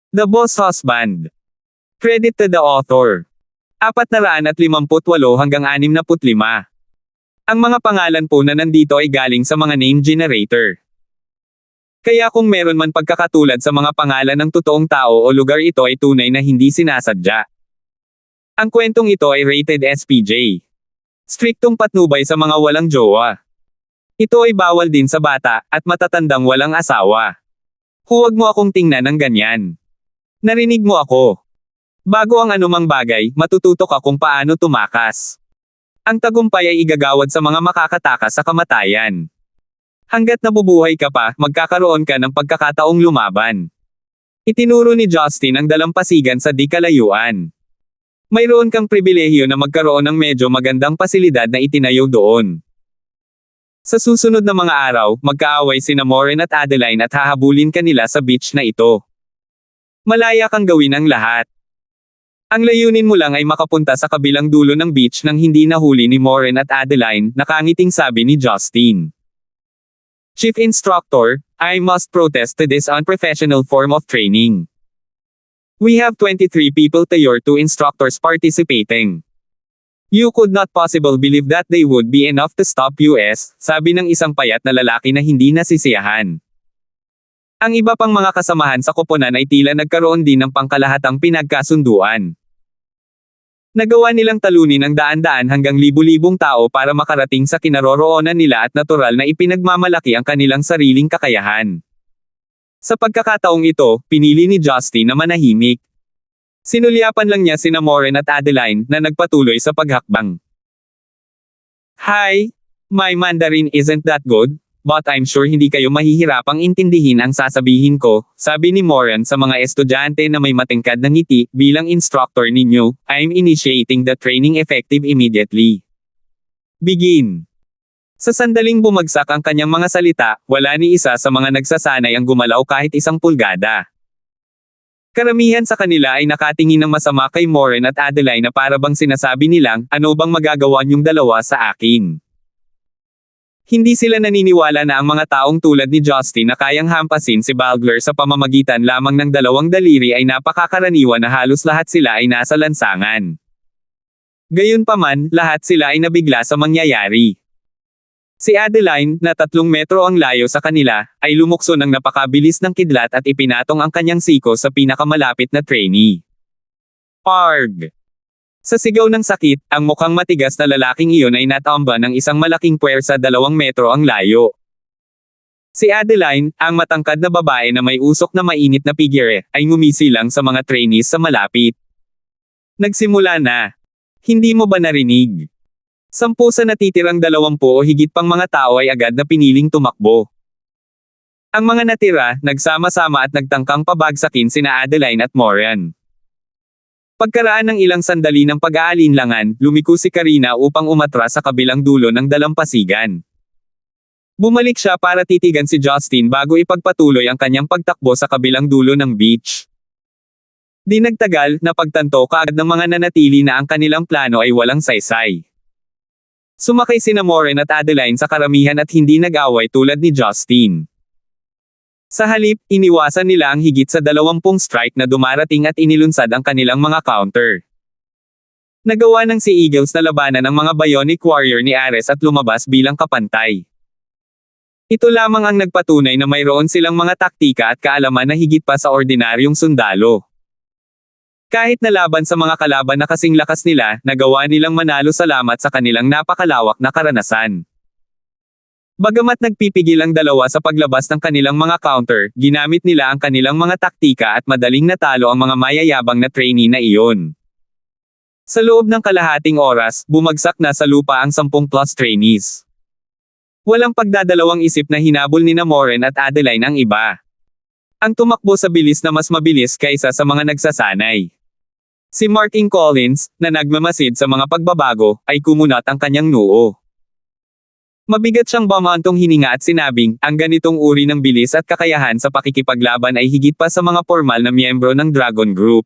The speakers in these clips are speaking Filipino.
The Boss Husband. Credit to the author. 458 hanggang 65. Ang mga pangalan po na nandito ay galing sa mga name generator. Kaya kung meron man pagkakatulad sa mga pangalan ng totoong tao o lugar, ito ay tunay na hindi sinasadya. Ang kwentong ito ay rated SPJ. Striktong patnubay sa mga walang jowa. Ito ay bawal din sa bata at matatandang walang asawa. Huwag mo akong tingnan ng ganyan. Narinig mo ako. Bago ang anumang bagay, matututo ka kung paano tumakas. Ang tagumpay ay igagawad sa mga makakatakas sa kamatayan. Hanggat nabubuhay ka pa, magkakaroon ka ng pagkakataong lumaban. Itinuro ni Justin ang dalampasigan sa di kalayuan. Mayroon kang pribilehyo na magkaroon ng medyo magandang pasilidad na itinayo doon. Sa susunod na mga araw, magkaaway sina Maureen at Adeline at hahabulin kanila sa beach na ito. Malaya kang gawin ang lahat. Ang layunin mo lang ay makapunta sa kabilang dulo ng beach nang hindi nahuli ni Maureen at Adeline, nakangiting sabi ni Justin. Chief Instructor, I must protest to this unprofessional form of training. We have 23 people to your 2 instructors participating. You could not possibly believe that they would be enough to stop us, sabi ng isang payat na lalaki na hindi nasisiyahan. Ang iba pang mga kasamahan sa koponan ay tila nagkaroon din ng pangkalahatang pinagkasunduan. Nagawa nilang talunin ang daan-daan hanggang libu-libong tao para makarating sa kinaroroonan nila at natural na ipinagmamalaki ang kanilang sariling kakayahan. Sa pagkakataong ito, pinili ni Justin na manahimik. Sinulyapan lang niya sina Maureen at Adeline na nagpatuloy sa paghakbang. Hi! My Mandarin isn't that good, but I'm sure hindi kayo mahihirapang intindihin ang sasabihin ko, sabi ni Maureen sa mga estudyante na may matingkad na ngiti, bilang instructor ninyo, I'm initiating the training effective immediately. Begin. Sa sandaling bumagsak ang kanyang mga salita, wala ni isa sa mga nagsasanay ang gumalaw kahit 1 pulgada. Karamihan sa kanila ay nakatingin ng masama kay Maureen at Adeline na parabang sinasabi nilang, ano bang magagawa niyong dalawa sa akin? Hindi sila naniniwala na ang mga taong tulad ni Justin na kayang hampasin si Balgler sa pamamagitan lamang ng 2 daliri ay napakakaraniwan na halos lahat sila ay nasa lansangan. Gayunpaman, lahat sila ay nabigla sa mangyayari. Si Adeline, na 3 metro ang layo sa kanila, ay lumukso ng napakabilis ng kidlat at ipinatong ang kanyang siko sa pinakamalapit na trainee. Arg! Sa sigaw ng sakit, ang mukhang matigas na lalaking iyon ay natamba ng isang malaking puwersa 2 metro ang layo. Si Adeline, ang matangkad na babae na may usok na mainit na figure, ay ngumisi lang sa mga trainees sa malapit. Nagsimula na. Hindi mo ba narinig? 10 sa natitirang 20 o higit pang mga tao ay agad na piniling tumakbo. Ang mga natira, nagsama-sama at nagtangkang pabagsakin sina Adeline at Maureen. Pagkaraan ng ilang sandali ng pag-aalinlangan, lumiko si Karina upang umatras sa kabilang dulo ng dalampasigan. Bumalik siya para titigan si Justin bago ipagpatuloy ang kanyang pagtakbo sa kabilang dulo ng beach. Di nagtagal, napagtanto kaagad ng mga nanatili na ang kanilang plano ay walang saysay. Sumakay sina Maureen at Adeline sa karamihan at hindi nag-away tulad ni Justin. Sa halip, iniwasan nila ang higit sa 20 strike na dumarating at inilunsad ang kanilang mga counter. Nagawa ng si Eagles na labanan ang mga Bionic Warrior ni Ares at lumabas bilang kapantay. Ito lamang ang nagpatunay na mayroon silang mga taktika at kaalaman na higit pa sa ordinaryong sundalo. Kahit nalaban sa mga kalaban na kasing lakas nila, nagawa nilang manalo salamat sa kanilang napakalawak na karanasan. Bagamat nagpipigil ang dalawa sa paglabas ng kanilang mga counter, ginamit nila ang kanilang mga taktika at madaling natalo ang mga mayayabang na trainee na iyon. Sa loob ng kalahating oras, bumagsak na sa lupa ang 10+ trainees. Walang pagdadalawang isip na hinabol ni Maureen at Adeline ang iba. Ang tumakbo sa bilis na mas mabilis kaysa sa mga nagsasanay. Si Martin Collins, na nagmamasid sa mga pagbabago, ay kumunat ang kanyang noo. Mabigat siyang bumantong hininga at sinabing, ang ganitong uri ng bilis at kakayahan sa pakikipaglaban ay higit pa sa mga formal na miyembro ng Dragon Group.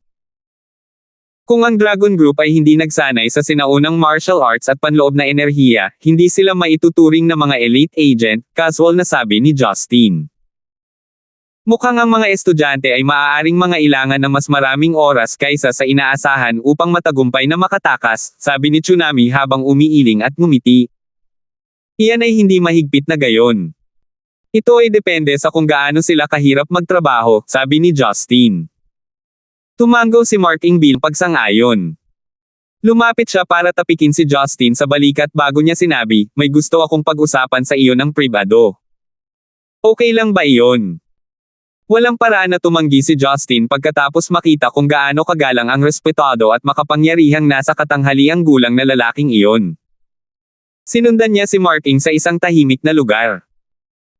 Kung ang Dragon Group ay hindi nagsanay sa sinaunang martial arts at panloob na enerhiya, hindi sila maituturing na mga elite agent, casual na sabi ni Justin. Mukhang ang mga estudyante ay maaaring mangailangan ng mas maraming oras kaysa sa inaasahan upang matagumpay na makatakas, sabi ni Tsunami habang umiiling at ngumiti. Iyan ay hindi mahigpit na gayon. Ito ay depende sa kung gaano sila kahirap magtrabaho, sabi ni Justin. Tumango si Mark Ing bilang pagsang-ayon. Lumapit siya para tapikin si Justin sa balikat bago niya sinabi, may gusto akong pag-usapan sa iyo ng pribado. Okay lang ba iyon? Walang paraan na tumanggi si Justin pagkatapos makita kung gaano kagalang ang respetado at makapangyarihang nasa katanghaliang gulang na lalaking iyon. Sinundan niya si Mark Ing sa isang tahimik na lugar.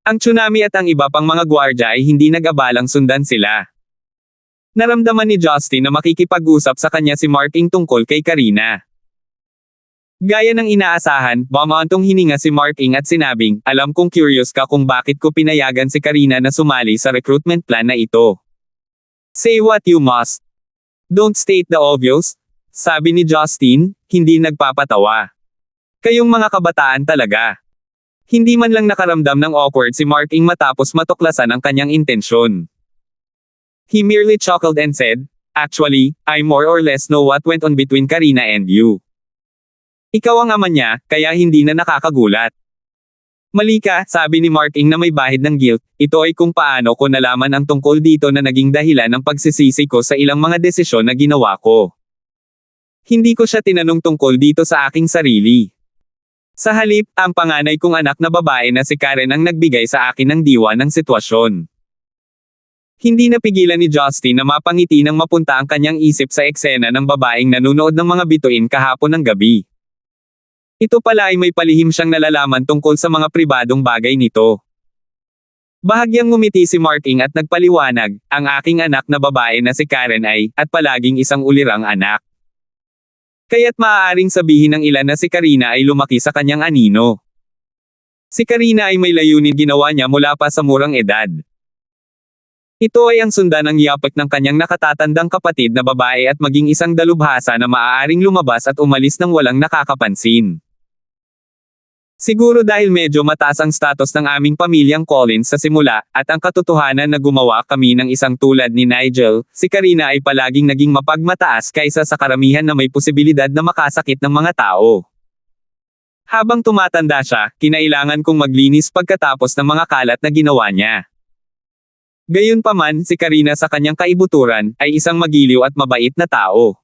Ang Tsunami at ang iba pang mga gwardya ay hindi nag-abalang sundan sila. Naramdaman ni Justin na makikipag-usap sa kanya si Mark Ing tungkol kay Karina. Gaya ng inaasahan, bumantong hininga si Mark Ing at sinabing, alam kong curious ka kung bakit ko pinayagan si Karina na sumali sa recruitment plan na ito. Say what you must. Don't state the obvious, sabi ni Justin, hindi nagpapatawa. Kayong mga kabataan talaga. Hindi man lang nakaramdam ng awkward si Mark Ing matapos matuklasan ang kanyang intensyon. He merely chuckled and said, actually, I more or less know what went on between Karina and you. Ikaw ang ama niya, kaya hindi na nakakagulat. Mali ka, sabi ni Mark Ing na may bahid ng guilt, ito ay kung paano ko nalaman ang tungkol dito na naging dahilan ng pagsisisi ko sa ilang mga desisyon na ginawa ko. Hindi ko siya tinanong tungkol dito sa aking sarili. Sa halip, ang panganay kong anak na babae na si Karen ang nagbigay sa akin ng diwa ng sitwasyon. Hindi napigilan ni Justin na mapangiti nang mapunta ang kanyang isip sa eksena ng babaeng nanunood ng mga bituin kahapon ng gabi. Ito pala ay may palihim siyang nalalaman tungkol sa mga pribadong bagay nito. Bahagyang ngumiti si Mark Ing at nagpaliwanag, ang aking anak na babae na si Karen ay, at palaging isang ulirang anak. Kaya't maaaring sabihin ng ilan na si Karina ay lumaki sa kanyang anino. Si Karina ay may layunin ginawa niya mula pa sa murang edad. Ito ay ang sundan ng yapak ng kanyang nakatatandang kapatid na babae at maging isang dalubhasa na maaaring lumabas at umalis ng walang nakakapansin. Siguro dahil medyo mataas ang status ng aming pamilyang Collins sa simula, at ang katotohanan na gumawa kami ng isang tulad ni Nigel, si Karina ay palaging naging mapagmataas kaysa sa karamihan na may posibilidad na makasakit ng mga tao. Habang tumatanda siya, kinailangan kong maglinis pagkatapos ng mga kalat na ginawa niya. Gayunpaman, si Karina sa kanyang kaibuturan, ay isang magiliw at mabait na tao.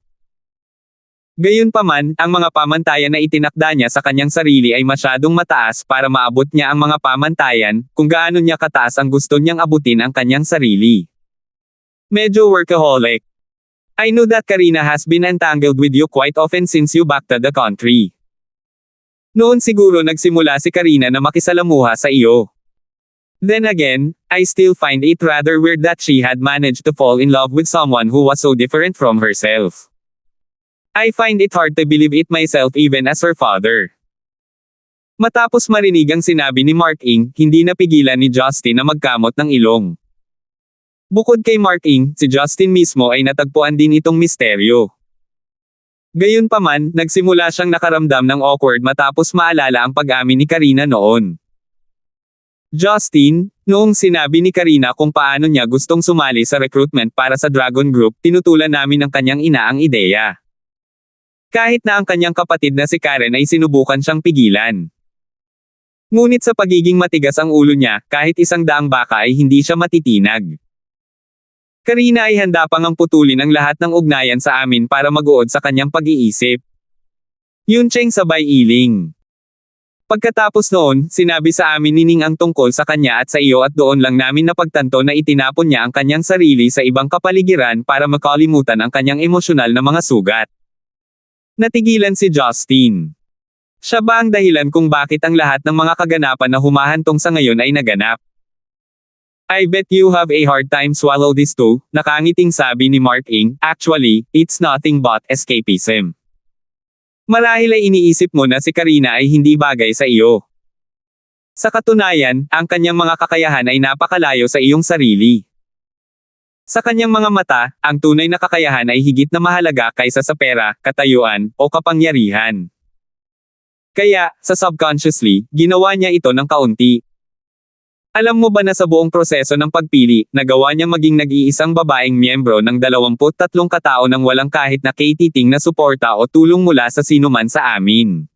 Gayunpaman, ang mga pamantayan na itinakda niya sa kanyang sarili ay masyadong mataas para maabot niya ang mga pamantayan, kung gaano niya kataas ang gusto niyang abutin ang kanyang sarili. Medyo workaholic. I know that Karina has been entangled with you quite often since you back to the country. Noon siguro nagsimula si Karina na makisalamuha sa iyo. Then again, I still find it rather weird that she had managed to fall in love with someone who was so different from herself. I find it hard to believe it myself even as her father. Matapos marinig ang sinabi ni Mark Ing, hindi napigilan ni Justin na magkamot ng ilong. Bukod kay Mark Ing, si Justin mismo ay natagpuan din itong misteryo. Gayunpaman, nagsimula siyang nakaramdam ng awkward matapos maalala ang pag-amin ni Karina noon. Justin, noong sinabi ni Karina kung paano niya gustong sumali sa recruitment para sa Dragon Group, tinutulan namin ng kanyang ina ang ideya. Kahit na ang kanyang kapatid na si Karen ay sinubukan siyang pigilan. Ngunit sa pagiging matigas ang ulo niya, kahit 100 baka ay hindi siya matitinag. Karina ay handa pang ang putulin ang lahat ng ugnayan sa amin para mag-uod sa kanyang pag-iisip. Yuncheng sabay iling. Pagkatapos noon, sinabi sa amin ni Ning ang tungkol sa kanya at sa iyo at doon lang namin napagtanto na itinapon niya ang kanyang sarili sa ibang kapaligiran para makalimutan ang kanyang emosyonal na mga sugat. Natigilan si Justin. Siya ba ang dahilan kung bakit ang lahat ng mga kaganapan na humahantong sa ngayon ay naganap? I bet you have a hard time swallow this too, nakangiting sabi ni Mark Ing, actually, it's nothing but escapism. Marahil ay iniisip mo na si Karina ay hindi bagay sa iyo. Sa katunayan, ang kanyang mga kakayahan ay napakalayo sa iyong sarili. Sa kanyang mga mata, ang tunay na kakayahan ay higit na mahalaga kaysa sa pera, katayuan, o kapangyarihan. Kaya, sa subconsciously, ginawa niya ito ng kaunti. Alam mo ba na sa buong proseso ng pagpili, nagawa niya maging nag-iisang babaeng miyembro ng 23 katao nang walang kahit na katiting na suporta o tulong mula sa sinuman sa amin.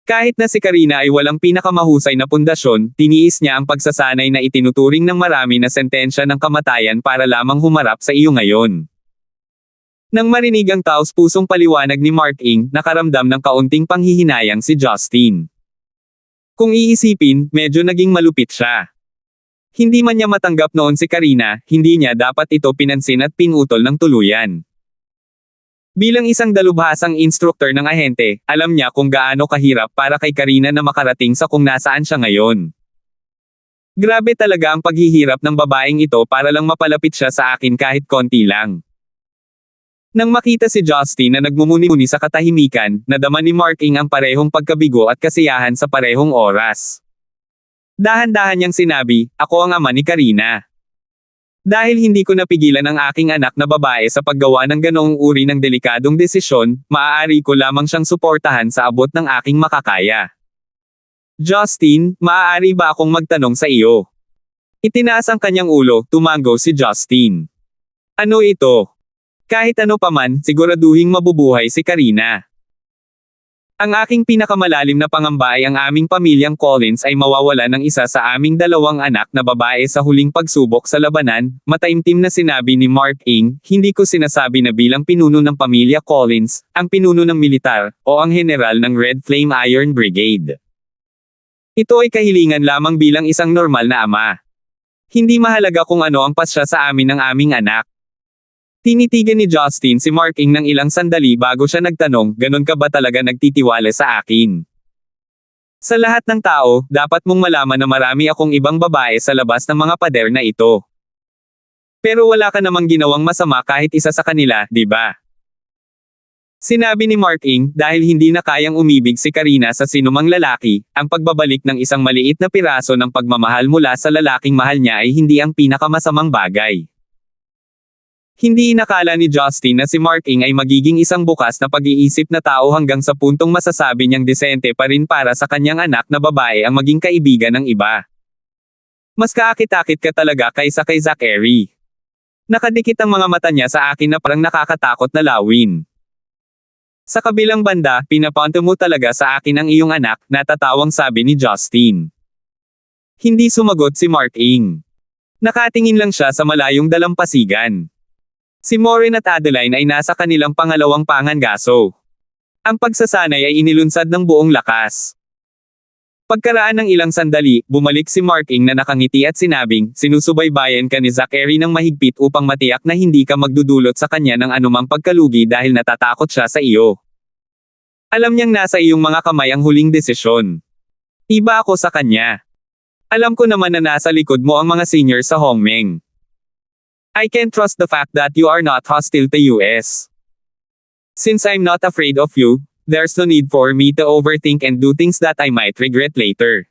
Kahit na si Karina ay walang pinakamahusay na pundasyon, tiniis niya ang pagsasanay na itinuturing ng marami na sentensya ng kamatayan para lamang humarap sa iyo ngayon. Nang marinig ang taos-pusong paliwanag ni Mark Ing, nakaramdam ng kaunting panghihinayang si Justin. Kung iisipin, medyo naging malupit siya. Hindi man niya matanggap noon si Karina, hindi niya dapat ito pinansin at pinutol ng tuluyan. Bilang isang dalubhasang instruktor ng ahente, alam niya kung gaano kahirap para kay Karina na makarating sa kung nasaan siya ngayon. Grabe talaga ang paghihirap ng babaeng ito para lang mapalapit siya sa akin kahit konti lang. Nang makita si Justin na nagmumuni-muni sa katahimikan, nadama ni Mark Ing ang parehong pagkabigo at kasiyahan sa parehong oras. Dahan-dahan niyang sinabi, "Ako ang ama ni Karina." Dahil hindi ko napigilan ang aking anak na babae sa paggawa ng ganoong uri ng delikadong desisyon, maaari ko lamang siyang suportahan sa abot ng aking makakaya. Justin, maaari ba akong magtanong sa iyo? Itinaas ang kanyang ulo, tumango si Justin. Ano ito? Kahit ano paman, siguraduhing mabubuhay si Karina. Ang aking pinakamalalim na pangamba ay ang aming pamilyang Collins ay mawawala ng isa sa aming 2 anak na babae sa huling pagsubok sa labanan, mataimtim na sinabi ni Mark Ing, hindi ko sinasabi na bilang pinuno ng pamilya Collins, ang pinuno ng militar, o ang general ng Red Flame Iron Brigade. Ito ay kahilingan lamang bilang isang normal na ama. Hindi mahalaga kung ano ang pasya sa amin ng aming anak. Tinitigan ni Justin si Mark Ing ng ilang sandali bago siya nagtanong, "Ganon ka ba talaga nagtitiwala sa akin?" Sa lahat ng tao, dapat mong malaman na marami akong ibang babae sa labas ng mga pader na ito. Pero wala ka namang ginawang masama kahit isa sa kanila, di ba? Sinabi ni Mark Ing, dahil hindi na kayang umibig si Karina sa sinumang lalaki, ang pagbabalik ng isang maliit na piraso ng pagmamahal mula sa lalaking mahal niya ay hindi ang pinakamasamang bagay. Hindi inakala ni Justin na si Mark Ing ay magiging isang bukas na pag-iisip na tao hanggang sa puntong masasabi niyang disente pa rin para sa kanyang anak na babae ang maging kaibigan ng iba. Mas kaakit-akit ka talaga kaysa kay Zachary. Nakadikit ang mga mata niya sa akin na parang nakakatakot na lawin. Sa kabilang banda, pinapunto mo talaga sa akin ang iyong anak, natatawang sabi ni Justin. Hindi sumagot si Mark Ing. Nakatingin lang siya sa malayong dalampasigan. Si Maureen at Adeline ay nasa kanilang pangalawang pangangaso. Ang pagsasanay ay inilunsad ng buong lakas. Pagkaraan ng ilang sandali, bumalik si Mark Ing na nakangiti at sinabing, "Sinusubaybayan ka ni Zachary ng mahigpit upang matiyak na hindi ka magdudulot sa kanya ng anumang pagkalugi dahil natatakot siya sa iyo. Alam niyang nasa iyong mga kamay ang huling desisyon. Iba ako sa kanya. Alam ko naman na nasa likod mo ang mga senior sa Hongmeng. I can trust the fact that you are not hostile to US. Since I'm not afraid of you, there's no need for me to overthink and do things that I might regret later.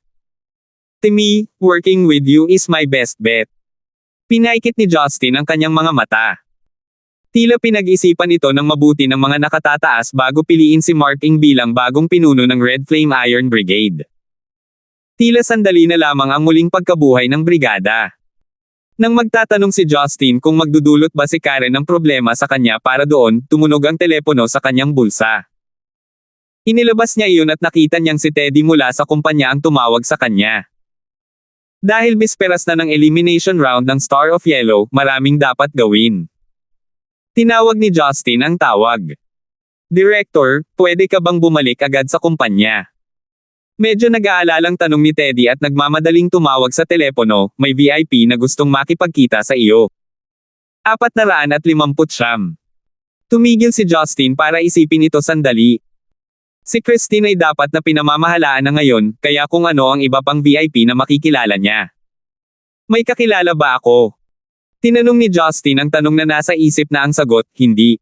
To me, working with you is my best bet." Pinaikit ni Justin ang kanyang mga mata. Tila pinag-isipan ito ng mabuti ng mga nakatataas bago piliin si Mark Ing bilang bagong pinuno ng Red Flame Iron Brigade. Tila sandali na lamang ang muling pagkabuhay ng brigada. Nang magtatanong si Justin kung magdudulot ba si Karen ng problema sa kanya para doon, tumunog ang telepono sa kanyang bulsa. Inilabas niya iyon at nakita niyang si Teddy mula sa kumpanya ang tumawag sa kanya. Dahil bisperas na ng elimination round ng Star of Yellow, maraming dapat gawin. Tinawag ni Justin ang tawag. "Director, pwede ka bang bumalik agad sa kumpanya?" Medyo nag-aalalang tanong ni Teddy at nagmamadaling tumawag sa telepono, "May VIP na gustong makipagkita sa iyo." 459. Tumigil si Justin para isipin ito sandali. Si Christine ay dapat na pinamamahalaan na ngayon, kaya kung ano ang iba pang VIP na makikilala niya. "May kakilala ba ako?" Tinanong ni Justin ang tanong na nasa isip na ang sagot, hindi.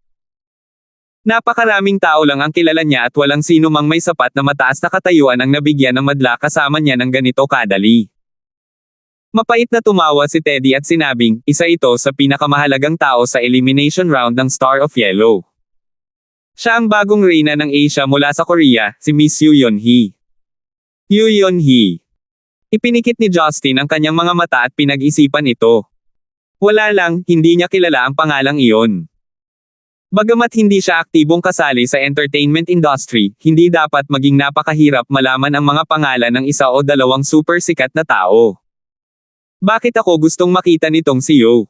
Napakaraming tao lang ang kilala niya at walang sino mang may sapat na mataas na katayuan ang nabigyan ng madla kasama niya ng ganito kadali. Mapait na tumawa si Teddy at sinabing, "Isa ito sa pinakamahalagang tao sa elimination round ng Star of Yellow. Siya ang bagong reyna ng Asia mula sa Korea, si Miss Yoo Yeon-hee." Yoo Yeon-hee. Ipinikit ni Justin ang kanyang mga mata at pinag-isipan ito. Wala lang, hindi niya kilala ang pangalang iyon. Bagamat hindi siya aktibong kasali sa entertainment industry, hindi dapat maging napakahirap malaman ang mga pangalan ng isa o dalawang super sikat na tao. Bakit ako gustong makita nitong si Yo?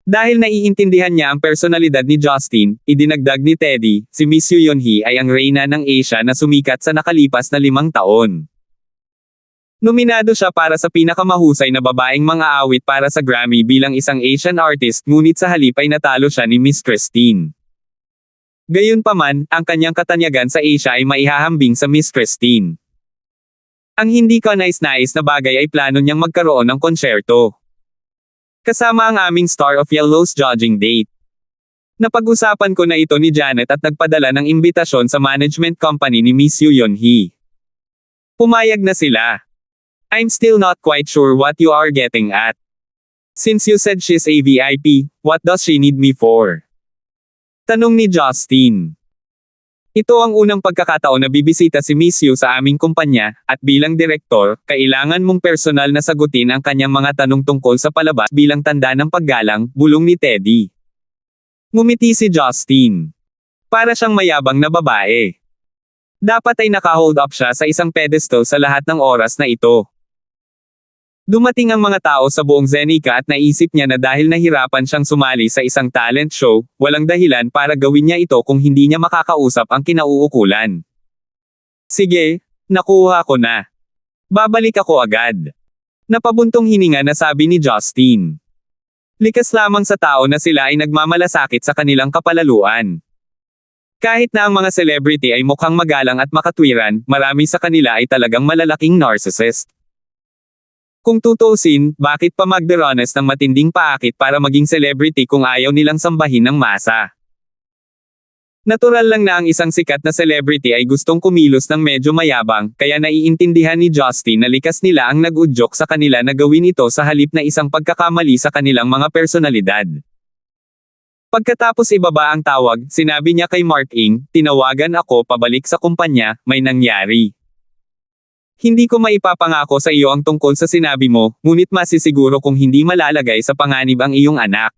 Dahil naiintindihan niya ang personalidad ni Justin, idinagdag ni Teddy, si Miss Yoo Yeon-hee ay ang reyna ng Asia na sumikat sa nakalipas na 5 taon. Nominado siya para sa pinakamahusay na babaeng mang-aawit para sa Grammy bilang isang Asian artist, ngunit sa halip ay natalo siya ni Miss Christine. Gayunpaman, ang kanyang katanyagan sa Asia ay maihahambing sa Miss Christine. Ang hindi kanais-nais na bagay ay plano niyang magkaroon ng konsyerto. Kasama ang aming Star of Yellow's judging date. Napag-usapan ko na ito ni Janet at nagpadala ng imbitasyon sa management company ni Miss Yoo Yeon-hee. Pumayag na sila. I'm still not quite sure what you are getting at. Since you said she's a VIP, what does she need me for? Tanong ni Justin. Ito ang unang pagkakataon na bibisita si Miss Yoo sa aming kumpanya, at bilang direktor, kailangan mong personal na sagutin ang kanyang mga tanong tungkol sa palabas bilang tanda ng paggalang, bulong ni Teddy. Ngumiti si Justin. Para siyang mayabang na babae. Dapat ay naka-hold up siya sa isang pedestal sa lahat ng oras na ito. Dumating ang mga tao sa buong Zenica at naisip niya na dahil nahirapan siyang sumali sa isang talent show, walang dahilan para gawin niya ito kung hindi niya makakausap ang kinauukulan. Sige, nakuha ko na. Babalik ako agad. Napabuntong hininga na sabi ni Justin. Likas lamang sa tao na sila ay nagmamalasakit sa kanilang kapalaluan. Kahit na ang mga celebrity ay mukhang magalang at makatwiran, marami sa kanila ay talagang malalaking narcissist. Kung tutuusin, bakit pa magdaranas ng matinding paakit para maging celebrity kung ayaw nilang sambahin ng masa? Natural lang na ang isang sikat na celebrity ay gustong kumilos ng medyo mayabang, kaya naiintindihan ni Justin na likas nila ang nag-udyok sa kanila na gawin ito sa halip na isang pagkakamali sa kanilang mga personalidad. Pagkatapos ibaba ang tawag, sinabi niya kay Mark Ng, tinawagan ako pabalik sa kumpanya, may nangyari. Hindi ko maipapangako sa iyo ang tungkol sa sinabi mo, ngunit masisiguro kung hindi malalagay sa panganib ang iyong anak.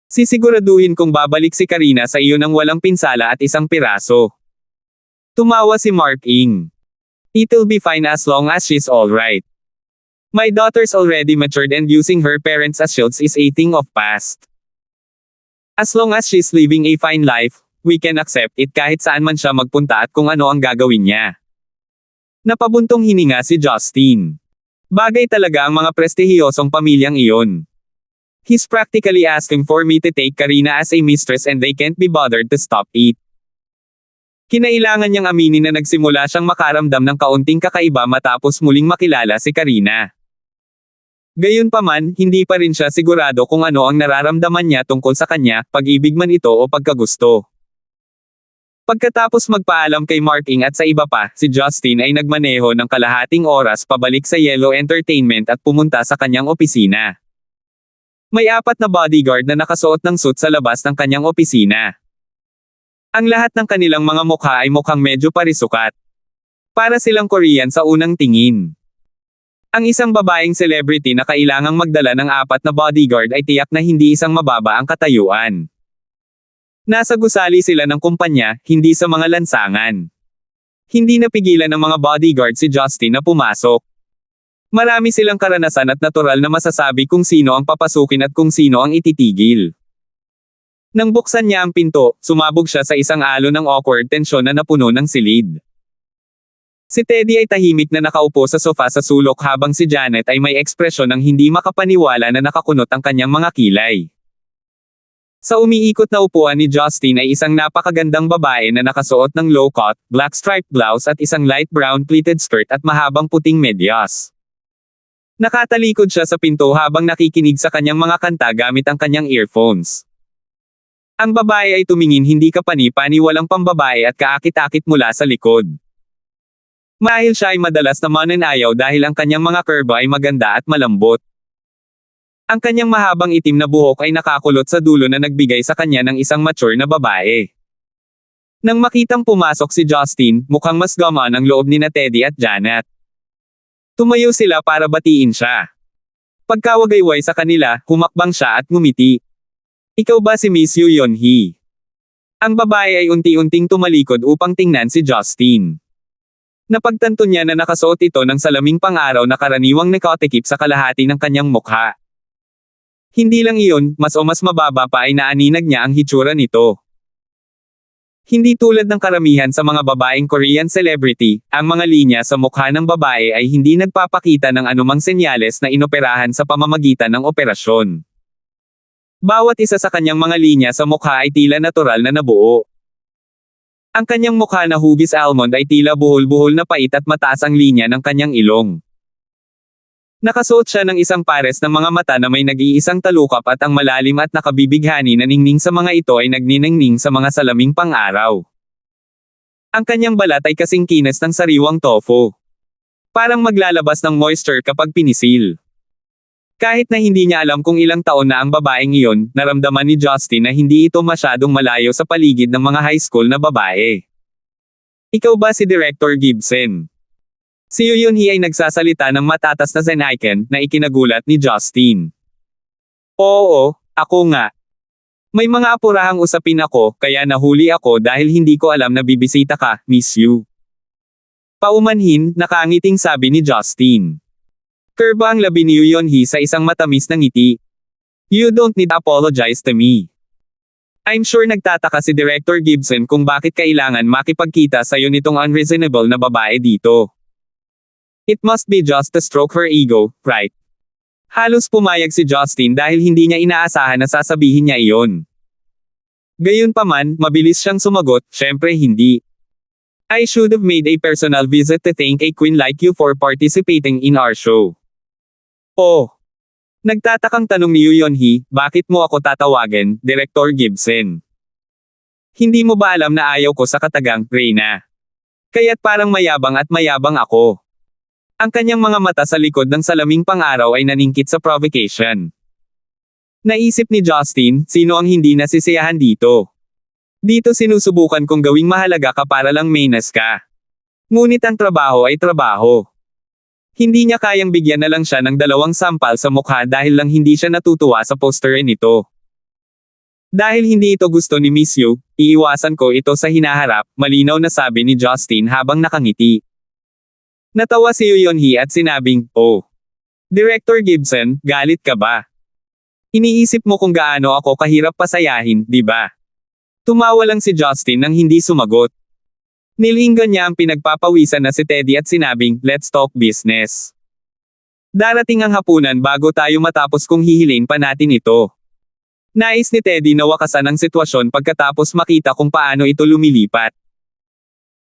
Sisiguraduhin kong babalik si Karina sa iyo ng walang pinsala at isang piraso. Tumawa si Mark Ng. It'll be fine as long as she's alright. My daughter's already matured and using her parents as shields is a thing of past. As long as she's living a fine life, we can accept it kahit saan man siya magpunta at kung ano ang gagawin niya. Napabuntong hininga si Justin. Bagay talaga ang mga prestihiyosong pamilyang iyon. He's practically asking for me to take Karina as a mistress and they can't be bothered to stop it. Kinailangan niyang aminin na nagsimula siyang makaramdam ng kaunting kakaiba matapos muling makilala si Karina. Gayunpaman, hindi pa rin siya sigurado kung ano ang nararamdaman niya tungkol sa kanya, pag-ibig man ito o pagkagusto. Pagkatapos magpaalam kay Mark Ng at sa iba pa, si Justin ay nagmaneho ng kalahating oras pabalik sa Yellow Entertainment at pumunta sa kanyang opisina. May 4 na bodyguard na nakasuot ng suit sa labas ng kanyang opisina. Ang lahat ng kanilang mga mukha ay mukhang medyo parisukat. Para silang Korean sa unang tingin. Ang isang babaeng celebrity na kailangang magdala ng 4 na bodyguard ay tiyak na hindi isang mababa ang katayuan. Nasa gusali sila ng kumpanya, hindi sa mga lansangan. Hindi napigilan ng mga bodyguard si Justin na pumasok. Marami silang karanasan at natural na masasabi kung sino ang papasukin at kung sino ang ititigil. Nang buksan niya ang pinto, sumabog siya sa isang alon ng awkward tensyon na napuno ng silid. Si Teddy ay tahimik na nakaupo sa sofa sa sulok habang si Janet ay may ekspresyon ng hindi makapaniwala na nakakunot ang kanyang mga kilay. Sa umiikot na upuan ni Justin ay isang napakagandang babae na nakasuot ng low-cut, black striped blouse at isang light brown pleated skirt at mahabang puting medyas. Nakatalikod siya sa pinto habang nakikinig sa kanyang mga kanta gamit ang kanyang earphones. Ang babae ay tumingin hindi kapani-pani walang pambabae at kaakit-akit mula sa likod. Marahil siya ay madalas na mananayaw dahil ang kanyang mga kurba ay maganda at malambot. Ang kanyang mahabang itim na buhok ay nakakulot sa dulo na nagbigay sa kanya ng isang mature na babae. Nang makitang pumasok si Justin, mukhang mas gamaan ang loob ni na Teddy at Janet. Tumayo sila para batiin siya. Pagkawagayway sa kanila, humakbang siya at ngumiti. Ikaw ba si Miss Yu Yeon-hee? Ang babae ay unti-unting tumalikod upang tingnan si Justin. Napagtanto niya na nakasuot ito ng salaming pang-araw na karaniwang nakatikip sa kalahati ng kanyang mukha. Hindi lang iyon, mas mababa pa ay naaninag niya ang hitsura nito. Hindi tulad ng karamihan sa mga babaeng Korean celebrity, ang mga linya sa mukha ng babae ay hindi nagpapakita ng anumang senyales na inoperahan sa pamamagitan ng operasyon. Bawat isa sa kanyang mga linya sa mukha ay tila natural na nabuo. Ang kanyang mukha na hugis almond ay tila buhol-buhol na pait at mataas ang linya ng kanyang ilong. Nakasuot siya ng isang pares ng mga mata na may nag-iisang talukap at ang malalim at nakabibighani na ningning sa mga ito ay nagniningning sa mga salaming pang-araw. Ang kanyang balat ay kasing kinis ng sariwang tofu. Parang maglalabas ng moisture kapag pinisil. Kahit na hindi niya alam kung ilang taon na ang babaeng iyon, naramdaman ni Justin na hindi ito masyadong malayo sa paligid ng mga high school na babae. Ikaw ba si Director Gibson? Si Yu Yeon-hee ay nagsasalita ng matatas na zen-icon na ikinagulat ni Justin. Oo, ako nga. May mga apurahang usapin ako, kaya nahuli ako dahil hindi ko alam na bibisita ka, Miss Yu. Paumanhin, nakangiting sabi ni Justin. Curva ang labi ni Yu Yeon-hee sa isang matamis na ngiti. You don't need apologize to me. I'm sure nagtataka si Director Gibson kung bakit kailangan makipagkita sa'yo nitong unreasonable na babae dito. It must be just to stroke her ego, right? Halos pumayag si Justin dahil hindi niya inaasahan na sasabihin niya iyon. Gayunpaman, mabilis siyang sumagot, syempre hindi. I should have made a personal visit to thank a queen like you for participating in our show. Oh. Nagtatakang tanong ni Yu Yeon-hee, bakit mo ako tatawagin, Director Gibson? Hindi mo ba alam na ayaw ko sa katagang, Reyna? Kaya't parang mayabang at mayabang ako. Ang kanyang mga mata sa likod ng salaming pang-araw ay naningkit sa provocation. Naisip ni Justin, sino ang hindi nasisiyahan dito? Dito sinusubukan kong gawing mahalaga ka para lang mainas ka. Ngunit ang trabaho ay trabaho. Hindi niya kayang bigyan na lang siya ng 2 sampal sa mukha dahil lang hindi siya natutuwa sa posterin nito. Dahil hindi ito gusto ni Miss Yu, iiwasan ko ito sa hinaharap, malinaw na sabi ni Justin habang nakangiti. Natawa si Yu Yeon-hee at sinabing, oh. Director Gibson, galit ka ba? Iniisip mo kung gaano ako kahirap pasayahin, di ba? Tumawa lang si Justin nang hindi sumagot. Nilinggan niya ang pinagpapawisan na si Teddy at sinabing, let's talk business. Darating ang hapunan bago tayo matapos kung hihilin pa natin ito. Nais ni Teddy na wakasan ang sitwasyon pagkatapos makita kung paano ito lumilipat.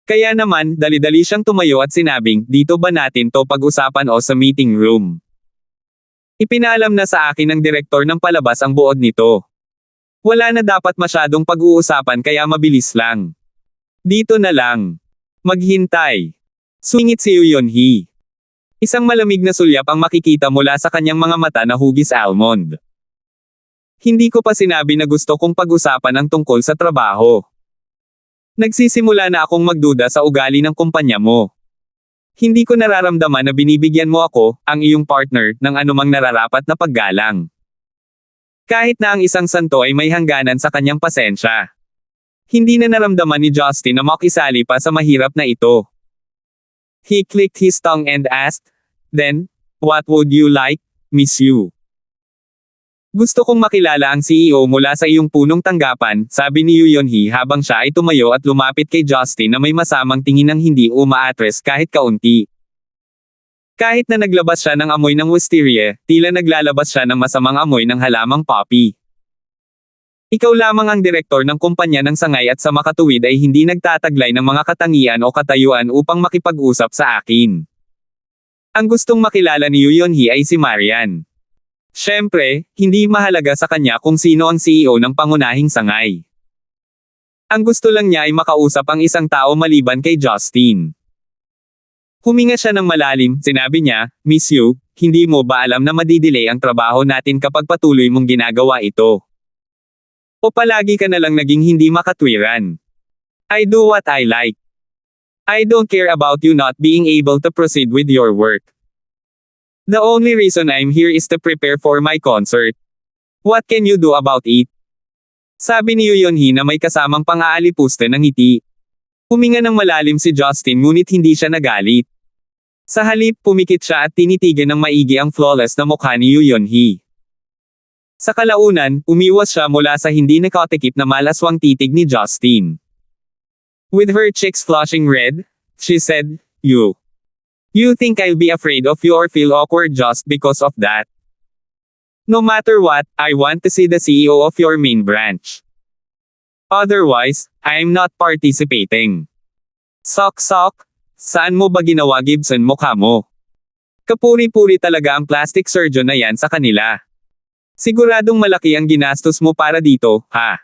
Kaya naman, dali-dali siyang tumayo at sinabing, dito ba natin to pag-usapan o sa meeting room? Ipinaalam na sa akin ng direktor ng palabas ang buod nito. Wala na dapat masyadong pag-uusapan kaya mabilis lang. Dito na lang. Maghintay. Swingit si Yu Yeon-hee. Isang malamig na sulyap ang makikita mula sa kanyang mga mata na hugis almond. Hindi ko pa sinabi na gusto kong pag-usapan ang tungkol sa trabaho. Nagsisimula na akong magduda sa ugali ng kumpanya mo. Hindi ko nararamdaman na binibigyan mo ako, ang iyong partner, ng anumang nararapat na paggalang. Kahit na ang isang santo ay may hangganan sa kanyang pasensya. Hindi na naramdaman ni Justin na makisali pa sa mahirap na ito. He clicked his tongue and asked, then, what would you like, Miss Yu? Gusto kong makilala ang CEO mula sa iyong punong tanggapan, sabi ni Yu Yeon-hee habang siya ay tumayo at lumapit kay Justin na may masamang tingin ng hindi umaatres kahit kaunti. Kahit na naglabas siya ng amoy ng wisteria, tila naglalabas siya ng masamang amoy ng halamang poppy. Ikaw lamang ang direktor ng kumpanya ng sangay at sa makatuwid ay hindi nagtataglay ng mga katangian o katayuan upang makipag-usap sa akin. Ang gustong makilala ni Yu Yeon-hee ay si Marian. Siyempre, hindi mahalaga sa kanya kung sino ang CEO ng pangunahing sangay. Ang gusto lang niya ay makausap ang isang tao maliban kay Justin. Huminga siya ng malalim, sinabi niya, Miss Yu, hindi mo ba alam na madidelay ang trabaho natin kapag patuloy mong ginagawa ito? O palagi ka na lang naging hindi makatwiran? I do what I like. I don't care about you not being able to proceed with your work. The only reason I'm here is to prepare for my concert. What can you do about it? Sabi ni Yoonhee na may kasamang pang-aalipusta ng ngiti. Huminga ng malalim si Justin ngunit hindi siya nagalit. Sa halip, pumikit siya at tinitigan ng maigi ang flawless na mukha ni Yoonhee. Sa kalaunan, umiwas siya mula sa hindi nakatikip na malaswang titig ni Justin. With her cheeks flushing red, she said, You think I'll be afraid of you or feel awkward just because of that? No matter what, I want to see the CEO of your main branch. Otherwise, I'm not participating. Sok. Saan mo ba ginawa Gibson mukha mo? Kapuri-puri talaga ang plastic surgeon na yan sa kanila. Siguradong malaki ang ginastos mo para dito, ha?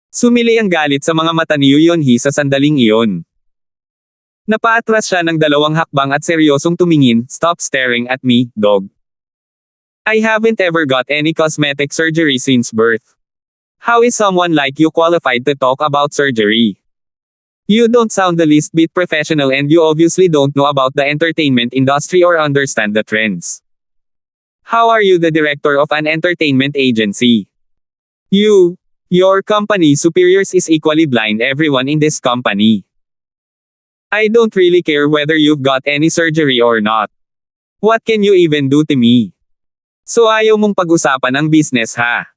Sumili ang galit sa mga mata ni Yoonhee sa sandaling iyon. Napaatras siya ng 2 hakbang at seryosong tumingin, Stop staring at me, dog. I haven't ever got any cosmetic surgery since birth. How is someone like you qualified to talk about surgery? You don't sound the least bit professional and you obviously don't know about the entertainment industry or understand the trends. How are you the director of an entertainment agency? Your company superiors is equally blind everyone in this company. I don't really care whether you've got any surgery or not. What can you even do to me? So ayaw mong pag-usapan ang business ha?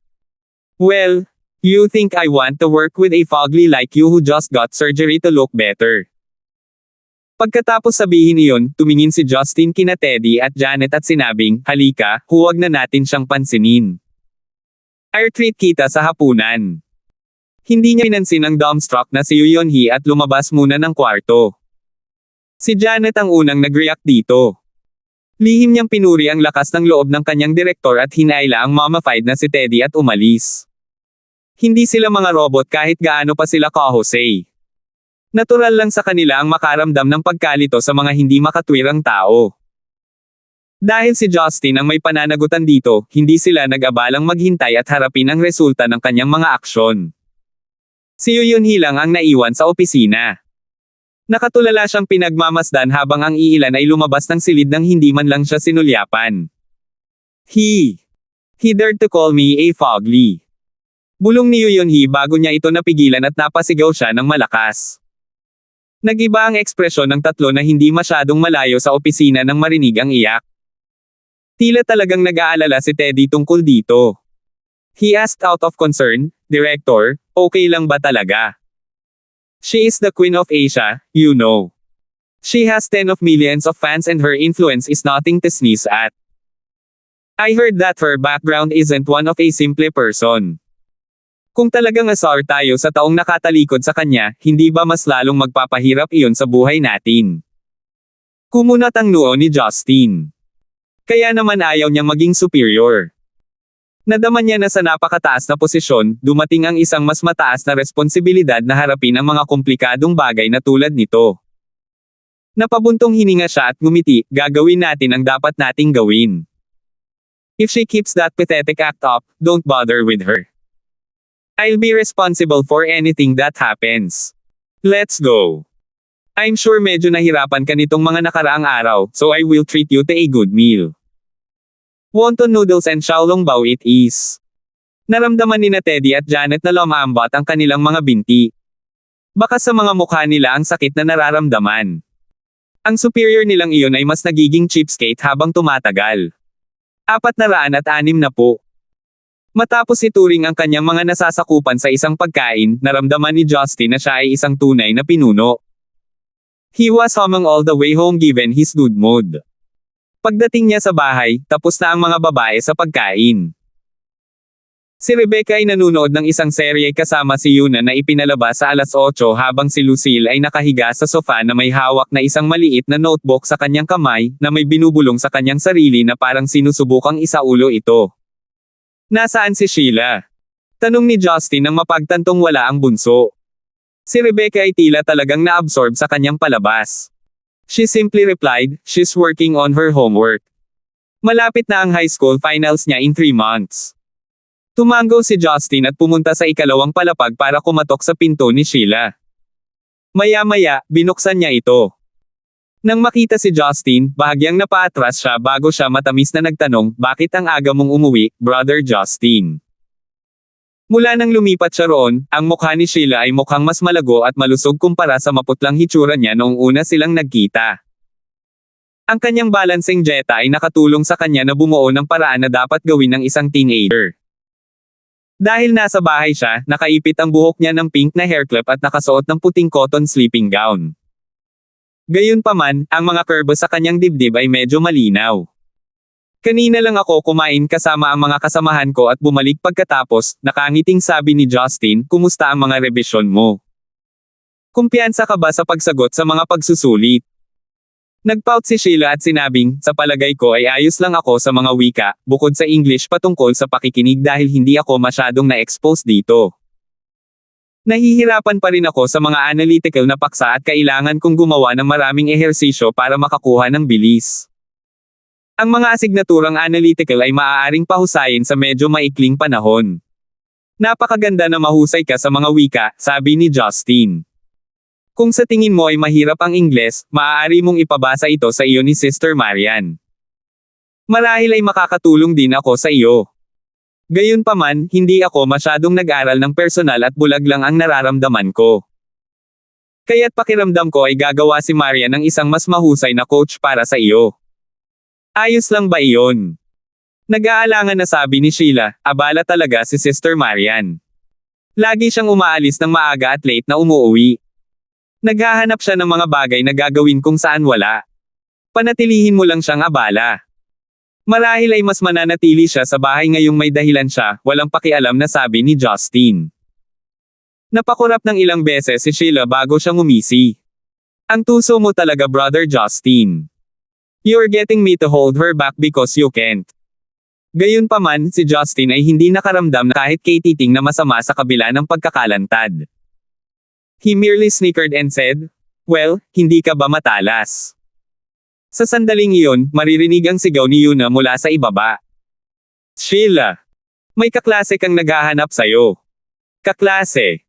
Well, you think I want to work with a fugly like you who just got surgery to look better. Pagkatapos sabihin iyon, tumingin si Justin kina Teddy at Janet at sinabing, halika, huwag na natin siyang pansinin. I'll treat kita sa hapunan. Hindi niya pinansin ang dumbstruck na si Yoonhee at lumabas muna ng kwarto. Si Janet ang unang nag-react dito. Lihim niyang pinuri ang lakas ng loob ng kanyang direktor at hinaila ang mummified na si Teddy at umalis. Hindi sila mga robot kahit gaano pa sila ka-Jose. Natural lang sa kanila ang makaramdam ng pagkalito sa mga hindi makatwirang tao. Dahil si Justin ang may pananagutan dito, hindi sila nag-abalang maghintay at harapin ang resulta ng kanyang mga aksyon. Si Yoonhee lang ang naiwan sa opisina. Nakatulala siyang pinagmamasdan habang ang iilan ay lumabas ng silid nang hindi man lang siya sinulyapan. He dared to call me a fugly. Bulong ni Yoonhee bago niya ito napigilan at napasigaw siya ng malakas. Nag-iba ang ekspresyon ng tatlo na hindi masyadong malayo sa opisina nang marinig ang iyak. Tila talagang nag-aalala si Teddy tungkol dito. He asked out of concern, Director, okay lang ba talaga? She is the Queen of Asia, you know. She has 10 of millions of fans and her influence is nothing to sneeze at. I heard that her background isn't one of a simple person. Kung talagang asar tayo sa taong nakatalikod sa kanya, hindi ba mas lalong magpapahirap iyon sa buhay natin? Kumunat ang noo ni Justin. Kaya naman ayaw niyang maging superior. Nadama niya na sa napakataas na posisyon, dumating ang isang mas mataas na responsibilidad na harapin ang mga komplikadong bagay na tulad nito. Napabuntong hininga siya at ngumiti, gagawin natin ang dapat nating gawin. If she keeps that pathetic act up, don't bother with her. I'll be responsible for anything that happens. Let's go. I'm sure medyo nahirapan ka nitong mga nakaraang araw, so I will treat you to a good meal. Wonton noodles and xiaolongbao it is. Naramdaman ni na Teddy at Janet na lumambot ang kanilang mga binti. Baka sa mga mukha nila ang sakit na nararamdaman. Ang superior nilang iyon ay mas nagiging cheapskate habang tumatagal. 460 na po. Matapos ituring ang kanyang mga nasasakupan sa isang pagkain, naramdaman ni Justin na siya ay isang tunay na pinuno. He was humming all the way home given his good mood. Pagdating niya sa bahay, tapos na ang mga babae sa pagkain. Si Rebecca ay nanunood ng isang serye kasama si Yuna na ipinalabas sa 8:00 habang si Lucille ay nakahiga sa sofa na may hawak na isang maliit na notebook sa kanyang kamay, na may binubulong sa kanyang sarili na parang sinusubukang isaulo ito. Nasaan si Sheila? Tanong ni Justin nang mapagtantong wala ang bunso. Si Rebecca ay tila talagang na-absorb sa kanyang palabas. She simply replied, she's working on her homework. Malapit na ang high school finals niya in 3 months. Tumango si Justin at pumunta sa ikalawang palapag para kumatok sa pinto ni Sheila. Maya-maya, binuksan niya ito. Nang makita si Justin, bahagyang napaatras siya bago siya matamis na nagtanong, bakit ang aga mong umuwi, Brother Justin? Mula nang lumipat siya roon, ang mukha ni Sheila ay mukhang mas malago at malusog kumpara sa maputlang hitsura niya noong una silang nagkita. Ang kanyang balancing dieta ay nakatulong sa kanya na bumuo ng paraan na dapat gawin ng isang teenager. Dahil nasa bahay siya, nakaipit ang buhok niya ng pink na hairclip at nakasuot ng puting cotton sleeping gown. Gayunpaman, ang mga kurbo sa kanyang dibdib ay medyo malinaw. Kanina lang ako kumain kasama ang mga kasamahan ko at bumalik pagkatapos, nakangiting sabi ni Justin, kumusta ang mga rebisyon mo? Kumpiyansa ka ba sa pagsagot sa mga pagsusulit? Nagpout si Sheila at sinabing, sa palagay ko ay ayos lang ako sa mga wika, bukod sa English patungkol sa pakikinig dahil hindi ako masyadong na-expose dito. Nahihirapan pa rin ako sa mga analytical na paksa at kailangan kong gumawa ng maraming ehersisyo para makakuha ng bilis. Ang mga asignaturang analytical ay maaaring pahusayin sa medyo maikling panahon. Napakaganda na mahusay ka sa mga wika, sabi ni Justin. Kung sa tingin mo ay mahirap ang Ingles, maaari mong ipabasa ito sa iyo ni Sister Marian. Marahil ay makakatulong din ako sa iyo. Gayunpaman, hindi ako masyadong nag-aral ng personal at bulag lang ang nararamdaman ko. Kaya't pakiramdam ko ay gagawa si Maria ng isang mas mahusay na coach para sa iyo. Ayos lang ba iyon? Nag-aalangan na sabi ni Sheila, abala talaga si Sister Marian. Lagi siyang umaalis ng maaga at late na umuuwi. Naghahanap siya ng mga bagay na gagawin kung saan wala. Panatilihin mo lang siyang abala. Marahil ay mas mananatili siya sa bahay ngayong may dahilan siya, walang pakialam na sabi ni Justin. Napakurap ng ilang beses si Sheila bago siya ngumisi. Ang tuso mo talaga Brother Justin. You're getting me to hold her back because you can't. Gayunpaman, si Justin ay hindi nakaramdam na kahit kay Titing na masama sa kabila ng pagkakalantad. He merely snickered and said, well, hindi ka ba matalas? Sa sandaling iyon, maririnig ang sigaw ni Yuna mula sa ibaba. Sheila! May kaklase kang naghahanap sa'yo. Kaklase!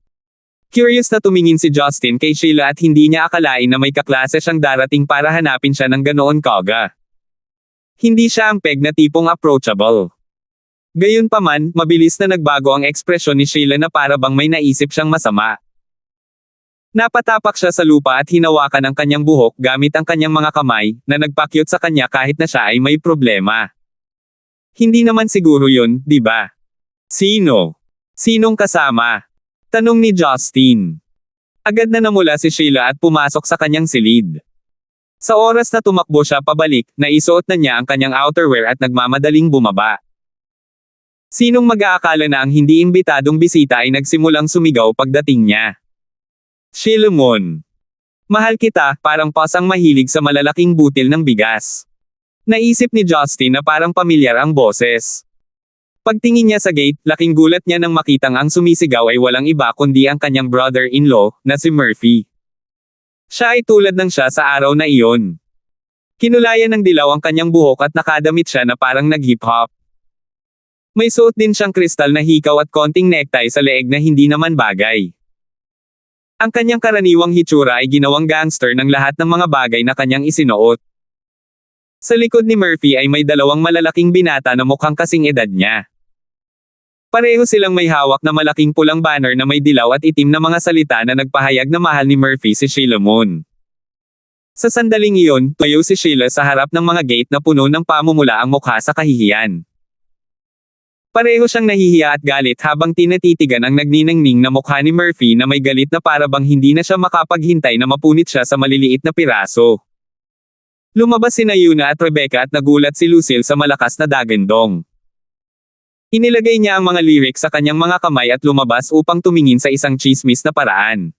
Curious na tumingin si Justin kay Sheila at hindi niya akalain na may kaklase siyang darating para hanapin siya ng ganoon kaga. Hindi siya ang peg na tipong approachable. Gayunpaman, mabilis na nagbago ang ekspresyon ni Sheila na para bang may naisip siyang masama. Napatapak siya sa lupa at hinawakan ang kanyang buhok gamit ang kanyang mga kamay, na nagpakyut sa kanya kahit na siya ay may problema. Hindi naman siguro yun, di ba? Sino? Sinong kasama? Tanong ni Justin. Agad na namula si Sheila at pumasok sa kanyang silid. Sa oras na tumakbo siya pabalik, naisuot na niya ang kanyang outerwear at nagmamadaling bumaba. Sinong mag-aakala na ang hindi imbitadong bisita ay nagsimulang sumigaw pagdating niya? Sheila Mon. Mahal kita, parang pasang mahilig sa malalaking butil ng bigas. Naisip ni Justin na parang pamilyar ang boses. Pagtingin niya sa gate, laking gulat niya nang makitang ang sumisigaw ay walang iba kundi ang kanyang brother-in-law, na si Murphy. Siya ay tulad ng siya sa araw na iyon. Kinulayan ng dilaw ang kanyang buhok at nakadamit siya na parang nag-hip-hop. May suot din siyang kristal na hikaw at konting necktie sa leeg na hindi naman bagay. Ang kanyang karaniwang hitsura ay ginawang gangster ng lahat ng mga bagay na kanyang isinuot. Sa likod ni Murphy ay may dalawang malalaking binata na mukhang kasing edad niya. Pareho silang may hawak na malaking pulang banner na may dilaw at itim na mga salita na nagpahayag na mahal ni Murphy si Sheila Mon. Sa sandaling iyon, tumayo si Sheila sa harap ng mga gate na puno ng pamumula ang mukha sa kahihiyan. Pareho siyang nahihiya at galit habang tinatitigan ang nagniningning na mukha ni Murphy na may galit na para bang hindi na siya makapaghintay na mapunit siya sa maliliit na piraso. Lumabas sina Yuna at Rebecca at nagulat si Lucille sa malakas na dagandong. Inilagay niya ang mga lyrics sa kanyang mga kamay at lumabas upang tumingin sa isang chismis na paraan.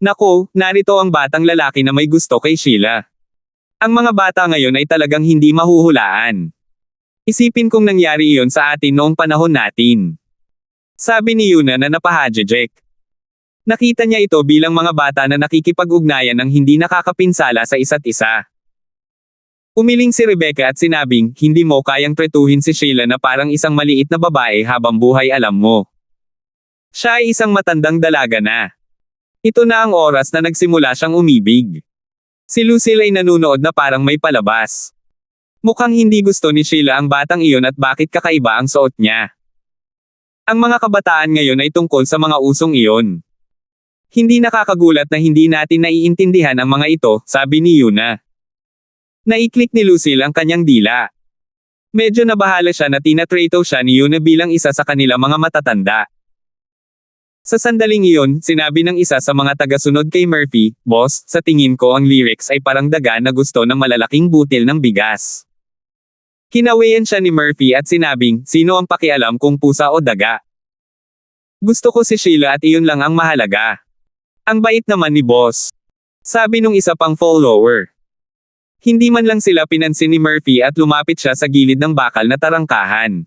Nako, narito ang batang lalaki na may gusto kay Sheila. Ang mga bata ngayon ay talagang hindi mahuhulaan. Isipin kong nangyari iyon sa atin noong panahon natin. Sabi ni Yuna na napahajejek. Nakita niya ito bilang mga bata na nakikipag-ugnayan ng hindi nakakapinsala sa isa't isa. Umiling si Rebecca at sinabing, hindi mo kayang tretuhin si Sheila na parang isang maliit na babae habang buhay alam mo. Siya ay isang matandang dalaga na. Ito na ang oras na nagsimula siyang umibig. Si Lucille ay nanunood na parang may palabas. Mukhang hindi gusto ni Sheila ang batang iyon at bakit kakaiba ang suot niya. Ang mga kabataan ngayon ay tungkol sa mga usong iyon. Hindi nakakagulat na hindi natin naiintindihan ang mga ito, sabi ni Yuna. Naiklik ni Lucille ang kanyang dila. Medyo nabahala siya na tinatrato siya ni Yuna bilang isa sa kanila mga matatanda. Sa sandaling iyon, sinabi ng isa sa mga tagasunod kay Murphy, "Boss, sa tingin ko ang lyrics ay parang daga na gusto ng malalaking butil ng bigas." Kinawayan siya ni Murphy at sinabing, "Sino ang pakialam kung pusa o daga? Gusto ko si Sheila at iyon lang ang mahalaga." Ang bait naman ni Boss, sabi nung isa pang follower. Hindi man lang sila pinansin ni Murphy at lumapit siya sa gilid ng bakal na tarangkahan.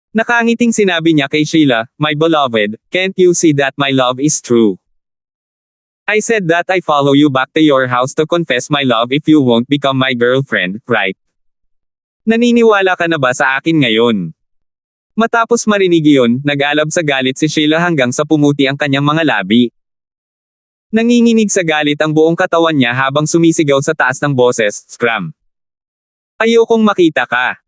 Nakangiting sinabi niya kay Sheila, "My beloved, can't you see that my love is true? I said that I follow you back to your house to confess my love if you won't become my girlfriend, right? Naniniwala ka na ba sa akin ngayon?" Matapos marinig iyon, nag-alab sa galit si Sheila hanggang sa pumuti ang kanyang mga labi. Nanginginig sa galit ang buong katawan niya habang sumisigaw sa taas ng boses, "Scram! Ayokong makita ka."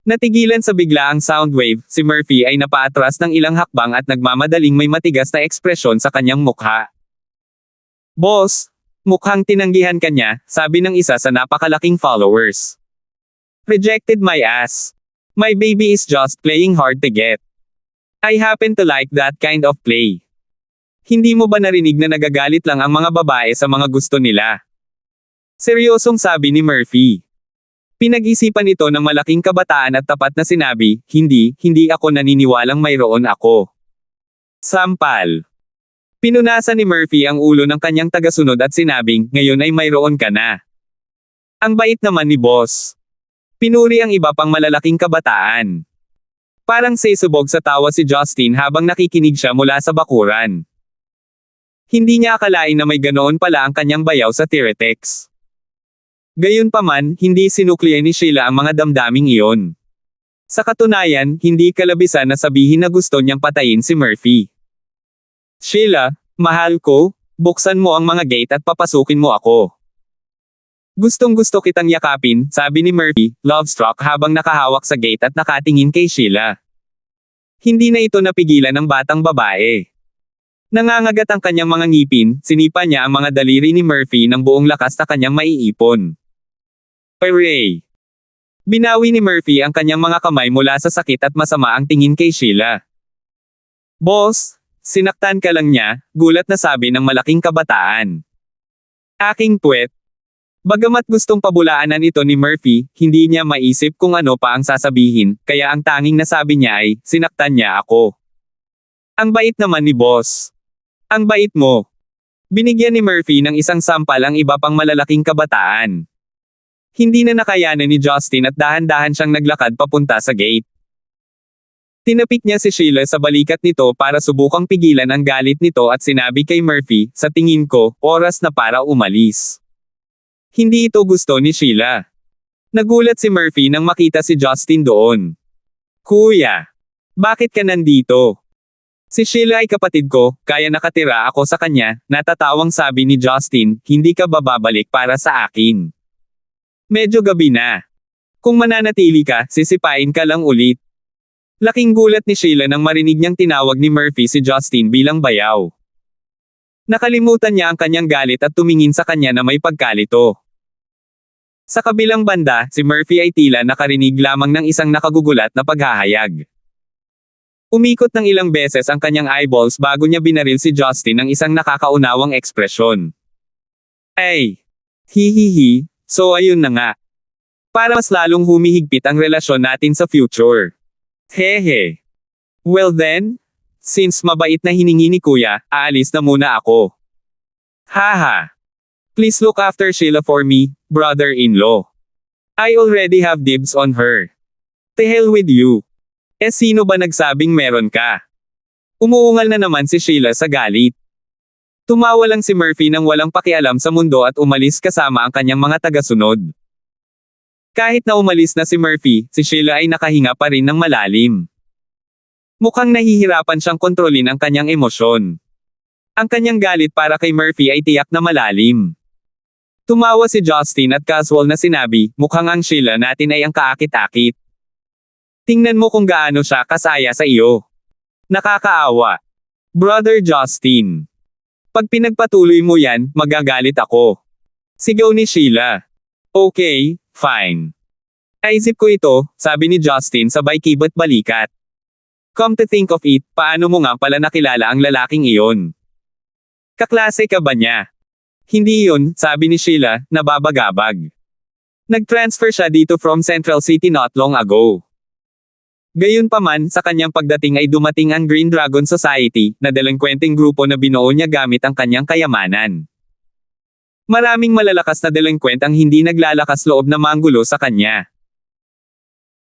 Natigilan sa bigla ang sound wave, si Murphy ay napaatras ng ilang hakbang at nagmamadaling may matigas na ekspresyon sa kanyang mukha. "Boss, mukhang tinanggihan ka niya," sabi ng isa sa napakalaking followers. "Rejected my ass. My baby is just playing hard to get. I happen to like that kind of play." Hindi mo ba narinig na nagagalit lang ang mga babae sa mga gusto nila? Seryosong sabi ni Murphy. Pinag-isipan ito ng malaking kabataan at tapat na sinabi, hindi ako naniniwalang mayroon ako." Sampal. Pinunasan ni Murphy ang ulo ng kanyang tagasunod at sinabing, "Ngayon ay mayroon ka na." Ang bait naman ni Boss. Pinuri ang iba pang malalaking kabataan. Parang sesubog sa tawa si Justin habang nakikinig siya mula sa bakuran. Hindi niya akalain na may ganoon pala ang kanyang bayaw sa Tiretex. Gayunpaman, hindi sinuklian ni Sheila ang mga damdaming iyon. Sa katunayan, hindi kalabisan na sabihin na gusto niyang patayin si Murphy. "Sheila, mahal ko, buksan mo ang mga gate at papasukin mo ako. Gustong-gusto kitang yakapin," sabi ni Murphy, love-struck habang nakahawak sa gate at nakatingin kay Sheila. Hindi na ito napigilan ng batang babae. Nangangagat ang kanyang mga ngipin, sinipa niya ang mga daliri ni Murphy ng buong lakas na kanyang maiipon. "Hooray!" Binawi ni Murphy ang kanyang mga kamay mula sa sakit at masama ang tingin kay Sheila. "Boss, sinaktan ka lang niya," gulat na sabi ng malaking kabataan. "Aking puwet." Bagamat gustong pabulaanan ito ni Murphy, hindi niya maisip kung ano pa ang sasabihin, kaya ang tanging nasabi niya ay, "Sinaktan niya ako." Ang bait naman ni Boss. "Ang bait mo." Binigyan ni Murphy ng isang sampal ang iba pang malalaking kabataan. Hindi na nakayanan ni Justin at dahan-dahan siyang naglakad papunta sa gate. Tinapik niya si Sheila sa balikat nito para subukang pigilan ang galit nito at sinabi kay Murphy, "Sa tingin ko, oras na para umalis." Hindi ito gusto ni Sheila. Nagulat si Murphy nang makita si Justin doon. "Kuya, bakit ka nandito?" "Si Sheila ay kapatid ko, kaya nakatira ako sa kanya," natatawang sabi ni Justin, "Hindi ka bababalik para sa akin. Medyo gabi na. Kung mananatili ka, sisipain ka lang ulit." Laking gulat ni Sheila nang marinig niyang tinawag ni Murphy si Justin bilang bayaw. Nakalimutan niya ang kanyang galit at tumingin sa kanya na may pagkalito. Sa kabilang banda, si Murphy ay tila nakarinig lamang ng isang nakagugulat na paghahayag. Umikot ng ilang beses ang kanyang eyeballs bago niya binaril si Justin ng isang nakakaunawang ekspresyon. "Ay! Hihihi, so ayun na nga. Para mas lalong humihigpit ang relasyon natin sa future. Hehe. Well then, since mabait na hiningi ni Kuya, aalis na muna ako. Haha. Please look after Sheila for me, brother-in-law. I already have dibs on her. The hell with you. Sino ba nagsabing meron ka?" Umuungal na naman si Sheila sa galit. Tumawa lang si Murphy nang walang pakialam sa mundo at umalis kasama ang kanyang mga tagasunod. Kahit na umalis na si Murphy, si Sheila ay nakahinga pa rin ng malalim. Mukhang nahihirapan siyang kontrolin ang kanyang emosyon. Ang kanyang galit para kay Murphy ay tiyak na malalim. Tumawa si Justin at casual na sinabi, mukhang ang Sheila natin ay ang kaakit-akit. Tingnan mo kung gaano siya kasaya sa iyo. Nakakaawa. Brother Justin. Pag pinagpatuloy mo yan, magagalit ako. Sigaw ni Sheila. Okay, fine. Naisip ko ito, sabi ni Justin sabay kibot balikat. Come to think of it, paano mo nga pala nakilala ang lalaking iyon? Kaklase ka ba niya? Hindi yun, sabi ni Sheila, nababagabag. Nag-transfer siya dito from Central City not long ago. Gayunpaman, sa kanyang pagdating ay dumating ang Green Dragon Society, na delinkwenteng grupo na binuo niya gamit ang kanyang kayamanan. Maraming malalakas na delinkwent ang hindi naglalakas loob na manggulo sa kanya.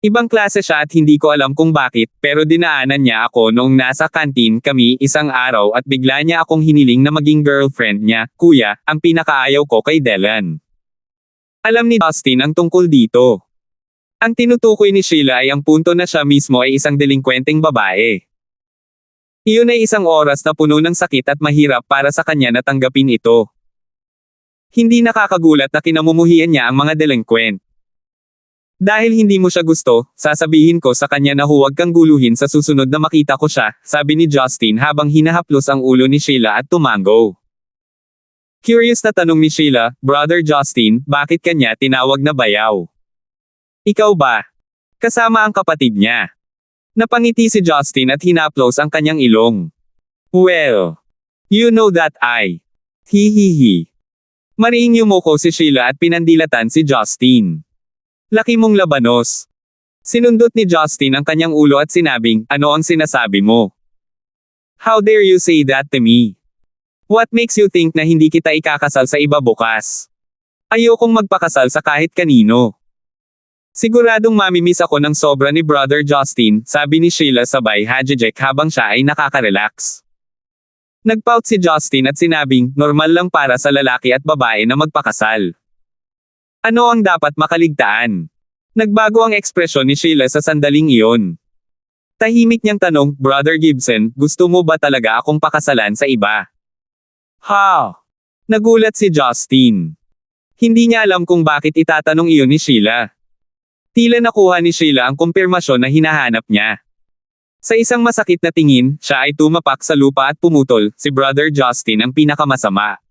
Ibang klase siya at hindi ko alam kung bakit, pero dinaanan niya ako noong nasa kantin kami isang araw at bigla niya akong hiniling na maging girlfriend niya. Kuya, ang pinakaayaw ko kay Dylan. Alam ni Justin ang tungkol dito. Ang tinutukoy ni Sheila ay ang punto na siya mismo ay isang delinkwenteng babae. Iyon ay isang oras na puno ng sakit at mahirap para sa kanya na tanggapin ito. Hindi nakakagulat na kinamumuhian niya ang mga delinkwent. Dahil hindi mo siya gusto, sasabihin ko sa kanya na huwag kang guluhin sa susunod na makita ko siya, sabi ni Justin habang hinahaplos ang ulo ni Sheila at tumango. Curious na tanong ni Sheila, Brother Justin, bakit kanya tinawag na bayaw? Ikaw ba? Kasama ang kapatid niya. Napangiti si Justin at hinaplos ang kanyang ilong. Well, you know that I. Hihihi. Mariing yumuko si Sheila at pinandilatan si Justin. Laki mong labanos. Sinundot ni Justin ang kanyang ulo at sinabing, ano ang sinasabi mo? How dare you say that to me? What makes you think na hindi kita ikakasal sa iba bukas? Ayokong magpakasal sa kahit kanino. Siguradong mamimiss ako ng sobra ni Brother Justin, sabi ni Sheila sabay hajijek habang siya ay nakaka-relax. Nagpout si Justin at sinabing, normal lang para sa lalaki at babae na magpakasal. Ano ang dapat makaligtaan? Nagbago ang ekspresyon ni Sheila sa sandaling iyon. Tahimik niyang tanong, Brother Gibson, gusto mo ba talaga akong pakasalan sa iba? Ha? Nagulat si Justin. Hindi niya alam kung bakit itatanong iyon ni Sheila. Tila nakuha ni Sheila ang kumpirmasyon na hinahanap niya. Sa isang masakit na tingin, siya ay tumapak sa lupa at pumutol, si Brother Justin ang pinakamasama.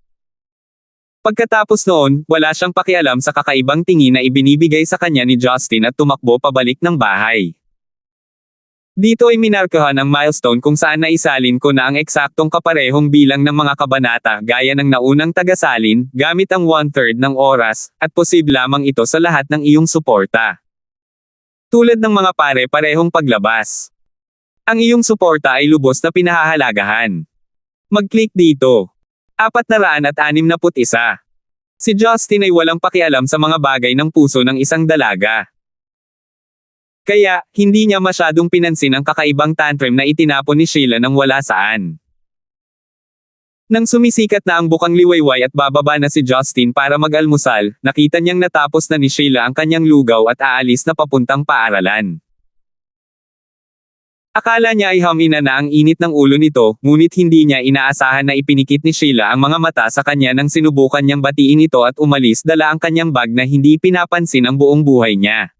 Pagkatapos noon, wala siyang pakialam sa kakaibang tingin na ibinibigay sa kanya ni Justin at tumakbo pabalik ng bahay. Dito ay minarkahan ang milestone kung saan naisalin ko na ang eksaktong kaparehong bilang ng mga kabanata gaya ng naunang tagasalin, gamit ang 1/3 ng oras, at posible lamang ito sa lahat ng iyong suporta. Tulad ng mga pare-parehong paglabas. Ang iyong suporta ay lubos na pinahahalagahan. Mag-click dito. 461. Si Justin ay walang pakialam sa mga bagay ng puso ng isang dalaga. Kaya, hindi niya masyadong pinansin ang kakaibang tantrum na itinapon ni Sheila nang wala saan. Nang sumisikat na ang bukang liwayway at bababa na si Justin para mag-almusal, nakita niyang natapos na ni Sheila ang kanyang lugaw at aalis na papuntang paaralan. Akala niya ay hamina na ang init ng ulo nito, ngunit hindi niya inaasahan na ipinikit ni Sheila ang mga mata sa kanya nang sinubukan niyang batiin ito at umalis dala ang kanyang bag na hindi pinapansin ang buong buhay niya.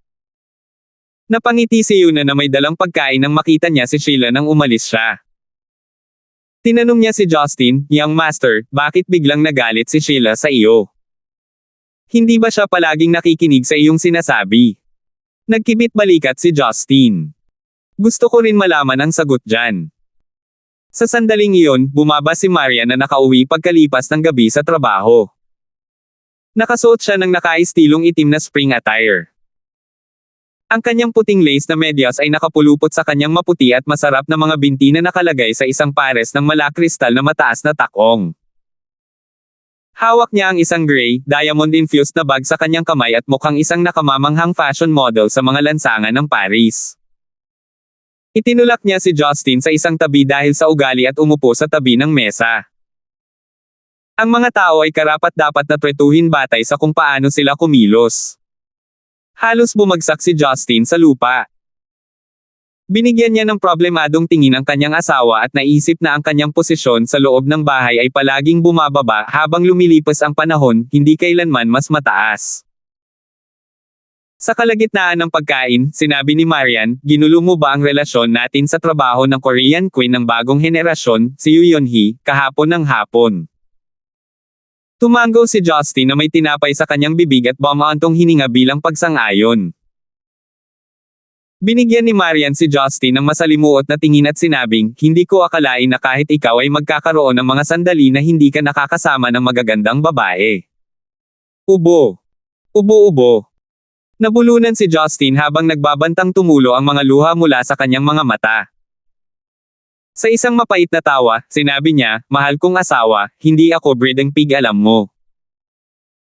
Napangiti si Yuna na may dalang pagkain nang makita niya si Sheila nang umalis siya. Tinanong niya si Justin, Young Master, bakit biglang nagalit si Sheila sa iyo? Hindi ba siya palaging nakikinig sa iyong sinasabi? Nagkibit balikat si Justin. Gusto ko rin malaman ang sagot dyan. Sa sandaling iyon, bumaba si Maria na nakauwi pagkalipas ng gabi sa trabaho. Nakasuot siya ng nakaistilong itim na spring attire. Ang kanyang puting lace na medyas ay nakapulupot sa kanyang maputi at masarap na mga binti na nakalagay sa isang pares ng malakristal na mataas na takong. Hawak niya ang isang gray, diamond-infused na bag sa kanyang kamay at mukhang isang nakamamanghang fashion model sa mga lansangan ng Paris. Itinulak niya si Justin sa isang tabi dahil sa ugali at umupo sa tabi ng mesa. Ang mga tao ay karapat-dapat na tretuhin batay sa kung paano sila kumilos. Halos bumagsak si Justin sa lupa. Binigyan niya ng problemadong tingin ang kanyang asawa at naisip na ang kanyang posisyon sa loob ng bahay ay palaging bumababa habang lumilipas ang panahon, hindi kailanman mas mataas. Sa kalagitnaan ng pagkain, sinabi ni Marian, ginulo mo ba ang relasyon natin sa trabaho ng Korean Queen ng bagong henerasyon, si Yoo Yeon-hee, kahapon ng hapon? Tumango si Justin na may tinapay sa kanyang bibig at bumaantong hininga bilang pagsang-ayon. Binigyan ni Marian si Justin ng masalimuot na tingin at sinabing, hindi ko akalain na kahit ikaw ay magkakaroon ng mga sandali na hindi ka nakakasama ng magagandang babae. Ubo. Ubo-ubo. Nabulunan si Justin habang nagbabantang tumulo ang mga luha mula sa kanyang mga mata. Sa isang mapait na tawa, sinabi niya, mahal kong asawa, hindi ako breeding pig alam mo.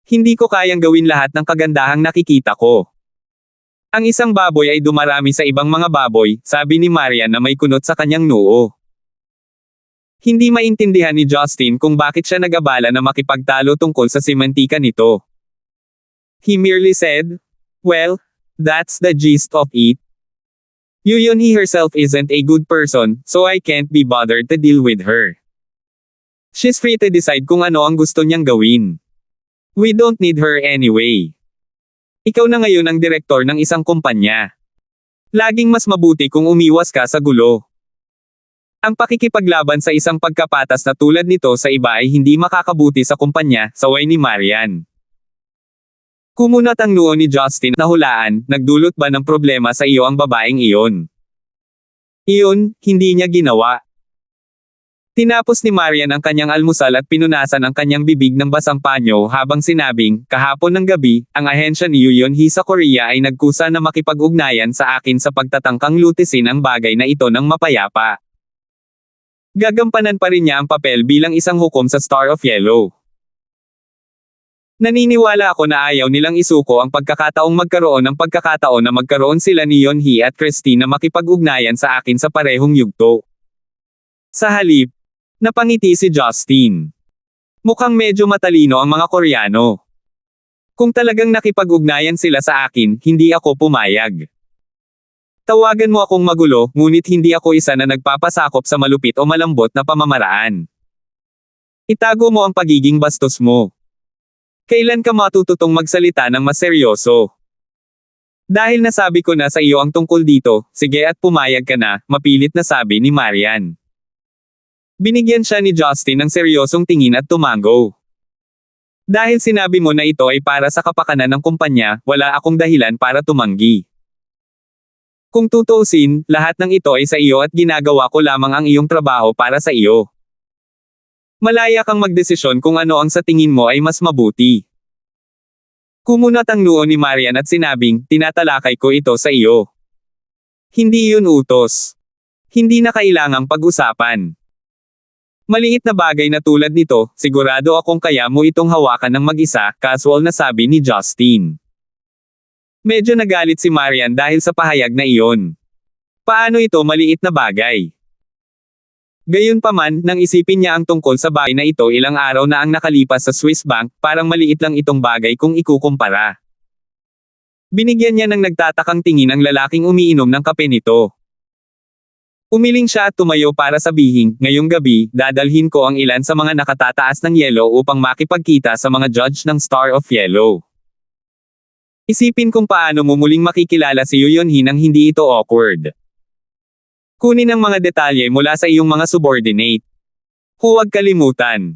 Hindi ko kayang gawin lahat ng kagandahang nakikita ko. Ang isang baboy ay dumarami sa ibang mga baboy, sabi ni Marian na may kunot sa kanyang noo. Hindi maintindihan ni Justin kung bakit siya nag-abala na makipagtalo tungkol sa semantika nito. He merely said, well, that's the gist of it. Yoo Yeon-hee herself isn't a good person, so I can't be bothered to deal with her. She's free to decide kung ano ang gusto niyang gawin. We don't need her anyway. Ikaw na ngayon ang direktor ng isang kumpanya. Laging mas mabuti kung umiwas ka sa gulo. Ang pakikipaglaban sa isang pagkapatas na tulad nito sa iba ay hindi makakabuti sa kumpanya, saway ni Marian. Kumunat ang noo ni Justin na hulaan, nagdulot ba ng problema sa iyo ang babaeng iyon? Iyon, hindi niya ginawa. Tinapos ni Marian ang kanyang almusal at pinunasan ang kanyang bibig ng basang panyo habang sinabing, kahapon ng gabi, ang ahensya ni Yoo Yeon-hee sa Korea ay nagkusa na makipag-ugnayan sa akin sa pagtatangkang lutisin ang bagay na ito ng mapayapa. Gagampanan pa rin niya ang papel bilang isang hukom sa Star of Yellow. Naniniwala ako na ayaw nilang isuko ang pagkakataong magkaroon ng pagkakataon na magkaroon sila ni Yeon-hee at Christine na makipag-ugnayan sa akin sa parehong yugto. Sa halip, napangiti si Justin. Mukhang medyo matalino ang mga Koreano. Kung talagang nakipag-ugnayan sila sa akin, hindi ako pumayag. Tawagan mo akong magulo, ngunit hindi ako isa na nagpapasakop sa malupit o malambot na pamamaraan. Itago mo ang pagiging bastos mo. Kailan ka matututong magsalita ng mas seryoso? Dahil nasabi ko na sa iyo ang tungkol dito, sige at pumayag ka na, mapilit na sabi ni Marian. Binigyan siya ni Justin ng seryosong tingin at tumango. Dahil sinabi mo na ito ay para sa kapakanan ng kumpanya, wala akong dahilan para tumanggi. Kung tutuusin, lahat ng ito ay sa iyo at ginagawa ko lamang ang iyong trabaho para sa iyo. Malaya kang magdesisyon kung ano ang sa tingin mo ay mas mabuti. Kumunat ang noo ni Marian at sinabing, tinatalakay ko ito sa iyo. Hindi yun utos. Hindi na kailangang pag-usapan. Maliit na bagay na tulad nito, sigurado akong kaya mo itong hawakan ng mag-isa, casual na sabi ni Justin. Medyo nagalit si Marian dahil sa pahayag na iyon. Paano ito maliit na bagay? Gayunpaman, nang isipin niya ang tungkol sa bagay na ito ilang araw na ang nakalipas sa Swiss Bank, parang maliit lang itong bagay kung ikukumpara. Binigyan niya ng nagtatakang tingin ang lalaking umiinom ng kape nito. Umiling siya at tumayo para sabihin, ngayong gabi, dadalhin ko ang ilan sa mga nakatataas ng yelo upang makipagkita sa mga judge ng Star of Yellow. Isipin kung paano mo muling makikilala si Yoo Yeon-hee nang hindi ito awkward. Kunin ang mga detalye mula sa iyong mga subordinate. Huwag kalimutan.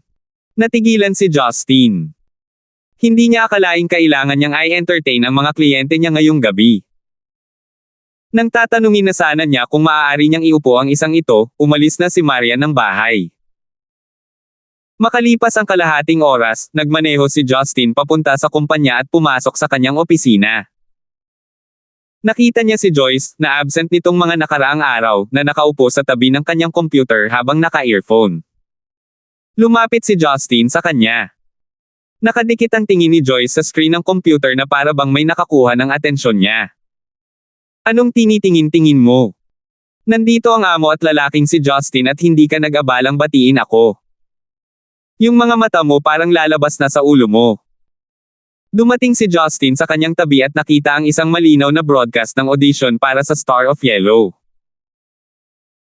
Natigilan si Justin. Hindi niya akalaing kailangan niyang i-entertain ang mga kliyente niya ngayong gabi. Nang tatanungin na sana niya kung maaari niyang iupo ang isang ito, umalis na si Marian ng bahay. Makalipas ang kalahating oras, nagmaneho si Justin papunta sa kumpanya at pumasok sa kanyang opisina. Nakita niya si Joyce, na absent nitong mga nakaraang araw, na nakaupo sa tabi ng kanyang computer habang naka-earphone. Lumapit si Justin sa kanya. Nakadikit ang tingin ni Joyce sa screen ng computer na para bang may nakakuha ng atensyon niya. Anong tinitingin-tingin mo? Nandito ang amo at lalaking si Justin at hindi ka nag-abalang batiin ako. Yung mga mata mo parang lalabas na sa ulo mo. Dumating si Justin sa kanyang tabi at nakita ang isang malinaw na broadcast ng audition para sa Star of Yellow.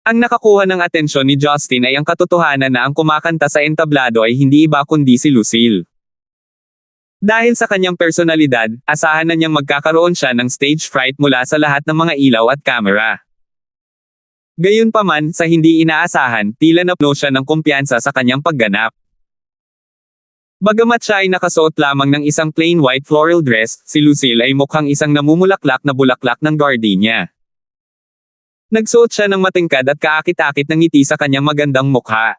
Ang nakakuha ng atensyon ni Justin ay ang katotohanan na ang kumakanta sa entablado ay hindi iba kundi si Lucille. Dahil sa kanyang personalidad, asahan na niyang magkakaroon siya ng stage fright mula sa lahat ng mga ilaw at kamera. Gayunpaman, sa hindi inaasahan, tila napuno siya ng kumpiyansa sa kanyang pagganap. Bagamat siya ay nakasuot lamang ng isang plain white floral dress, si Lucille ay mukhang isang namumulaklak na bulaklak ng gardenia. Nagsuot siya ng matingkad at kaakit-akit ng ngiti sa kanyang magandang mukha.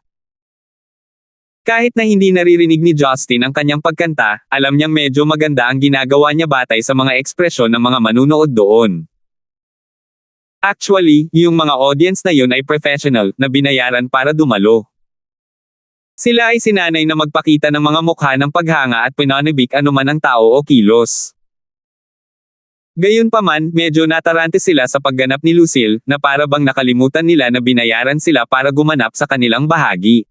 Kahit na hindi naririnig ni Justin ang kanyang pagkanta, alam niyang medyo maganda ang ginagawa niya batay sa mga ekspresyon ng mga manunood doon. Actually, yung mga audience na yun ay professional, na binayaran para dumalo. Sila ay sinanay na magpakita ng mga mukha ng paghanga at pinanibik anuman ang tao o kilos. Gayunpaman, medyo natarante sila sa pagganap ni Lucille, na para bang nakalimutan nila na binayaran sila para gumanap sa kanilang bahagi.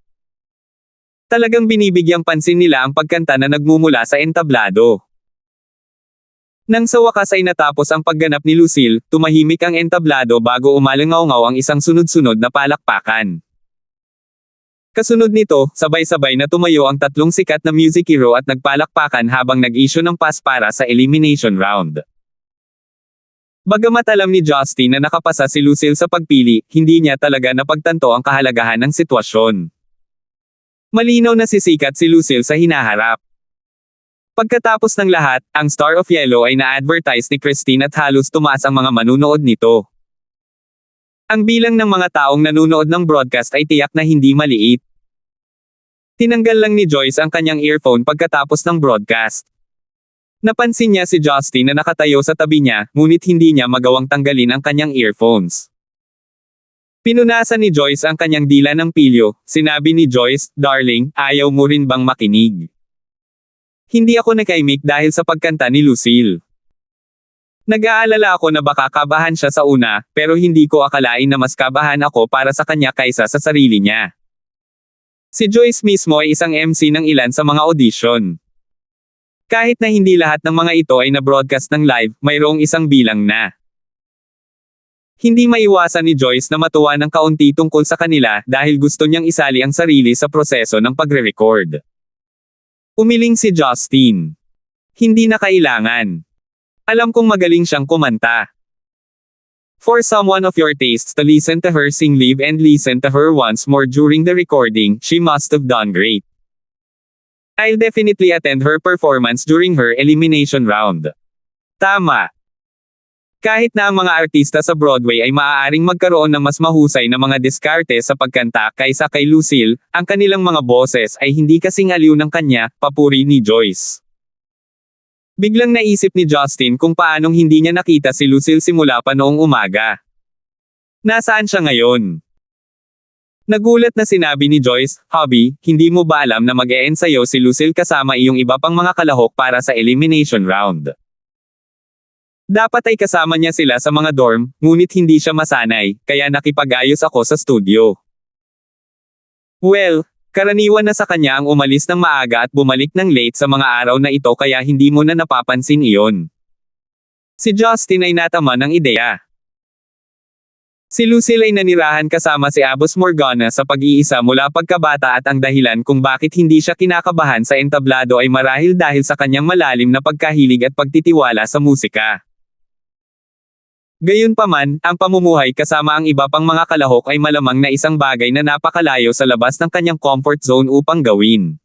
Talagang binibigyang pansin nila ang pagkanta na nagmumula sa entablado. Nang sa wakas ay natapos ang pagganap ni Lucille, tumahimik ang entablado bago umalingaw-ngaw ang isang sunod-sunod na palakpakan. Kasunod nito, sabay-sabay na tumayo ang tatlong sikat na music hero at nagpalakpakan habang nag-issue ng pass para sa elimination round. Bagamat alam ni Justin na nakapasa si Lucille sa pagpili, hindi niya talaga napagtanto ang kahalagahan ng sitwasyon. Malinaw na sisikat si Lucille sa hinaharap. Pagkatapos ng lahat, ang Star of Yellow ay na-advertise ni Christine at halos tumaas ang mga manunood nito. Ang bilang ng mga taong nanunood ng broadcast ay tiyak na hindi maliit. Tinanggal lang ni Joyce ang kanyang earphone pagkatapos ng broadcast. Napansin niya si Justin na nakatayo sa tabi niya, ngunit hindi niya magawang tanggalin ang kanyang earphones. Pinunasan ni Joyce ang kanyang dila ng pilyo, sinabi ni Joyce, "Darling, ayaw mo rin bang makinig?" Hindi ako nakaimik dahil sa pagkanta ni Lucille. Nag-aalala ako na baka kabahan siya sa una, pero hindi ko akalain na mas kabahan ako para sa kanya kaysa sa sarili niya. Si Joyce mismo ay isang MC ng ilan sa mga audition. Kahit na hindi lahat ng mga ito ay na-broadcast ng live, mayroong isang bilang na. Hindi maiwasan ni Joyce na matuwa ng kaunti tungkol sa kanila dahil gusto niyang isali ang sarili sa proseso ng pagre-record. Umiling si Justin. Hindi na kailangan. Alam kong magaling siyang kumanta. For someone of your tastes to listen to her sing live and listen to her once more during the recording, she must have done great. I'll definitely attend her performance during her elimination round. Tama. Kahit na ang mga artista sa Broadway ay maaaring magkaroon ng mas mahusay na mga diskarte sa pagkanta kaysa kay Lucille, ang kanilang mga boses ay hindi kasing aliw ng kanya, papuri ni Joyce. Biglang naisip ni Justin kung paanong hindi niya nakita si Lucille simula pa noong umaga. Nasaan siya ngayon? Nagulat na sinabi ni Joyce, "Hubby, hindi mo ba alam na mag-e-ensayo si Lucille kasama iyong iba pang mga kalahok para sa elimination round? Dapat ay kasama niya sila sa mga dorm, ngunit hindi siya masanay, kaya nakipag-ayos ako sa studio." Well, karaniwan na sa kanya ang umalis ng maaga at bumalik ng late sa mga araw na ito kaya hindi mo na napapansin iyon. Si Justin ay natama ng ideya. Si Lucille ay nanirahan kasama si Abos Morgana sa pag-iisa mula pagkabata at ang dahilan kung bakit hindi siya kinakabahan sa entablado ay marahil dahil sa kanyang malalim na pagkahilig at pagtitiwala sa musika. Gayunpaman, ang pamumuhay kasama ang iba pang mga kalahok ay malamang na isang bagay na napakalayo sa labas ng kanyang comfort zone upang gawin.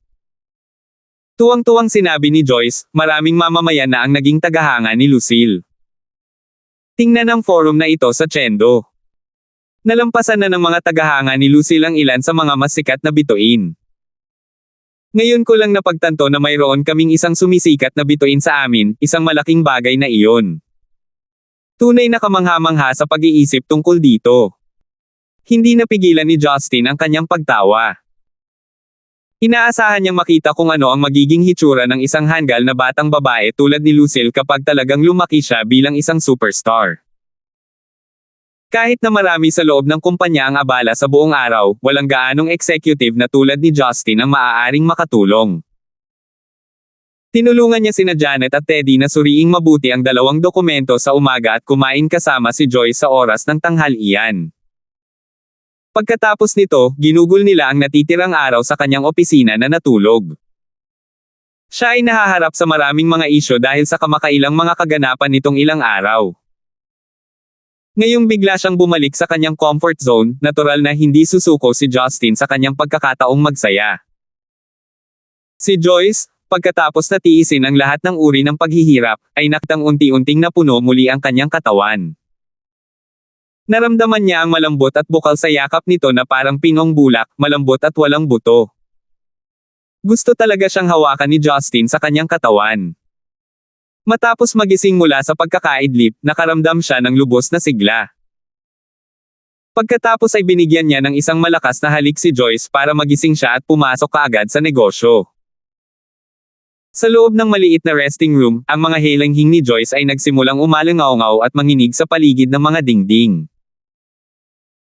Tuwang-tuwang sinabi ni Joyce, maraming mamamayan na ang naging tagahanga ni Lucille. Tingnan ang forum na ito sa Chendo. Nalampasan na ng mga tagahanga ni Lucille ang ilan sa mga mas sikat na bituin. Ngayon ko lang napagtanto na mayroon kaming isang sumisikat na bituin sa amin, isang malaking bagay na iyon. Tunay na kamangha-mangha sa pag-iisip tungkol dito. Hindi napigilan ni Justin ang kanyang pagtawa. Inaasahan niyang makita kung ano ang magiging hitsura ng isang hanggal na batang babae tulad ni Lucille kapag talagang lumaki siya bilang isang superstar. Kahit na marami sa loob ng kumpanya ang abala sa buong araw, walang gaanong executive na tulad ni Justin ang maaaring makatulong. Tinulungan niya sina Janet at Teddy na suriing mabuti ang dalawang dokumento sa umaga at kumain kasama si Joy sa oras ng tanghalian. Pagkatapos nito, ginugol nila ang natitirang araw sa kanyang opisina na natulog. Siya ay nahaharap sa maraming mga isyo dahil sa kamakailang mga kaganapan nitong ilang araw. Ngayong bigla siyang bumalik sa kanyang comfort zone, natural na hindi susuko si Justin sa kanyang pagkakataong magsaya. Si Joyce, pagkatapos na tiisin ang lahat ng uri ng paghihirap, ay nakitang unti-unting napuno muli ang kanyang katawan. Naramdaman niya ang malambot at bukal sa yakap nito na parang pinong bulak, malambot at walang buto. Gusto talaga siyang hawakan ni Justin sa kanyang katawan. Matapos magising mula sa pagkakaidlip, nakaramdam siya ng lubos na sigla. Pagkatapos ay binigyan niya ng isang malakas na halik si Joyce para magising siya at pumasok kaagad sa negosyo. Sa loob ng maliit na resting room, ang mga helanghing ni Joyce ay nagsimulang umalingaw-ngaw at manginig sa paligid ng mga dingding.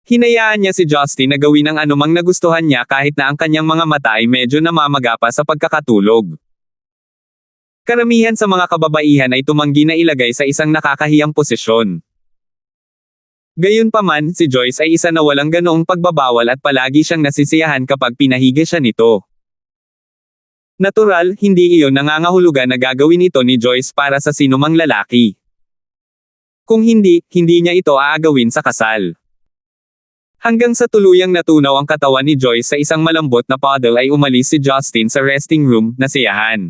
Hinayaan niya si Justin na gawin ang anumang nagustuhan niya kahit na ang kanyang mga mata ay medyo namamaga pa sa pagkakatulog. Karamihan sa mga kababaihan ay tumanggi na ilagay sa isang nakakahiyang posisyon. Gayunpaman, si Joyce ay isa na walang ganoong pagbabawal at palagi siyang nasisiyahan kapag pinahiga siya nito. Natural, hindi iyon nangangahulugan na gagawin ito ni Joyce para sa sinumang lalaki. Kung hindi, hindi niya ito aagawin sa kasal. Hanggang sa tuluyang natunaw ang katawan ni Joyce sa isang malambot na puddle ay umalis si Justin sa resting room, nasiyahan.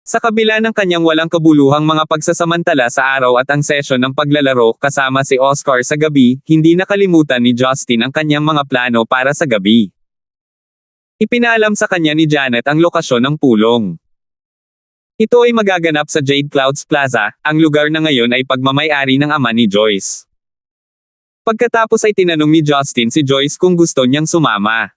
Sa kabila ng kanyang walang kabuluhang mga pagsasamantala sa araw at ang sesyon ng paglalaro kasama si Oscar sa gabi, hindi nakalimutan ni Justin ang kanyang mga plano para sa gabi. Ipinaalam sa kanya ni Janet ang lokasyon ng pulong. Ito ay magaganap sa Jade Clouds Plaza, ang lugar na ngayon ay pagmamay-ari ng ama ni Joyce. Pagkatapos ay tinanong ni Justin si Joyce kung gusto niyang sumama.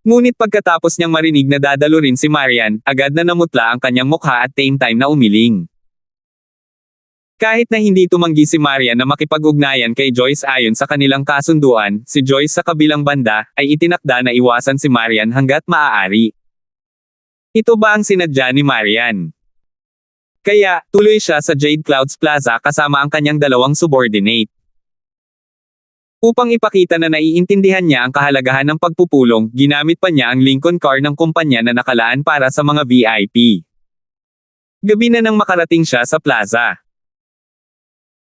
Ngunit pagkatapos niyang marinig na dadalo rin si Marian, agad na namutla ang kanyang mukha at same time na umiling. Kahit na hindi tumanggi si Marian na makipag-ugnayan kay Joyce ayon sa kanilang kasunduan, si Joyce sa kabilang banda, ay itinakda na iwasan si Marian hanggat maaari. Ito ba ang sinadya ni Marian? Kaya, tuloy siya sa Jade Clouds Plaza kasama ang kanyang dalawang subordinate. Upang ipakita na naiintindihan niya ang kahalagahan ng pagpupulong, ginamit pa niya ang Lincoln car ng kumpanya na nakalaan para sa mga VIP. Gabi na nang makarating siya sa plaza.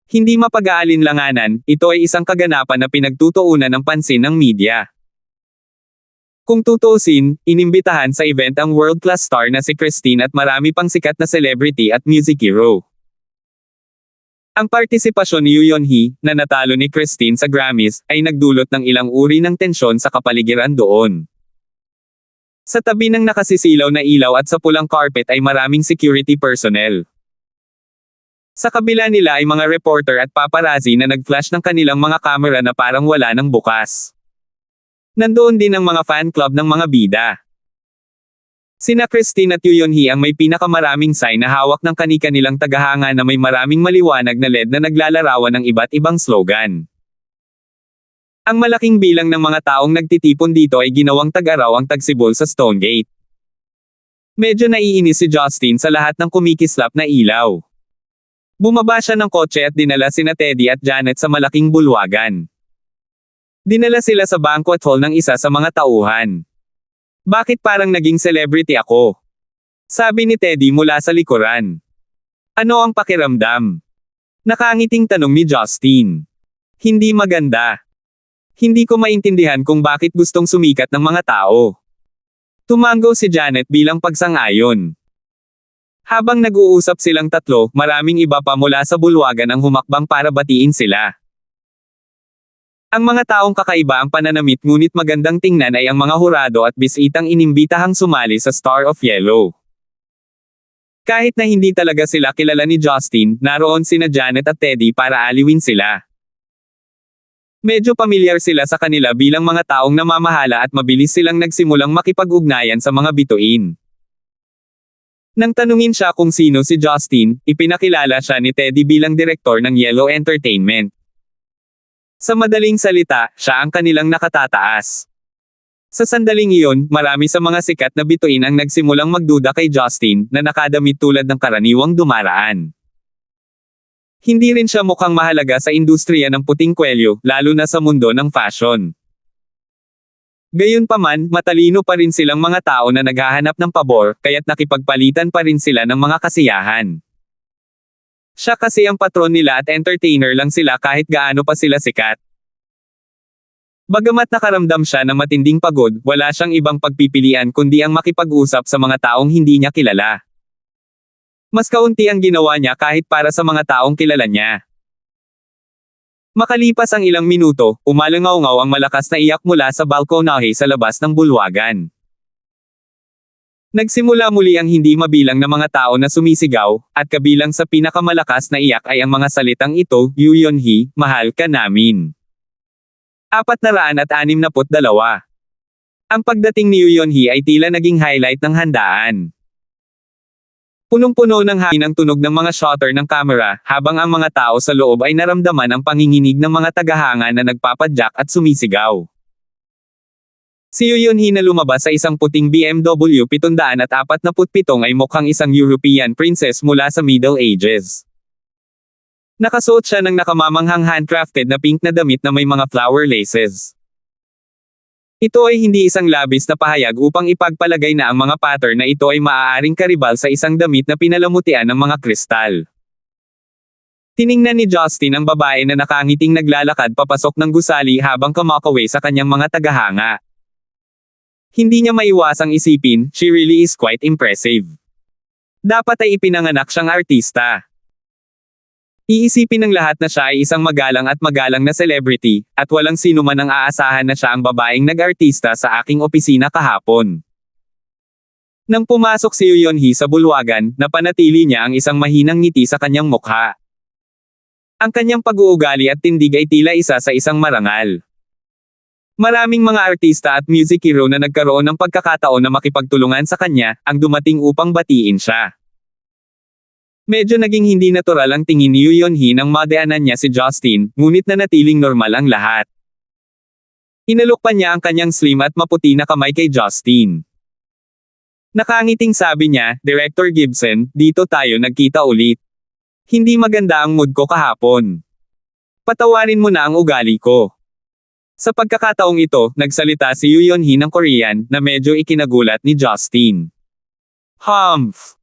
Hindi mapag-aalinlanganan, ito ay isang kaganapan na pinagtutuunan ng pansin ng media. Kung tutuusin, inimbitahan sa event ang world-class star na si Christine at marami pang sikat na celebrity at music hero. Ang partisipasyon ni Yoo Yeon-hee, na natalo ni Christine sa Grammys, ay nagdulot ng ilang uri ng tensyon sa kapaligiran doon. Sa tabi ng nakasisilaw na ilaw at sa pulang carpet ay maraming security personnel. Sa kabila nila ay mga reporter at paparazzi na nag-flash ng kanilang mga kamera na parang wala nang bukas. Nandoon din ang mga fan club ng mga bida. Sina Christine at Yoo Yeon-hee ang may pinakamaraming sign na hawak ng kani-kanilang tagahanga na may maraming maliwanag na LED na naglalarawan ng iba't ibang slogan. Ang malaking bilang ng mga taong nagtitipon dito ay ginawang tag-araw ang tagsibol sa Stonegate. Medyo naiinis si Justin sa lahat ng kumikislap na ilaw. Bumaba siya ng kotse at dinala sina Teddy at Janet sa malaking bulwagan. Dinala sila sa banquet hall ng isa sa mga tauhan. Bakit parang naging celebrity ako? Sabi ni Teddy mula sa likuran. Ano ang pakiramdam? Nakangiting tanong ni Justin. Hindi maganda. Hindi ko maintindihan kung bakit gustong sumikat ng mga tao. Tumango si Janet bilang pagsang-ayon. Habang nag-uusap silang tatlo, maraming iba pa mula sa bulwagan ang humakbang para batiin sila. Ang mga taong kakaiba ang pananamit ngunit magandang tingnan ay ang mga hurado at bisitang inimbitahang sumali sa Star of Yellow. Kahit na hindi talaga sila kilala ni Justin, naroon sina Janet at Teddy para aliwin sila. Medyo pamilyar sila sa kanila bilang mga taong namamahala at mabilis silang nagsimulang makipag-ugnayan sa mga bituin. Nang tanungin siya kung sino si Justin, ipinakilala siya ni Teddy bilang direktor ng Yellow Entertainment. Sa madaling salita, siya ang kanilang nakatataas. Sa sandaling iyon, marami sa mga sikat na bituin ang nagsimulang magduda kay Justin, na nakadamit tulad ng karaniwang dumaraan. Hindi rin siya mukhang mahalaga sa industriya ng puting kwelyo, lalo na sa mundo ng fashion. Gayunpaman, matalino pa rin silang mga tao na naghahanap ng pabor, kaya't nakipagpalitan pa rin sila ng mga kasiyahan. Siya kasi ang patron nila at entertainer lang sila kahit gaano pa sila sikat. Bagamat nakaramdam siya ng matinding pagod, wala siyang ibang pagpipilian kundi ang makipag-usap sa mga taong hindi niya kilala. Mas kaunti ang ginawa niya kahit para sa mga taong kilala niya. Makalipas ang ilang minuto, umalangaw-ngaw ang malakas na iyak mula sa balkonahe sa labas ng bulwagan. Nagsimula muli ang hindi mabilang na mga tao na sumisigaw, at kabilang sa pinakamalakas na iyak ay ang mga salitang ito, Yuyonhee, mahal ka namin. 462. Ang pagdating ni Yuyonhee ay tila naging highlight ng handaan. Punong-puno ng hangin ang tunog ng mga shutter ng kamera, habang ang mga tao sa loob ay naramdaman ang panginginig ng mga tagahanga na nagpapadyak at sumisigaw. Si Yuyonhee na lumabas sa isang puting BMW 747 ay mukhang isang European princess mula sa Middle Ages. Nakasuot siya ng nakamamanghang handcrafted na pink na damit na may mga flower laces. Ito ay hindi isang labis na pahayag upang ipagpalagay na ang mga pattern na ito ay maaaring karibal sa isang damit na pinalamutian ng mga kristal. Tiningnan ni Justin ang babae na nakangiting naglalakad papasok ng gusali habang kumakaway sa kanyang mga tagahanga. Hindi niya maiwasang isipin, she really is quite impressive. Dapat ay ipinanganak siyang artista. Iisipin ng lahat na siya ay isang magalang na celebrity, at walang sino man ang aasahan na siya ang babaeng nag-artista sa aking opisina kahapon. Nang pumasok si Yuyonhee sa bulwagan, napanatili niya ang isang mahinang ngiti sa kanyang mukha. Ang kanyang pag-uugali at tindig ay tila isa sa isang marangal. Maraming mga artista at music hero na nagkaroon ng pagkakataon na makipagtulungan sa kanya, ang dumating upang batiin siya. Medyo naging hindi natural ang tingin ni Yuyonhee nang madaanan niya si Justin, ngunit nanatiling normal ang lahat. Inalok pa niya ang kanyang slim at maputi na kamay kay Justin. Nakangiting sabi niya, Director Gibson, dito tayo nagkita ulit. Hindi maganda ang mood ko kahapon. Patawarin mo na ang ugali ko. Sa pagkakataong ito, nagsalita si Yuyonhee ng Korean, na medyo ikinagulat ni Justin. Humph!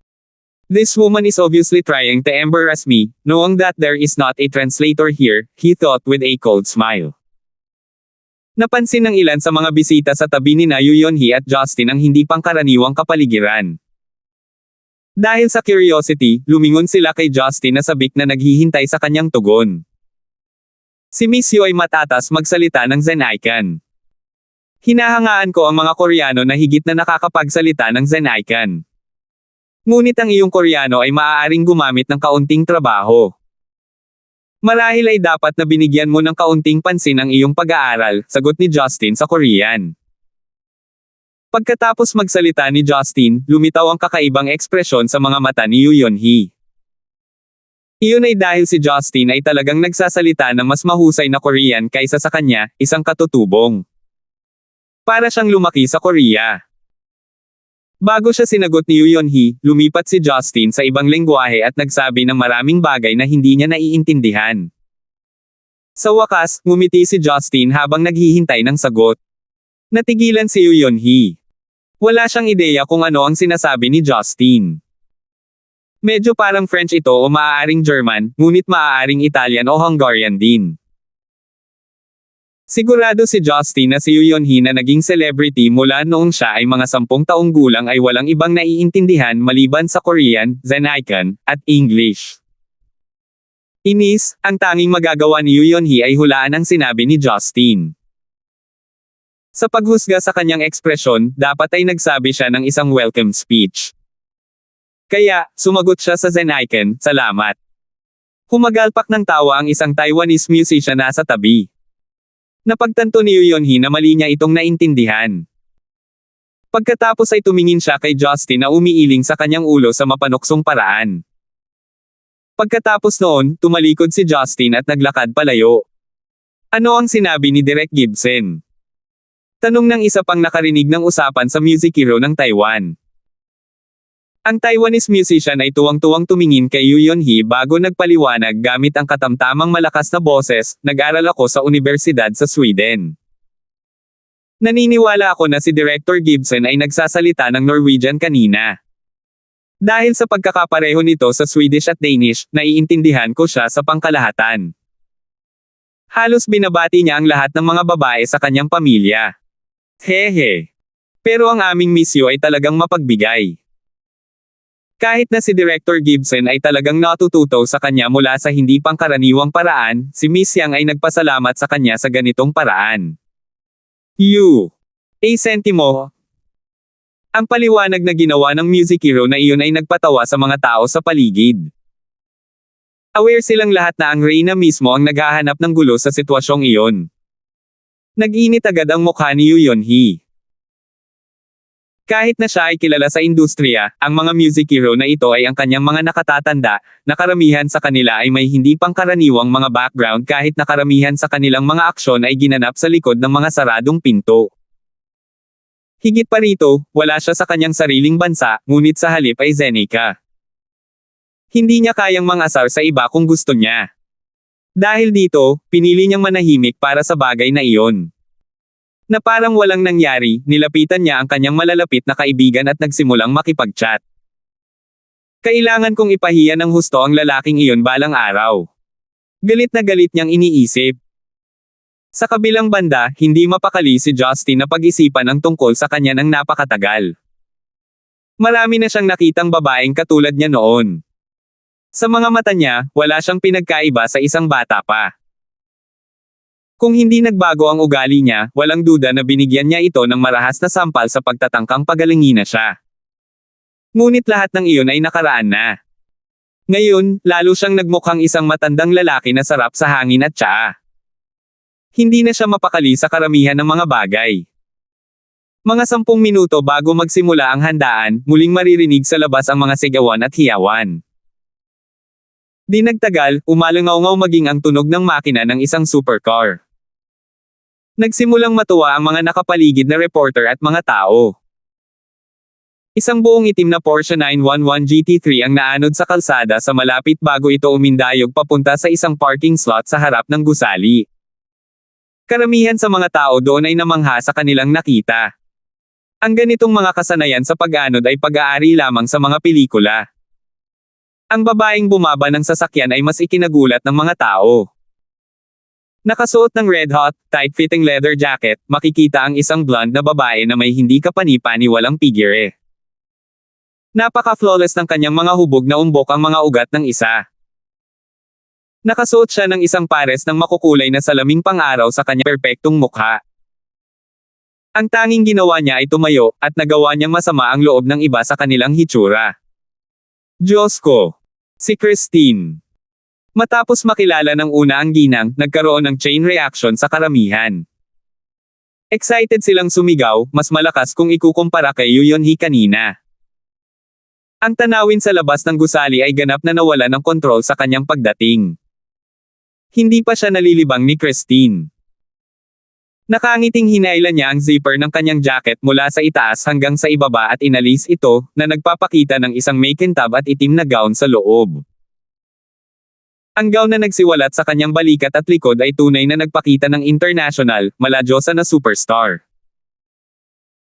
This woman is obviously trying to embarrass me, knowing that there is not a translator here, he thought with a cold smile. Napansin ng ilan sa mga bisita sa tabi ni Yuyonhee at Justin ang hindi pangkaraniwang kapaligiran. Dahil sa curiosity, lumingon sila kay Justin na sabik na naghihintay sa kanyang tugon. Si Miss Yu ay matatas magsalita ng Zenaikan. Hinahangaan ko ang mga Koreano na higit na nakakapagsalita ng Zenaikan. Ngunit ang iyong Koreano ay maaaring gumamit ng kaunting trabaho. Marahil ay dapat na binigyan mo ng kaunting pansin ang iyong pag-aaral, sagot ni Justin sa Korean. Pagkatapos magsalita ni Justin, lumitaw ang kakaibang ekspresyon sa mga mata ni Yuyonhee. Iyon ay dahil si Justin ay talagang nagsasalita ng mas mahusay na Korean kaysa sa kanya, isang katutubong. Para siyang lumaki sa Korea. Bago siya sinagot ni Yuyonhee, lumipat si Justin sa ibang lengguwahe at nagsabi ng maraming bagay na hindi niya naiintindihan. Sa wakas, ngumiti si Justin habang naghihintay ng sagot. Natigilan si Yuyonhee. Wala siyang ideya kung ano ang sinasabi ni Justin. Medyo parang French ito o maaaring German, ngunit maaaring Italian o Hungarian din. Sigurado si Justin na si Yuyonhee na naging celebrity mula noong siya ay mga 10 taong gulang ay walang ibang naiintindihan maliban sa Korean, Zenaikan, at English. Inis, ang tanging magagawa ni Yuyonhee ay hulaan ang sinabi ni Justin. Sa paghusga sa kanyang ekspresyon, dapat ay nagsabi siya ng isang welcome speech. Kaya, sumagot siya sa Zenaikan, salamat. Humagalpak ng tawa ang isang Taiwanese musician na sa tabi. Napagtanto ni Yuyonhee na mali niya itong naintindihan. Pagkatapos ay tumingin siya kay Justin na umiiling sa kanyang ulo sa mapanuksong paraan. Pagkatapos noon, tumalikod si Justin at naglakad palayo. Ano ang sinabi ni Direk Gibson? Tanong ng isa pang nakarinig ng usapan sa music hero ng Taiwan. Ang Taiwanese musician ay tuwang-tuwang tumingin kay Yu Yunhee bago nagpaliwanag gamit ang katamtamang malakas na boses, "Nag-aral ako sa universidad sa Sweden. Naniniwala ako na si Director Gibson ay nagsasalita ng Norwegian kanina. Dahil sa pagkakapareho nito sa Swedish at Danish, naiintindihan ko siya sa pangkalahatan." Halos binabati niya ang lahat ng mga babae sa kanyang pamilya. Hehe. Pero ang aming misyo ay talagang mapagbigay. Kahit na si Director Gibson ay talagang natututo sa kanya mula sa hindi pangkaraniwang paraan, si Miss Yang ay nagpasalamat sa kanya sa ganitong paraan. Sentimo. Ang paliwanag na ginawa ng music hero na iyon ay nagpatawa sa mga tao sa paligid. Aware silang lahat na ang Reyna mismo ang naghahanap ng gulo sa sitwasyong iyon. Nag-init agad ang mukha ni Yu Yunhee. Kahit na siya ay kilala sa industriya, ang mga music hero na ito ay ang kanyang mga nakatatanda, na karamihan sa kanila ay may hindi pangkaraniwang mga background kahit na karamihan sa kanilang mga aksyon ay ginanap sa likod ng mga saradong pinto. Higit pa rito, wala siya sa kanyang sariling bansa, ngunit sa halip ay Zeneca. Hindi niya kayang mangasar sa iba kung gusto niya. Dahil dito, pinili niyang manahimik para sa bagay na iyon. Na parang walang nangyari, nilapitan niya ang kanyang malalapit na kaibigan at nagsimulang makipag-chat. Kailangan kong ipahiya ng husto ang lalaking iyon balang araw. Galit na galit niyang iniisip. Sa kabilang banda, hindi mapakali si Justin na pag-isipan ang tungkol sa kanya ng napakatagal. Marami na siyang nakitang babaeng katulad niya noon. Sa mga mata niya, wala siyang pinagkaiba sa isang bata pa. Kung hindi nagbago ang ugali niya, walang duda na binigyan niya ito ng marahas na sampal sa pagtatangkang pagalingin na siya. Ngunit lahat ng iyon ay nakaraan na. Ngayon, lalo siyang nagmukhang isang matandang lalaki na sarap sa hangin at tsaa. Hindi na siya mapakali sa karamihan ng mga bagay. Mga 10 minuto bago magsimula ang handaan, muling maririnig sa labas ang mga sigawan at hiyawan. Di nagtagal, umalangaw-ngaw maging ang tunog ng makina ng isang supercar. Nagsimulang matuwa ang mga nakapaligid na reporter at mga tao. Isang buong itim na Porsche 911 GT3 ang naanod sa kalsada sa malapit bago ito umindayog papunta sa isang parking slot sa harap ng gusali. Karamihan sa mga tao doon ay namangha sa kanilang nakita. Ang ganitong mga kasanayan sa pag-anod ay pag-aari lamang sa mga pelikula. Ang babaeng bumaba ng sasakyan ay mas ikinagulat ng mga tao. Nakasuot ng red-hot, tight-fitting leather jacket, makikita ang isang blonde na babae na may hindi kapani-paniwalang figure. Napaka-flawless ng kanyang mga hubog na umbok ang mga ugat ng isa. Nakasuot siya ng isang pares ng makukulay na salaming pang-araw sa kanyang perpektong mukha. Ang tanging ginawa niya ay tumayo, at nagawa niyang masama ang loob ng iba sa kanilang hitsura. Diyos ko! Si Christine! Matapos makilala ng una ang ginang, nagkaroon ng chain reaction sa karamihan. Excited silang sumigaw, mas malakas kung ikukumpara kay Yu Yunhee kanina. Ang tanawin sa labas ng gusali ay ganap na nawala ng kontrol sa kanyang pagdating. Hindi pa siya nalilibang ni Christine. Nakangiting hinailan niya ang zipper ng kanyang jacket mula sa itaas hanggang sa ibaba at inalis ito, na nagpapakita ng isang makintab at itim na gown sa loob. Ang gown na nagsiwalat sa kanyang balikat at likod ay tunay na nagpakita ng international, maladyosa na superstar.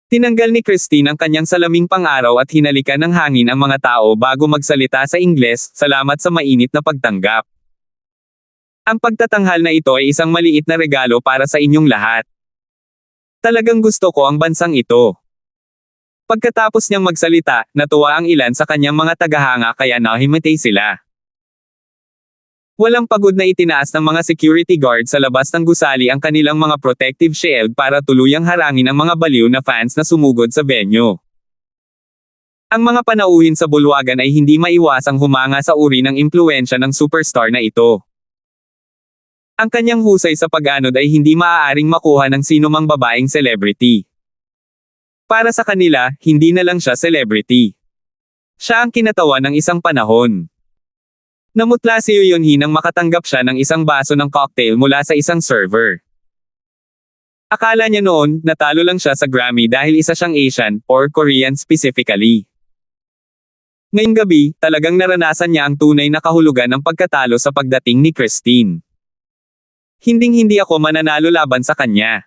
Tinanggal ni Christine ang kanyang salaming pang-araw at hinalikan ng hangin ang mga tao bago magsalita sa Ingles, "Salamat sa mainit na pagtanggap. Ang pagtatanghal na ito ay isang maliit na regalo para sa inyong lahat. Talagang gusto ko ang bansang ito." Pagkatapos niyang magsalita, natuwa ang ilan sa kanyang mga tagahanga kaya nahimatay sila. Walang pagod na itinaas ng mga security guard sa labas ng gusali ang kanilang mga protective shield para tuluyang harangin ang mga baliw na fans na sumugod sa venue. Ang mga panauhin sa bulwagan ay hindi maiwasang humanga sa uri ng impluwensya ng superstar na ito. Ang kanyang husay sa pag-anod ay hindi maaaring makuha ng sinumang babaeng celebrity. Para sa kanila, hindi na lang siya celebrity. Siya ang kinatawa ng isang panahon. Namutla si Yu Yunhee nang makatanggap siya ng isang baso ng cocktail mula sa isang server. Akala niya noon, natalo lang siya sa Grammy dahil isa siyang Asian, or Korean specifically. Ngayong gabi, talagang naranasan niya ang tunay na kahulugan ng pagkatalo sa pagdating ni Christine. Hinding-hindi ako mananalo laban sa kanya.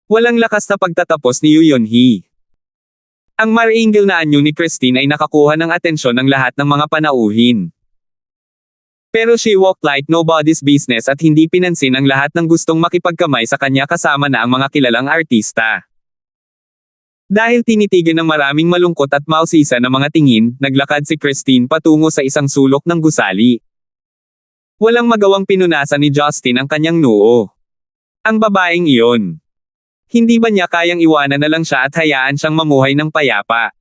Walang lakas na pagtatapos ni Yu Yunhee. Ang marangil na anyo ni Christine ay nakakuha ng atensyon ng lahat ng mga panauhin. Pero she walked like nobody's business at hindi pinansin ang lahat ng gustong makipagkamay sa kanya kasama na ang mga kilalang artista. Dahil tinitigan ng maraming malungkot at mausisa na mga tingin, naglakad si Christine patungo sa isang sulok ng gusali. Walang magawang pinunasan ni Justin ang kanyang noo. Ang babaeng iyon. Hindi ba niya kayang iwanan na lang siya at hayaan siyang mamuhay ng payapa?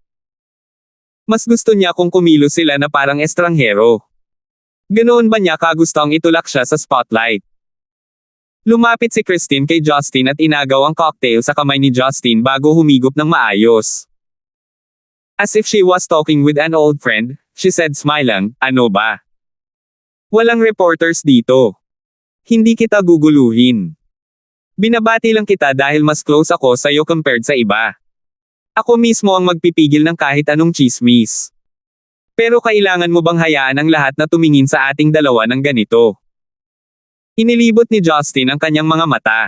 Mas gusto niya kung kumilos sila na parang estranghero. Ganoon ba niya kagustong itulak siya sa spotlight? Lumapit si Christine kay Justin at inagaw ang cocktail sa kamay ni Justin bago humigop ng maayos. As if she was talking with an old friend, she said smiling, "Ano ba? Walang reporters dito. Hindi kita guguluhin. Binabati lang kita dahil mas close ako sa iyo compared sa iba. Ako mismo ang magpipigil ng kahit anong chismis. Pero kailangan mo bang hayaan ang lahat na tumingin sa ating dalawa ng ganito?" Inilibot ni Justin ang kanyang mga mata.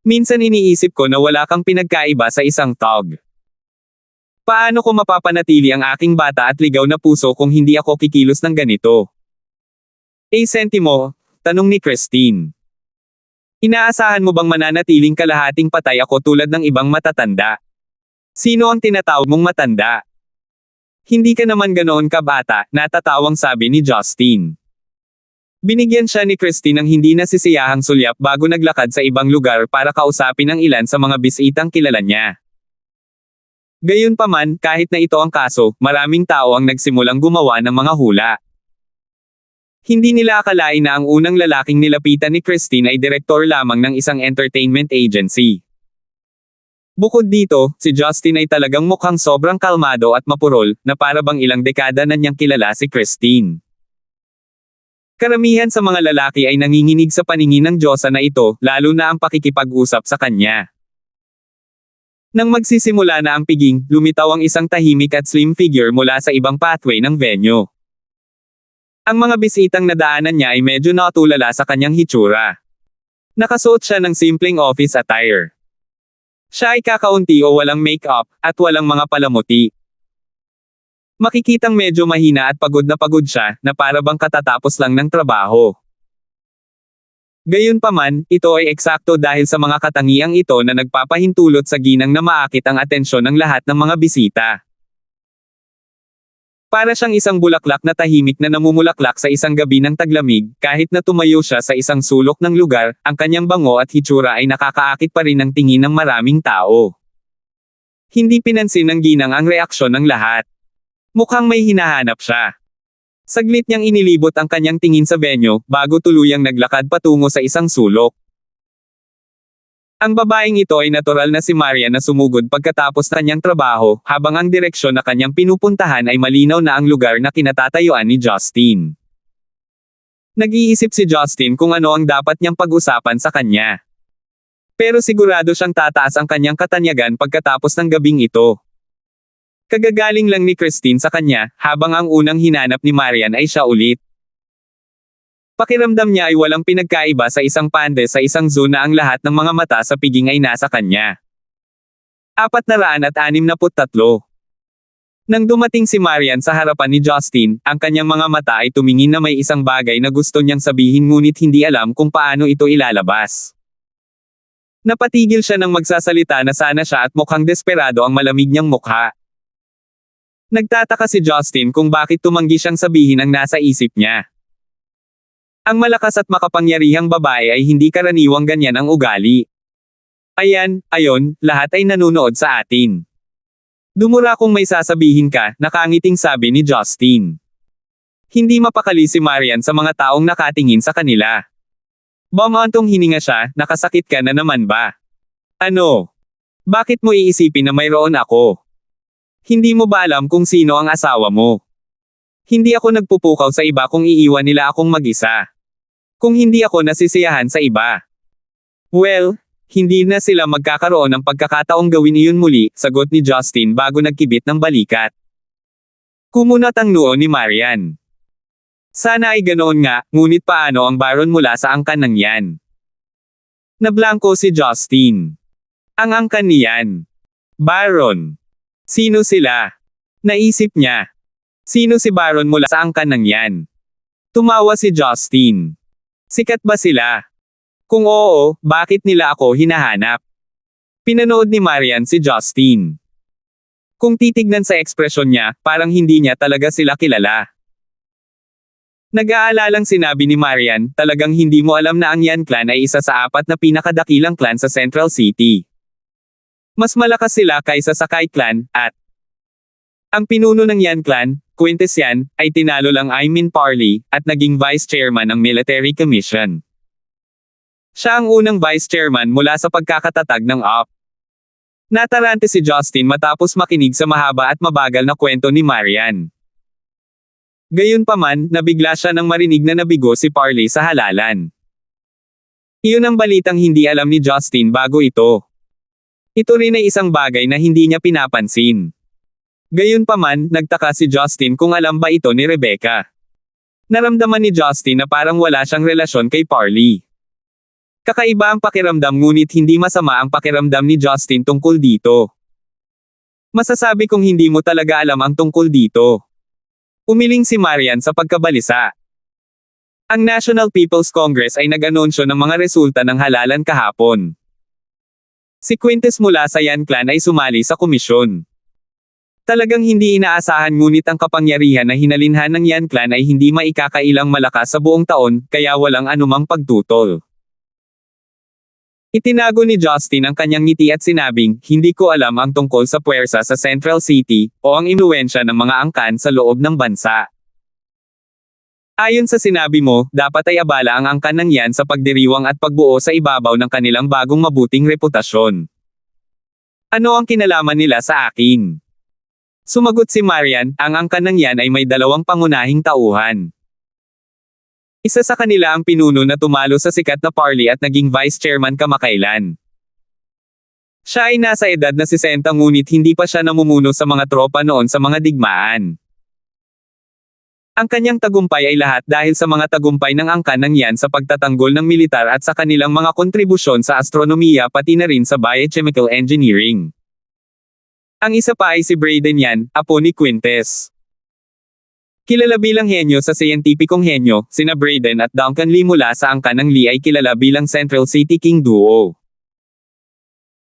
Minsan iniisip ko na wala kang pinagkaiba sa isang tog. Paano ko mapapanatili ang aking bata at ligaw na puso kung hindi ako kikilos ng ganito? Sentimo? Tanong ni Christine. Inaasahan mo bang mananatiling kalahating patay ako tulad ng ibang matatanda? Sino ang tinatawag mong matanda? Hindi ka naman ganoon kabata, natatawang sabi ni Justin. Binigyan siya ni Christine ng hindi nasisiyahang sulyap bago naglakad sa ibang lugar para kausapin ang ilan sa mga bisitang kilala niya. Gayunpaman, kahit na ito ang kaso, maraming tao ang nagsimulang gumawa ng mga hula. Hindi nila akalain na ang unang lalaking nilapitan ni Christine ay direktor lamang ng isang entertainment agency. Bukod dito, si Justin ay talagang mukhang sobrang kalmado at mapurol, na para bang ilang dekada na niyang kilala si Christine. Karamihan sa mga lalaki ay nanginginig sa paningin ng Diyosa na ito, lalo na ang pakikipag-usap sa kanya. Nang magsisimula na ang piging, lumitaw ang isang tahimik at slim figure mula sa ibang pathway ng venue. Ang mga bisitang nadaanan niya ay medyo natulala sa kanyang hitsura. Nakasuot siya ng simpleng office attire. Siya ay kakaunti o walang make-up, at walang mga palamuti. Makikitang medyo mahina at pagod siya, na para bang katatapos lang ng trabaho. Gayunpaman, ito ay eksakto dahil sa mga katangiang ito na nagpapahintulot sa ginang na maakit ang atensyon ng lahat ng mga bisita. Para siyang isang bulaklak na tahimik na namumulaklak sa isang gabi ng taglamig, kahit na tumayo siya sa isang sulok ng lugar, ang kanyang bango at hitsura ay nakakaakit pa rin ang tingin ng maraming tao. Hindi pinansin ng ginang ang reaksyon ng lahat. Mukhang may hinahanap siya. Saglit niyang inilibot ang kanyang tingin sa venue, bago tuluyang naglakad patungo sa isang sulok. Ang babaeng ito ay natural na si Maria na sumugod pagkatapos kanyang trabaho, habang ang direksyon na kanyang pinupuntahan ay malinaw na ang lugar na kinatatayuan ni Justin. Nag-iisip si Justin kung ano ang dapat niyang pag-usapan sa kanya. Pero sigurado siyang tataas ang kanyang katanyagan pagkatapos ng gabing ito. Kagagaling lang ni Christine sa kanya, habang ang unang hinanap ni Marian ay siya ulit. Pakiramdam niya ay walang pinagkaiba sa isang pande sa isang zoo na ang lahat ng mga mata sa piging ay nasa kanya. 463. Nang dumating si Marian sa harapan ni Justin, ang kanyang mga mata ay tumingin na may isang bagay na gusto niyang sabihin ngunit hindi alam kung paano ito ilalabas. Napatigil siya nang magsasalita na sana siya at mukhang desperado ang malamig niyang mukha. Nagtataka si Justin kung bakit tumanggi siyang sabihin ang nasa isip niya. Ang malakas at makapangyarihang babae ay hindi karaniwang ganyan ang ugali. Ayon, lahat ay nanunood sa atin. Dumura kung may sasabihin ka, nakangiting sabi ni Justin. Hindi mapakali si Marian sa mga taong nakatingin sa kanila. Bumantong hininga siya, nakasakit ka na naman ba? Ano? Bakit mo iisipin na mayroon ako? Hindi mo ba alam kung sino ang asawa mo? Hindi ako nagpupukaw sa iba kung iiwan nila akong mag-isa. Kung hindi ako nasisiyahan sa iba. Well, hindi na sila magkakaroon ng pagkakataong gawin iyon muli, sagot ni Justin bago nagkibit ng balikat. Kumunat ang noo ni Marian. Sana ay ganoon nga, ngunit paano ang Baron mula sa angkan ng yan? Nablangko si Justin. Ang angkan niyan. Baron. Sino sila? Naisip niya. Sino si Baron mula sa angkan ng yan? Tumawa si Justin. Sikat ba sila? Kung oo, bakit nila ako hinahanap? Pinanood ni Marian si Justin. Kung titignan sa ekspresyon niya, parang hindi niya talaga sila kilala. Nag-aalalang sinabi ni Marian, talagang hindi mo alam na ang Yan Clan ay isa sa 4 na pinakadakilang clan sa Central City. Mas malakas sila kaysa sa Kai Clan, at ang pinuno ng Yan Clan, Quintes Yan, ay tinalo lang Aimin Parley, at naging vice chairman ng Military Commission. Siya ang unang vice chairman mula sa pagkakatatag ng UP. Natarante si Justin matapos makinig sa mahaba at mabagal na kwento ni Marian. Gayunpaman, nabigla siya nang marinig na nabigo si Parley sa halalan. Iyon ang balitang hindi alam ni Justin bago ito. Ito rin ay isang bagay na hindi niya pinapansin. Gayunpaman, nagtaka si Justin kung alam ba ito ni Rebecca. Naramdaman ni Justin na parang wala siyang relasyon kay Parley. Kakaiba ang pakiramdam ngunit hindi masama ang pakiramdam ni Justin tungkol dito. Masasabi kong hindi mo talaga alam ang tungkol dito. Umiling si Marian sa pagkabalisa. Ang National People's Congress ay nag-anunsyo ng mga resulta ng halalan kahapon. Si Quintes mula sa Yan Clan ay sumali sa komisyon. Talagang hindi inaasahan ngunit ang kapangyarihan na hinalinhan ng Yan Clan ay hindi maikakailang malakas sa buong taon, kaya walang anumang pagtutol. Itinago ni Justin ang kanyang ngiti at sinabing, hindi ko alam ang tungkol sa puwersa sa Central City, o ang impluwensya ng mga angkan sa loob ng bansa. Ayon sa sinabi mo, dapat ay abala ang angkan ng yan sa pagdiriwang at pagbuo sa ibabaw ng kanilang bagong mabuting reputasyon. Ano ang kinalaman nila sa akin? Sumagot si Marian, ang angkan ng yan ay may 2 pangunahing tauhan. Isa sa kanila ang pinuno na tumalo sa sikat na Parley at naging vice chairman kamakailan. Siya ay nasa edad na 60 ngunit hindi pa siya namumuno sa mga tropa noon sa mga digmaan. Ang kanyang tagumpay ay lahat dahil sa mga tagumpay ng angkan ng yan sa pagtatanggol ng militar at sa kanilang mga kontribusyon sa astronomiya pati na rin sa biochemical engineering. Ang isa pa ay si Brayden Yan, apo ni Quintes. Kilala bilang henyo sa siyentipikong henyo, sina Brayden at Duncan Lee mula sa angkan ng Lee ay kilala bilang Central City King Duo.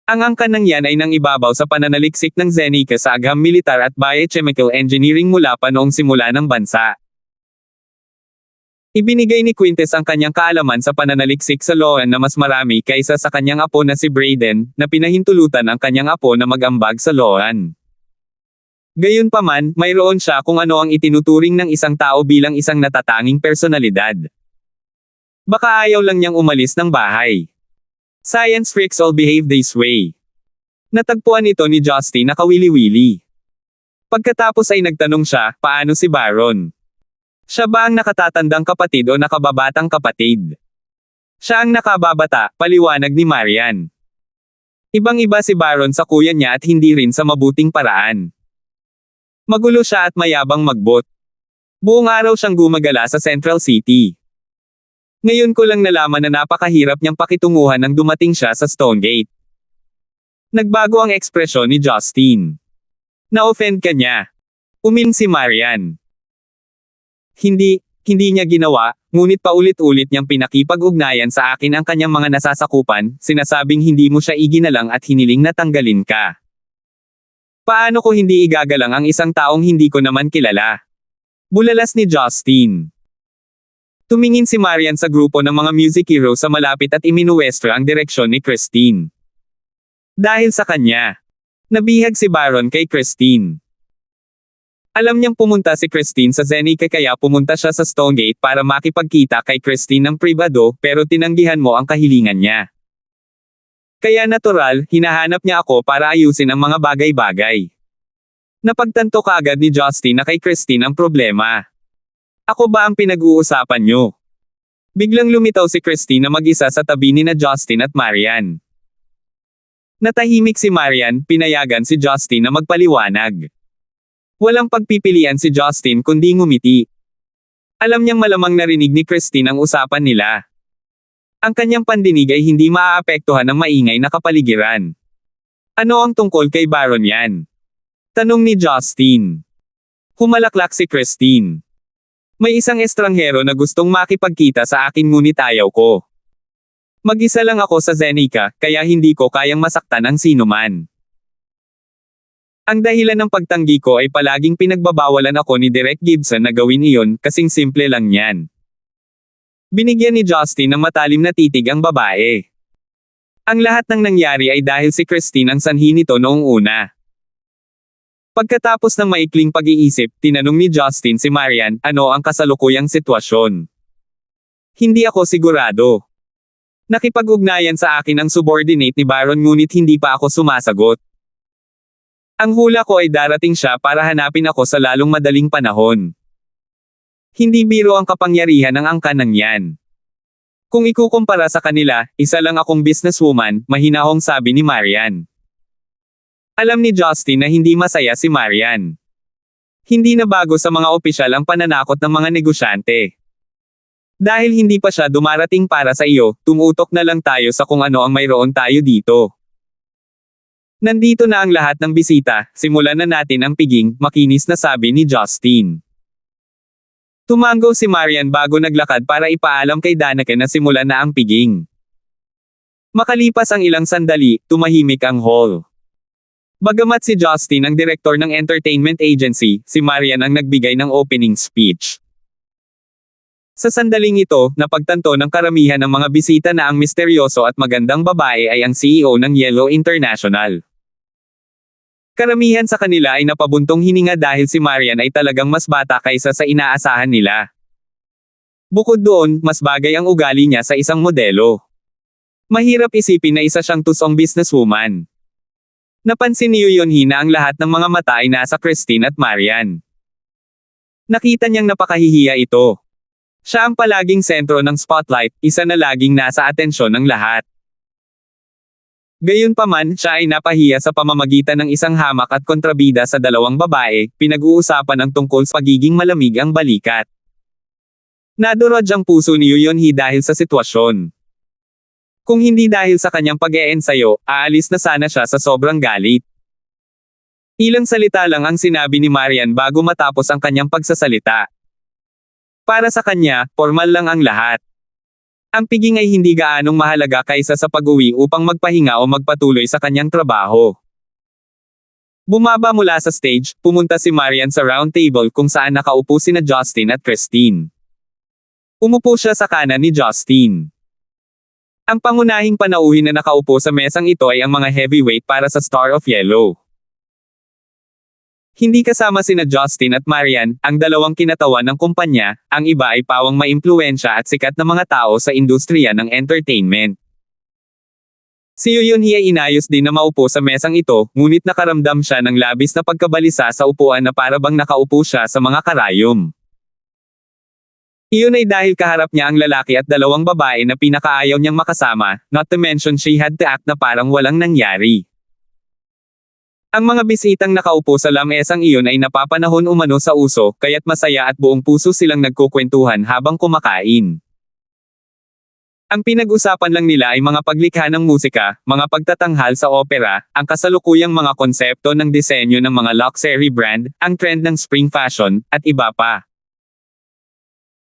Ang angkan ng yan ay nang ibabaw sa pananaliksik ng Zenica sa agham militar at biochemical engineering mula pa noong simula ng bansa. Ibinigay ni Quintes ang kanyang kaalaman sa pananaliksik sa Loan na mas marami kaysa sa kanyang apo na si Brayden, na pinahintulutan ang kanyang apo na mag-ambag sa Loan. Gayunpaman, mayroon siya kung ano ang itinuturing ng isang tao bilang isang natatanging personalidad. Baka ayaw lang niyang umalis ng bahay. Science freaks all behave this way. Natagpuan ito ni Justin na kawili-wili. Pagkatapos ay nagtanong siya, paano si Baron? Siya ba ang nakatatandang kapatid o nakababatang kapatid? Siya ang nakababata, paliwanag ni Marian. Ibang-iba si Baron sa kuya niya at hindi rin sa mabuting paraan. Magulo siya at mayabang magbot. Buong araw siyang gumagala sa Central City. Ngayon ko lang nalaman na napakahirap niyang pakitunguhan nang dumating siya sa Stonegate. Nagbago ang ekspresyon ni Justin. Na-offend ka niya. Umiling si Marian. Hindi niya ginawa, ngunit paulit-ulit niyang pinakipag-ugnayan sa akin ang kanyang mga nasasakupan, sinasabing hindi mo siya iginalang at hiniling na tanggalin ka. Paano ko hindi igagalang ang isang taong hindi ko naman kilala? Bulalas ni Justin. Tumingin si Marian sa grupo ng mga music hero sa malapit at iminuwestra ang direksyon ni Christine. Dahil sa kanya, nabihag si Baron kay Christine. Alam niyang pumunta si Christine sa Zenica kaya pumunta siya sa Stonegate para makipagkita kay Christine ng pribado pero tinanggihan mo ang kahilingan niya. Kaya natural, hinahanap niya ako para ayusin ang mga bagay-bagay. Napagtanto kaagad ni Justin na kay Christine ang problema. Ako ba ang pinag-uusapan niyo? Biglang lumitaw si Christine na mag-isa sa tabi ni na Justin at Marian. Natahimik si Marian, pinayagan si Justin na magpaliwanag. Walang pagpipilian si Justin kundi ngumiti. Alam niyang malamang narinig ni Christine ang usapan nila. Ang kanyang pandinig ay hindi maaapektuhan ng maingay na kapaligiran. Ano ang tungkol kay Baron yan? Tanong ni Justin. Humalaklak si Christine. May isang estranghero na gustong makipagkita sa akin ngunit ayaw ko. Mag-isa lang ako sa Zenica, kaya hindi ko kayang masaktan ang sinuman. Ang dahilan ng pagtanggi ko ay palaging pinagbabawalan ako ni Derek Gibson na gawin iyon, kasing simple lang yan. Binigyan ni Justin ng matalim na titig ang babae. Ang lahat ng nangyari ay dahil si Christine ang sanhi nito noong una. Pagkatapos ng maikling pag-iisip, tinanong ni Justin si Marian, ano ang kasalukuyang sitwasyon. Hindi ako sigurado. Nakipag-ugnayan sa akin ang subordinate ni Baron ngunit hindi pa ako sumasagot. Ang hula ko ay darating siya para hanapin ako sa lalong madaling panahon. Hindi biro ang kapangyarihan ng angkan ng yan. Kung ikukumpara sa kanila, isa lang akong businesswoman, mahinahong sabi ni Marian. Alam ni Justin na hindi masaya si Marian. Hindi na bago sa mga opisyal ang pananakot ng mga negosyante. Dahil hindi pa siya dumarating para sa iyo, tumutok na lang tayo sa kung ano ang mayroon tayo dito. Nandito na ang lahat ng bisita, simulan na natin ang piging, makinis na sabi ni Justin. Tumango si Marian bago naglakad para ipaalam kay Danica na simulan na ang piging. Makalipas ang ilang sandali, tumahimik ang hall. Bagamat si Justin ang direktor ng entertainment agency, si Marian ang nagbigay ng opening speech. Sa sandaling ito, napagtanto ng karamihan ng mga bisita na ang misteryoso at magandang babae ay ang CEO ng Yellow International. Karamihan sa kanila ay napabuntong hininga dahil si Marian ay talagang mas bata kaysa sa inaasahan nila. Bukod doon, mas bagay ang ugali niya sa isang modelo. Mahirap isipin na isa siyang tusong businesswoman. Napansin ni Yuyonhi na ang lahat ng mga mata ay nasa Christine at Marian. Nakita niyang napakahihiya ito. Siya ang palaging sentro ng spotlight, isa na laging nasa atensyon ng lahat. Gayunpaman, siya ay napahiya sa pamamagitan ng isang hamak at kontrabida sa dalawang babae, pinag-uusapan ang tungkol sa pagiging malamig ang balikat. Nadurog ang puso ni Yuyonhi dahil sa sitwasyon. Kung hindi dahil sa kanyang pag-eensayo, aalis na sana siya sa sobrang galit. Ilang salita lang ang sinabi ni Marian bago matapos ang kanyang pagsasalita. Para sa kanya, formal lang ang lahat. Ang piging ay hindi gaanong mahalaga kaysa sa pag-uwi upang magpahinga o magpatuloy sa kanyang trabaho. Bumaba mula sa stage, pumunta si Marian sa round table kung saan nakaupo sina Justin at Christine. Umupo siya sa kanan ni Justin. Ang pangunahing panauhin na nakaupo sa mesang ito ay ang mga heavyweight para sa Star of Yellow. Hindi kasama sina Justin at Marian, ang dalawang kinatawan ng kumpanya, ang iba ay pawang maimpluwensya at sikat na mga tao sa industriya ng entertainment. Si Yuyonhi ay inayos din na maupo sa mesang ito, ngunit nakaramdam siya ng labis na pagkabalisa sa upuan na parabang nakaupo siya sa mga karayom. Iyon ay dahil kaharap niya ang lalaki at dalawang babae na pinakaayaw niyang makasama, not to mention she had to act na parang walang nangyari. Ang mga bisitang nakaupo sa lamesang iyon ay napapanahon umano sa uso, kaya't masaya at buong puso silang nagkukwentuhan habang kumakain. Ang pinag-usapan lang nila ay mga paglikha ng musika, mga pagtatanghal sa opera, ang kasalukuyang mga konsepto ng disenyo ng mga luxury brand, ang trend ng spring fashion, at iba pa.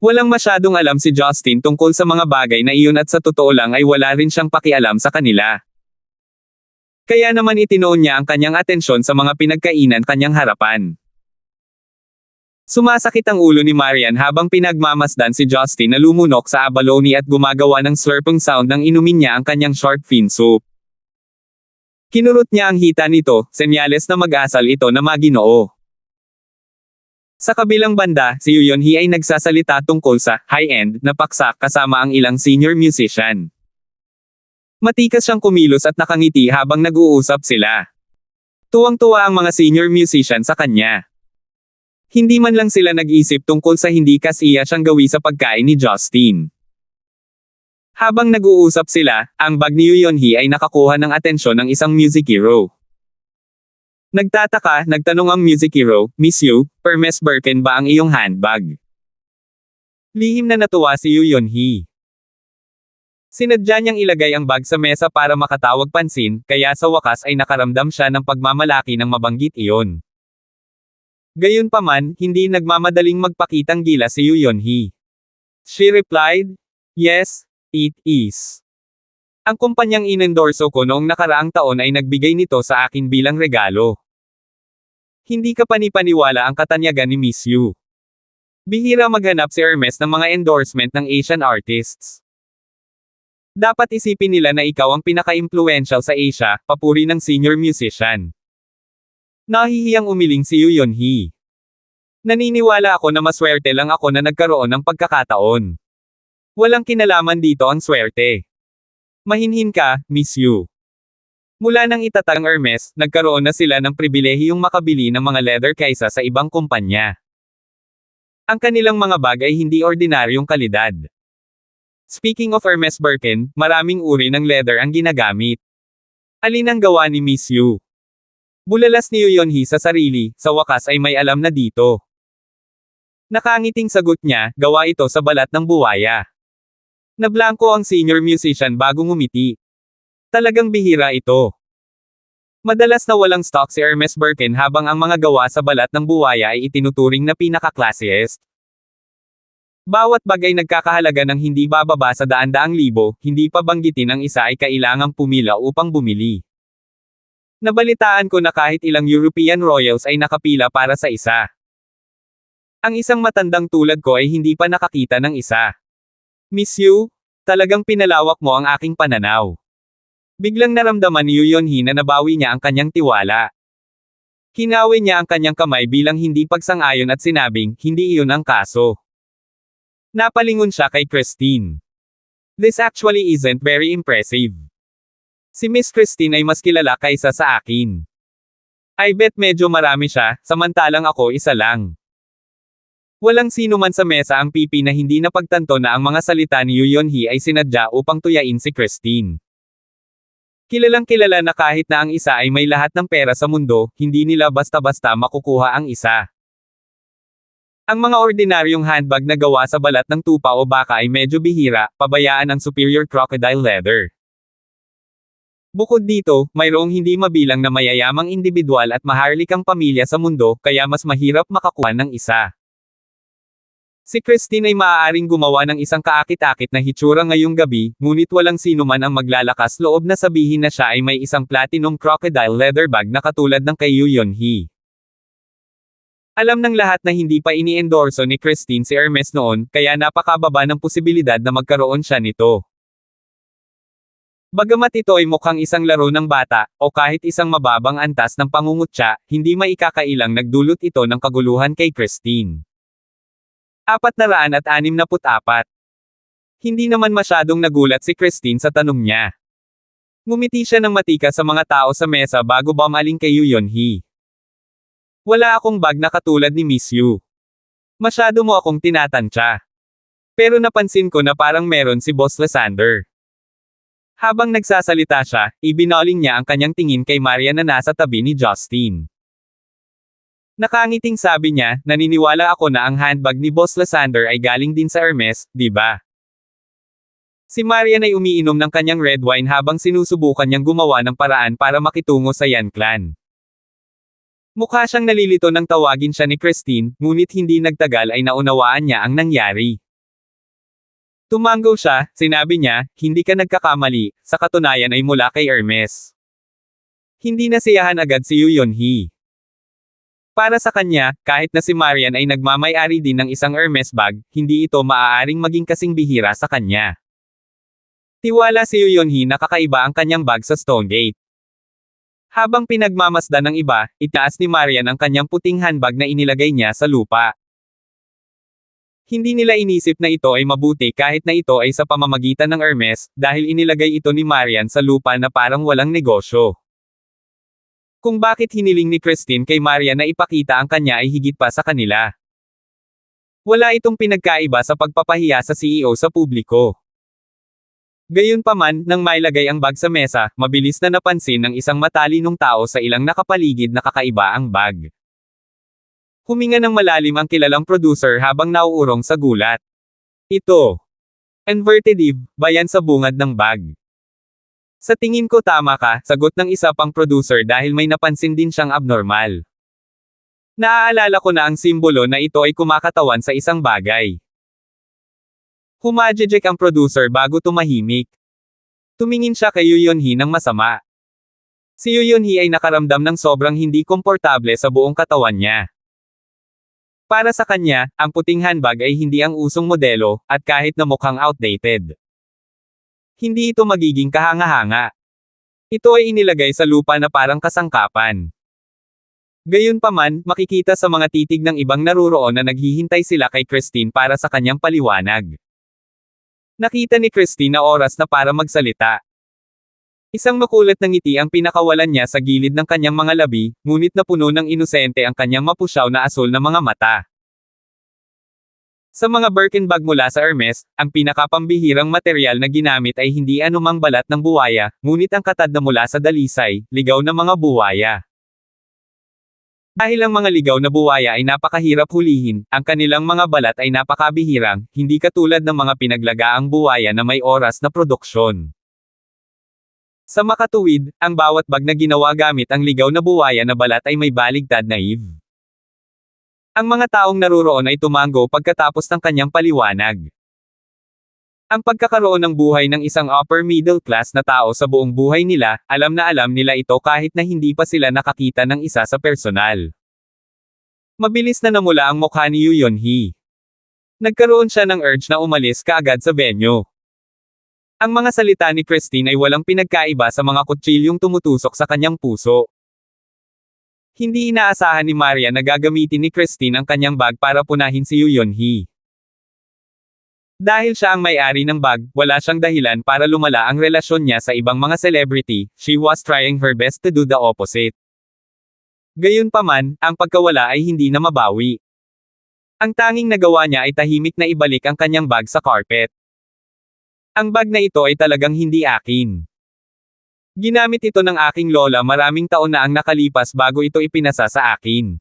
Walang masyadong alam si Justin tungkol sa mga bagay na iyon at sa totoo lang ay wala rin siyang pakialam sa kanila. Kaya naman itinoon niya ang kanyang atensyon sa mga pinagkainan kanyang harapan. Sumasakit ang ulo ni Marian habang pinagmamasdan si Justin na lumunok sa abalone at gumagawa ng slurping sound nang inumin niya ang kanyang shark fin soup. Kinurot niya ang hita nito, senyales na mag-asal ito na maginoo. Sa kabilang banda, si Yuyonhi ay nagsasalita tungkol sa high-end na paksa kasama ang ilang senior musician. Matikas siyang kumilos at nakangiti habang nag-uusap sila. Tuwang-tuwa ang mga senior musician sa kanya. Hindi man lang sila nag-isip tungkol sa hindi kasiya siyang gawi sa pagkain ni Justin. Habang nag-uusap sila, ang bag ni Yuyonhi ay nakakuha ng atensyon ng isang music hero. Nagtanong ang music hero, Miss Yu, Hermes Birkin ba ang iyong handbag? Lihim na natuwa si Yu Yonhee. Sinadya niyang ilagay ang bag sa mesa para makatawag pansin, kaya sa wakas ay nakaramdam siya ng pagmamalaki nang mabanggit iyon. Gayunpaman, hindi nagmamadaling magpakitang gila si Yu Yonhee. She replied, "Yes, it is. Ang kumpanyang inendorso ko noong nakaraang taon ay nagbigay nito sa akin bilang regalo." Hindi ka panipaniwala ang katanyagan ni Miss Yu. Bihira maghanap si Hermes ng mga endorsement ng Asian artists. Dapat isipin nila na ikaw ang pinaka-impluential sa Asia, papuri ng senior musician. Nahihiyang umiling si Yu Yonhee. Naniniwala ako na maswerte lang ako na nagkaroon ng pagkakataon. Walang kinalaman dito ang swerte. Mahinhin ka, Miss Yu. Mula nang itatag ang Hermes, nagkaroon na sila ng pribilehiyong makabili ng mga leather kaysa sa ibang kumpanya. Ang kanilang mga bag ay hindi ordinaryong kalidad. Speaking of Hermes Birkin, maraming uri ng leather ang ginagamit. Alin ang gawa ni Miss Yu? Bulalas ni Yu Yonhee sa sarili, sa wakas ay may alam na dito. Nakangiting sagot niya, gawa ito sa balat ng buwaya. Nablangko ang senior musician bago ngumiti. Talagang bihira ito. Madalas na walang stock si Hermes Birkin habang ang mga gawa sa balat ng buwaya ay itinuturing na pinaka-classiest. Bawat bag ay nagkakahalaga ng hindi bababa sa daan-daang libo, hindi pa banggitin ang isa ay kailangang pumila upang bumili. Nabalitaan ko na kahit ilang European royals ay nakapila para sa isa. Ang isang matandang tulad ko ay hindi pa nakakita ng isa. Miss Yu, talagang pinalawak mo ang aking pananaw. Biglang naramdaman ni Yu Yonhee na nabawi niya ang kanyang tiwala. Hinawi niya ang kanyang kamay bilang hindi pagsang-ayon at sinabing, hindi iyon ang kaso. Napalingon siya kay Christine. This actually isn't very impressive. Si Miss Christine ay mas kilala kaysa sa akin. I bet medyo marami siya, samantalang ako isa lang. Walang sino man sa mesa ang pipi na hindi napagtanto na ang mga salita ni Yu Yonhee ay sinadya upang tuyain si Christine. Kilalang kilala na kahit na ang isa ay may lahat ng pera sa mundo, hindi nila basta-basta makukuha ang isa. Ang mga ordinaryong handbag na gawa sa balat ng tupa o baka ay medyo bihira, pabayaan ang superior crocodile leather. Bukod dito, mayroong hindi mabilang na mayayamang individual at maharlikang pamilya sa mundo, kaya mas mahirap makakuha ng isa. Si Christine ay maaaring gumawa ng isang kaakit-akit na hitsura ngayong gabi, ngunit walang sino man ang maglalakas loob na sabihin na siya ay may isang platinum crocodile leather bag na katulad ng kay Yu Yonhee. Alam ng lahat na hindi pa ini-endorso ni Christine si Hermes noon, kaya napakababa ng posibilidad na magkaroon siya nito. Bagamat ito ay mukhang isang laro ng bata, o kahit isang mababang antas ng pangungutya, hindi maikakailang nagdulot ito ng kaguluhan kay Christine. 464. Hindi naman masyadong nagulat si Christine sa tanong niya. Ngumiti siya ng matika sa mga tao sa mesa bago bumaling kay Yu Yonhee. Wala akong bag na katulad ni Miss Yu. Masyado mo akong tinatantya. Pero napansin ko na parang meron si Boss Lysander. Habang nagsasalita siya, ibinaling niya ang kanyang tingin kay Maria na nasa tabi ni Justin. Nakangiting sabi niya, naniniwala ako na ang handbag ni Boss Lysander ay galing din sa Hermes, di ba? Si Marian ay umiinom ng kanyang red wine habang sinusubukan niyang gumawa ng paraan para makitungo sa Yan Clan. Mukha siyang nalilito nang tawagin siya ni Christine, ngunit hindi nagtagal ay naunawaan niya ang nangyari. Tumango siya, sinabi niya, hindi ka nagkakamali, sa katunayan ay mula kay Hermes. Hindi nasiyahan agad si Yu Yonhee. Para sa kanya, kahit na si Marian ay nagmamay-ari din ng isang Hermes bag, hindi ito maaaring maging kasing bihira sa kanya. Tiwala si Yu Yonhee na kakaiba ang kanyang bag sa Stonegate. Habang pinagmamasdan ng iba, itaas ni Marian ang kanyang puting handbag na inilagay niya sa lupa. Hindi nila inisip na ito ay mabuti kahit na ito ay sa pamamagitan ng Hermes, dahil inilagay ito ni Marian sa lupa na parang walang negosyo. Kung bakit hiniling ni Christine kay Maria na ipakita ang kanya ay higit pa sa kanila. Wala itong pinagkaiba sa pagpapahiya sa CEO sa publiko. Gayunpaman, nang mailagay ang bag sa mesa, mabilis na napansin ng isang matalinong tao sa ilang nakapaligid na kakaiba ang bag. Huminga ng malalim ang kilalang producer habang nauurong sa gulat. Ito. Inverted Eve, ba yan sa bungad ng bag? Sa tingin ko tama ka, sagot ng isa pang producer dahil may napansin din siyang abnormal. Naaalala ko na ang simbolo na ito ay kumakatawan sa isang bagay. Humajejek ang producer bago tumahimik. Tumingin siya kay Yuyonhi ng masama. Si Yuyonhi ay nakaramdam ng sobrang hindi komportable sa buong katawan niya. Para sa kanya, ang puting handbag ay hindi ang usong modelo, at kahit na mukhang outdated. Hindi ito magiging kahanga-hanga. Ito ay inilagay sa lupa na parang kasangkapan. Gayunpaman, makikita sa mga titig ng ibang naruroon na naghihintay sila kay Christine para sa kanyang paliwanag. Nakita ni Christine na oras na para magsalita. Isang makulit na ngiti ang pinakawalan niya sa gilid ng kanyang mga labi, ngunit napuno ng inosente ang kanyang mapusyaw na asul na mga mata. Sa mga Birkin bag mula sa Hermes, ang pinakapambihirang material na ginamit ay hindi anumang balat ng buwaya, ngunit ang katad na mula sa dalisay, ligaw na mga buwaya. Dahil ang mga ligaw na buwaya ay napakahirap hulihin, ang kanilang mga balat ay napakabihirang, hindi katulad ng mga pinaglagaang buwaya na may oras na produksyon. Sa makatuwid, ang bawat bag na ginawa gamit ang ligaw na buwaya na balat ay may baligtad na Eve. Ang mga taong naruroon ay tumango pagkatapos ng kanyang paliwanag. Ang pagkakaroon ng buhay ng isang upper middle class na tao sa buong buhay nila, alam na alam nila ito kahit na hindi pa sila nakakita ng isa sa personal. Mabilis na namula ang mukha ni Yuyonhi. Nagkaroon siya ng urge na umalis kaagad sa venue. Ang mga salita ni Christine ay walang pinagkaiba sa mga kutsilyong tumutusok sa kanyang puso. Hindi inaasahan ni Maria na gagamitin ni Christine ang kanyang bag para punahin si Yuyonhi. Dahil siya ang may-ari ng bag, wala siyang dahilan para lumala ang relasyon niya sa ibang mga celebrity, she was trying her best to do the opposite. Gayunpaman, ang pagkawala ay hindi na mabawi. Ang tanging nagawa niya ay tahimik na ibalik ang kanyang bag sa carpet. Ang bag na ito ay talagang hindi akin. Ginamit ito ng aking lola maraming taon na ang nakalipas bago ito ipinasa sa akin.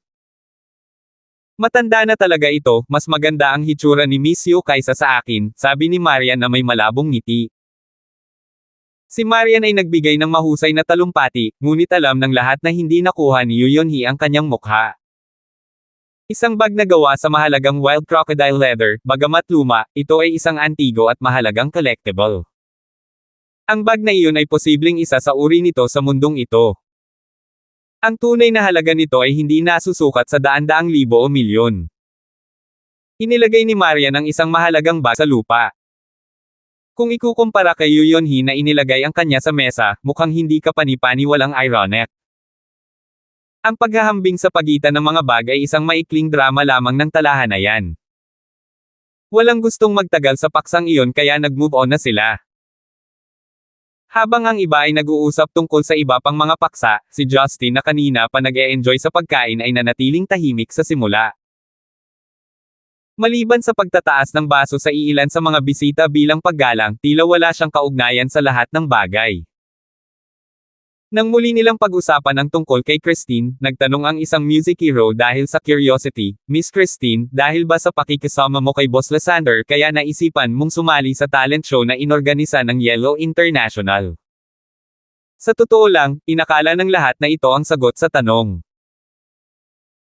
Matanda na talaga ito, mas maganda ang hitsura ni Miss Yu kaysa sa akin, sabi ni Marian na may malabong ngiti. Si Marian ay nagbigay ng mahusay na talumpati, ngunit alam ng lahat na hindi nakuha ni Yuyonhi ang kanyang mukha. Isang bag na gawa sa mahalagang wild crocodile leather, bagamat luma, ito ay isang antigo at mahalagang collectible. Ang bag na iyon ay posibleng isa sa uri nito sa mundong ito. Ang tunay na halaga nito ay hindi nasusukat sa daan-daang libo o milyon. Inilagay ni Marian ang isang mahalagang bag sa lupa. Kung ikukumpara kay Yuyonhi na inilagay ang kanya sa mesa, mukhang hindi kapani-paniwalang ironic. Ang paghahambing sa pagitan ng mga bag ay isang maikling drama lamang ng talahanayan. Walang gustong magtagal sa paksang iyon kaya nag-move on na sila. Habang ang iba ay nag-uusap tungkol sa iba pang mga paksa, si Justin na kanina pa nag-e-enjoy sa pagkain ay nanatiling tahimik sa simula. Maliban sa pagtataas ng baso sa iilan sa mga bisita bilang paggalang, tila wala siyang kaugnayan sa lahat ng bagay. Nang muli nilang pag-usapan ang tungkol kay Christine, nagtanong ang isang music hero dahil sa curiosity, Miss Christine, dahil ba sa pakikisama mo kay Boss Lysander kaya naisipan mong sumali sa talent show na inorganisa ng Yellow International? Sa totoo lang, inakala ng lahat na ito ang sagot sa tanong.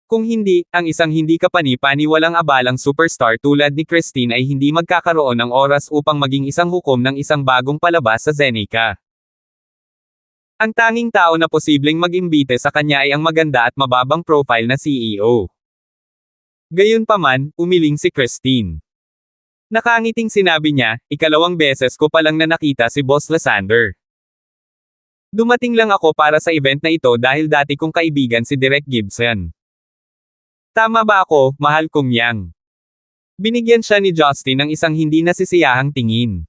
Kung hindi, ang isang hindi kapani-paniwalang abalang superstar tulad ni Christine ay hindi magkakaroon ng oras upang maging isang hukom ng isang bagong palabas sa Zenica. Ang tanging tao na posibleng mag-imbite sa kanya ay ang maganda at mababang profile na CEO. Gayunpaman, umiling si Christine. Nakangiting sinabi niya, ikalawang beses ko palang na nakita si Boss Lysander. Dumating lang ako para sa event na ito dahil dati kong kaibigan si Derek Gibson. Tama ba ako, mahal kong Yang? Binigyan siya ni Justin ng isang hindi nasisiyahang tingin.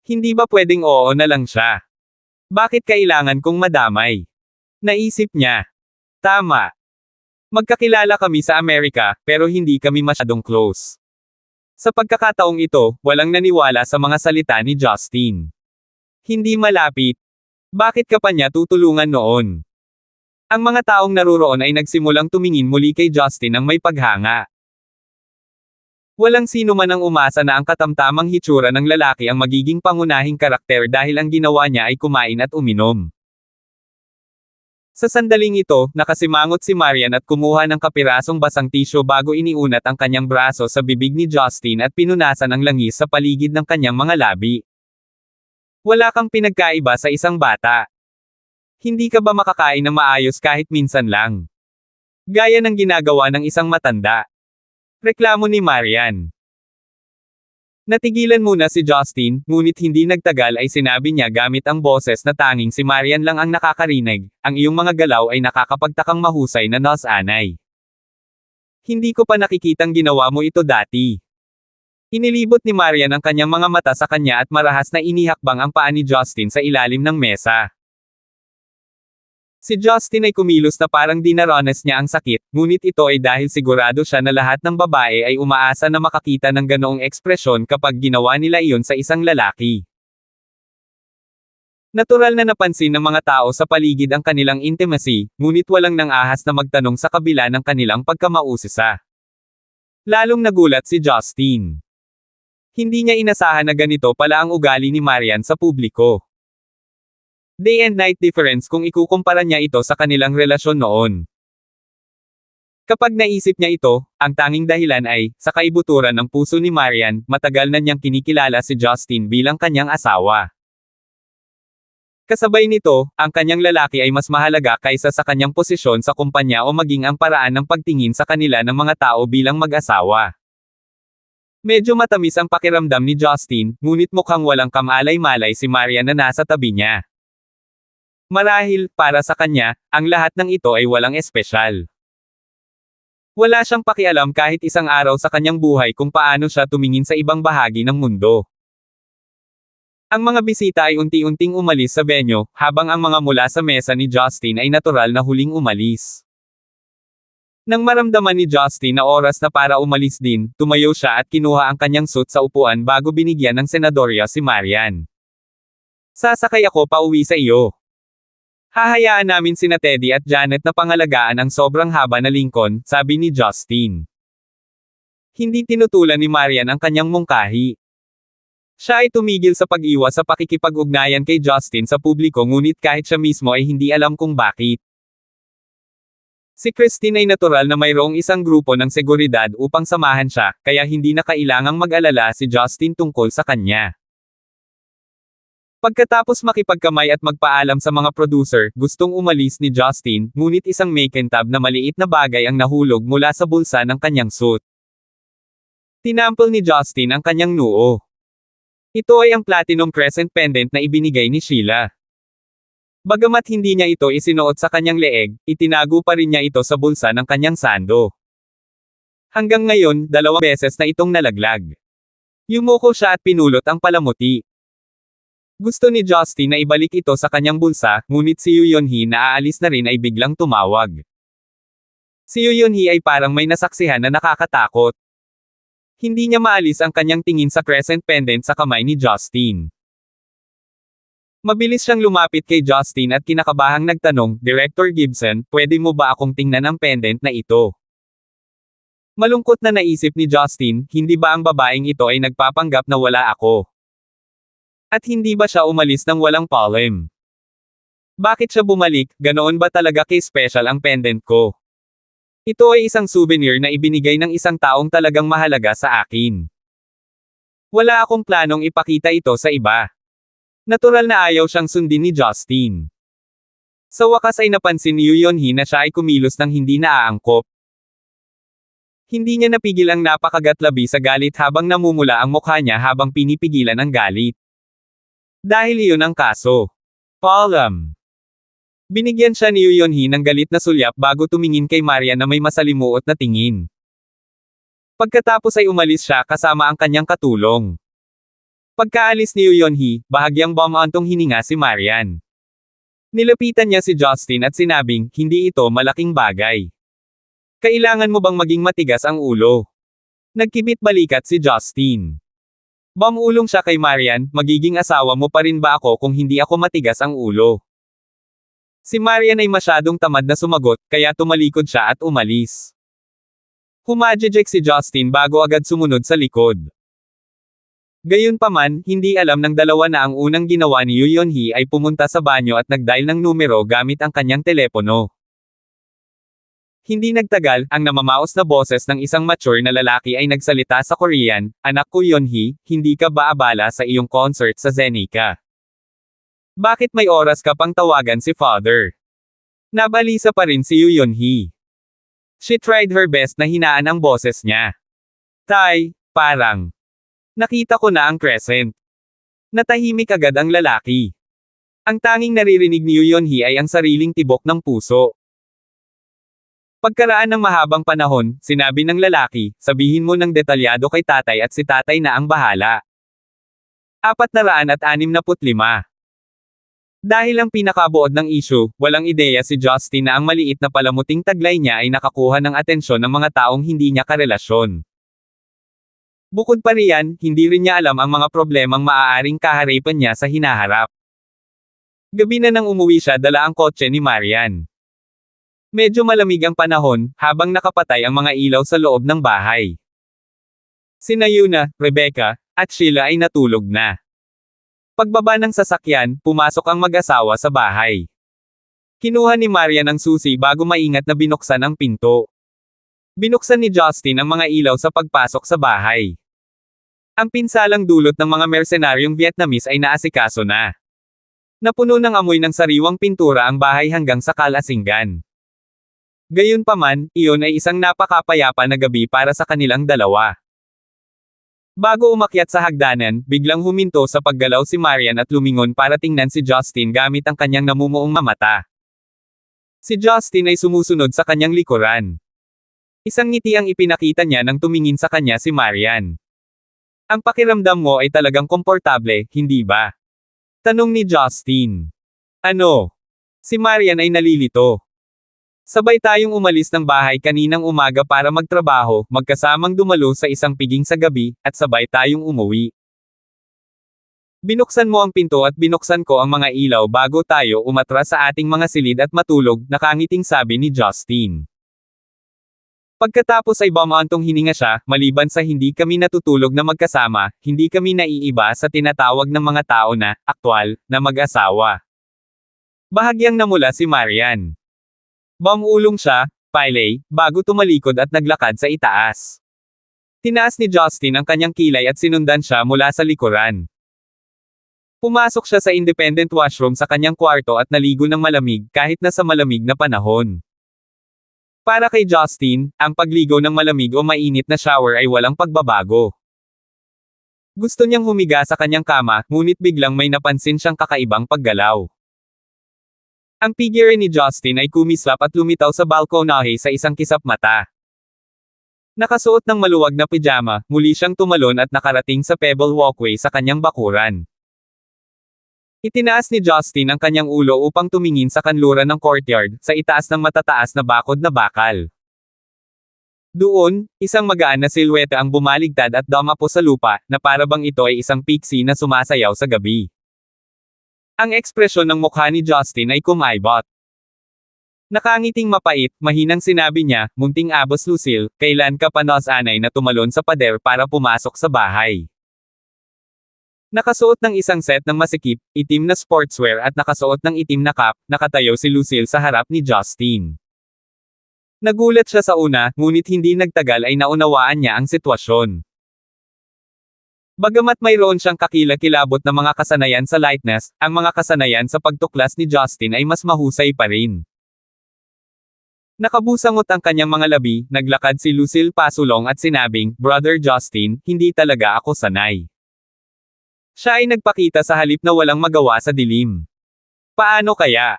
Hindi ba pwedeng oo na lang siya? Bakit kailangan kong madamay? Naisip niya. Tama. Magkakilala kami sa Amerika, pero hindi kami masyadong close. Sa pagkakataong ito, walang naniwala sa mga salita ni Justin. Hindi malapit. Bakit ka pa niya tutulungan noon? Ang mga taong naruroon ay nagsimulang tumingin muli kay Justin ng may paghanga. Walang sino man ang umasa na ang katamtamang hitsura ng lalaki ang magiging pangunahing karakter dahil ang ginawa niya ay kumain at uminom. Sa sandaling ito, nakasimangot si Marian at kumuha ng kapirasong basang tisyo bago iniunat ang kanyang braso sa bibig ni Justin at pinunasan ang langis sa paligid ng kanyang mga labi. Wala kang pinagkaiba sa isang bata. Hindi ka ba makakain ng maayos kahit minsan lang? Gaya ng ginagawa ng isang matanda. Reklamo ni Marian. Natigilan muna si Justin, ngunit hindi nagtagal ay sinabi niya gamit ang boses na tanging si Marian lang ang nakakarinig, ang iyong mga galaw ay nakakapagtakang mahusay na nas-anay. Hindi ko pa nakikitang ginawa mo ito dati. Inilibot ni Marian ang kanyang mga mata sa kanya at marahas na inihakbang ang paa ni Justin sa ilalim ng mesa. Si Justin ay kumilos na parang dinaranas niya ang sakit, ngunit ito ay dahil sigurado siya na lahat ng babae ay umaasa na makakita ng ganoong ekspresyon kapag ginawa nila iyon sa isang lalaki. Natural na napansin ng mga tao sa paligid ang kanilang intimacy, ngunit walang nang ahas na magtanong sa kabila ng kanilang pagkamausisa. Lalong nagulat si Justin. Hindi niya inasahan na ganito pala ang ugali ni Marian sa publiko. Day and night difference kung ikukumpara niya ito sa kanilang relasyon noon. Kapag naisip niya ito, ang tanging dahilan ay, sa kaibuturan ng puso ni Marian, matagal na niyang kinikilala si Justin bilang kanyang asawa. Kasabay nito, ang kanyang lalaki ay mas mahalaga kaysa sa kanyang posisyon sa kumpanya o maging ang paraan ng pagtingin sa kanila ng mga tao bilang mag-asawa. Medyo matamis ang pakiramdam ni Justin, ngunit mukhang walang kamalay-malay si Marian na nasa tabi niya. Marahil, para sa kanya, ang lahat ng ito ay walang espesyal. Wala siyang pakialam kahit isang araw sa kanyang buhay kung paano siya tumingin sa ibang bahagi ng mundo. Ang mga bisita ay unti-unting umalis sa venue, habang ang mga mula sa mesa ni Justin ay natural na huling umalis. Nang maramdaman ni Justin na oras na para umalis din, tumayo siya at kinuha ang kanyang suit sa upuan bago binigyan ng senadorya si Marian. Sasakay ako pa uwi sa iyo. Hahayaan namin sina Teddy at Janet na pangalagaan ang sobrang haba na Lincoln, sabi ni Justin. Hindi tinutulan ni Marian ang kanyang mungkahi. Siya ay tumigil sa pag-iwas sa pakikipag-ugnayan kay Justin sa publiko ngunit kahit siya mismo ay hindi alam kung bakit. Si Christine ay natural na mayroong isang grupo ng seguridad upang samahan siya, kaya hindi na kailangang mag-alala si Justin tungkol sa kanya. Pagkatapos makipagkamay at magpaalam sa mga producer, gustong umalis ni Justin, ngunit isang makintab na maliit na bagay ang nahulog mula sa bulsa ng kanyang suit. Tinampol ni Justin ang kanyang noo. Ito ay ang platinum crescent pendant na ibinigay ni Sheila. Bagamat hindi niya ito isinuot sa kanyang leeg, itinago pa rin niya ito sa bulsa ng kanyang sando. Hanggang ngayon, 2 beses na itong nalaglag. Yumuko siya at pinulot ang palamuti. Gusto ni Justin na ibalik ito sa kanyang bulsa, ngunit si Yoo Yeon-hee na aalis na rin ay biglang tumawag. Si Yoo Yeon-hee ay parang may nasaksihan na nakakatakot. Hindi niya maalis ang kanyang tingin sa crescent pendant sa kamay ni Justin. Mabilis siyang lumapit kay Justin at kinakabahang nagtanong, Director Gibson, pwede mo ba akong tingnan ang pendant na ito? Malungkot na naisip ni Justin, hindi ba ang babaeng ito ay nagpapanggap na wala ako? At hindi ba siya umalis nang walang palm? Bakit siya bumalik, ganoon ba talaga kay-special ang pendant ko? Ito ay isang souvenir na ibinigay ng isang taong talagang mahalaga sa akin. Wala akong planong ipakita ito sa iba. Natural na ayaw siyang sundin ni Justin. Sa wakas ay napansin ni Yoo Yeon-hee na siya ay kumilos ng hindi naaangkop. Hindi niya napigil ang napakagatlabi sa galit habang namumula ang mukha niya habang pinipigilan ang galit. Dahil iyon ang kaso. Palm. Binigyan siya ni Yoo Yeon-hee ng galit na sulyap bago tumingin kay Marian na may masalimuot na tingin. Pagkatapos ay umalis siya kasama ang kanyang katulong. Pagkaalis ni Yoo Yeon-hee, bahagyang bumantong hininga si Marian. Nilapitan niya si Justin at sinabing, hindi ito malaking bagay. Kailangan mo bang maging matigas ang ulo? Nagkibit balikat si Justin. Bumulong siya kay Marian, magiging asawa mo pa rin ba ako kung hindi ako matigas ang ulo? Si Marian ay masyadong tamad na sumagot, kaya tumalikod siya at umalis. Humajejek si Justin bago agad sumunod sa likod. Gayunpaman, hindi alam ng dalawa na ang unang ginawa ni Yoo Yeon-hee ay pumunta sa banyo at nag-dial ng numero gamit ang kanyang telepono. Hindi nagtagal, ang namamaos na boses ng isang mature na lalaki ay nagsalita sa Korean, "Anak ko Yeon-hee, hindi ka ba abala sa iyong concert sa Zenica? Bakit may oras ka pang tawagan si father?" Nabalisa pa rin si Yoo Yeon-hee. She tried her best na hinaan ang boses niya. "Tay, parang nakita ko na ang crescent." Natahimik agad ang lalaki. Ang tanging naririnig ni Yoo Yeon-hee ay ang sariling tibok ng puso. Pagkaraan ng mahabang panahon, sinabi ng lalaki, "Sabihin mo ng detalyado kay tatay at si tatay na ang bahala." 465. Dahil ang pinakabuod ng issue, walang ideya si Justin na ang maliit na palamuting taglay niya ay nakakuha ng atensyon ng mga taong hindi niya karelasyon. Bukod pa riyan, hindi rin niya alam ang mga problemang maaaring kaharipan niya sa hinaharap. Gabi na nang umuwi siya dala ang kotse ni Marian. Medyo malamig ang panahon, habang nakapatay ang mga ilaw sa loob ng bahay. Sina Yuna, Rebecca, at Sheila ay natulog na. Pagbaba ng sasakyan, pumasok ang mag-asawa sa bahay. Kinuha ni Marian ang susi bago maingat na binuksan ang pinto. Binuksan ni Justin ang mga ilaw sa pagpasok sa bahay. Ang pinsalang dulot ng mga mersenaryong Vietnamese ay naasikaso na. Napuno ng amoy ng sariwang pintura ang bahay hanggang sa kalasinggan. Gayunpaman, iyon ay isang napakapayapa na gabi para sa kanilang dalawa. Bago umakyat sa hagdanan, biglang huminto sa paggalaw si Marian at lumingon para tingnan si Justin gamit ang kanyang namumuong mata. Si Justin ay sumusunod sa kanyang likuran. Isang ngiti ang ipinakita niya nang tumingin sa kanya si Marian. "Ang pakiramdam mo ay talagang komportable, hindi ba?" Tanong ni Justin. "Ano?" Si Marian ay nalilito. "Sabay tayong umalis ng bahay kaninang umaga para magtrabaho, magkasamang dumalo sa isang piging sa gabi, at sabay tayong umuwi. Binuksan mo ang pinto at binuksan ko ang mga ilaw bago tayo umatras sa ating mga silid at matulog," nakangiting sabi ni Justin. Pagkatapos ay bumantong hininga siya, "Maliban sa hindi kami natutulog na magkasama, hindi kami naiiba sa tinatawag ng mga tao na, aktwal, na mag-asawa." Bahagyang namula si Marian. Bumulong siya, "Piley," bago tumalikod at naglakad sa itaas. Tinaas ni Justin ang kanyang kilay at sinundan siya mula sa likuran. Pumasok siya sa independent washroom sa kanyang kwarto at naligo ng malamig kahit na sa malamig na panahon. Para kay Justin, ang pagligo ng malamig o mainit na shower ay walang pagbabago. Gusto niyang humiga sa kanyang kama, ngunit biglang may napansin siyang kakaibang paggalaw. Ang figure ni Justin ay kumislap at lumitaw sa balkonahe sa isang kisap mata. Nakasuot ng maluwag na pijama, muli siyang tumalon at nakarating sa pebble walkway sa kanyang bakuran. Itinaas ni Justin ang kanyang ulo upang tumingin sa kanluran ng courtyard, sa itaas ng matataas na bakod na bakal. Doon, isang magaan na silhouette ang bumaligtad at dumapo sa lupa, na para bang ito ay isang pixie na sumasayaw sa gabi. Ang ekspresyon ng mukha ni Justin ay kumaibot. Nakangiting mapait, mahinang sinabi niya, "Munting abos Lucille, kailan ka pa nasanay na tumalon sa pader para pumasok sa bahay?" Nakasuot ng isang set ng masikip, itim na sportswear at nakasuot ng itim na cap, nakatayo si Lucille sa harap ni Justin. Nagulat siya sa una, ngunit hindi nagtagal ay naunawaan niya ang sitwasyon. Bagamat mayroon siyang kakilakilabot na mga kasanayan sa lightness, ang mga kasanayan sa pagtuklas ni Justin ay mas mahusay pa rin. Nakabusangot ang kanyang mga labi, naglakad si Lucille pasulong at sinabing, "Brother Justin, hindi talaga ako sanay." Siya ay nagpakita sa halip na walang magawa sa dilim. "Paano kaya?"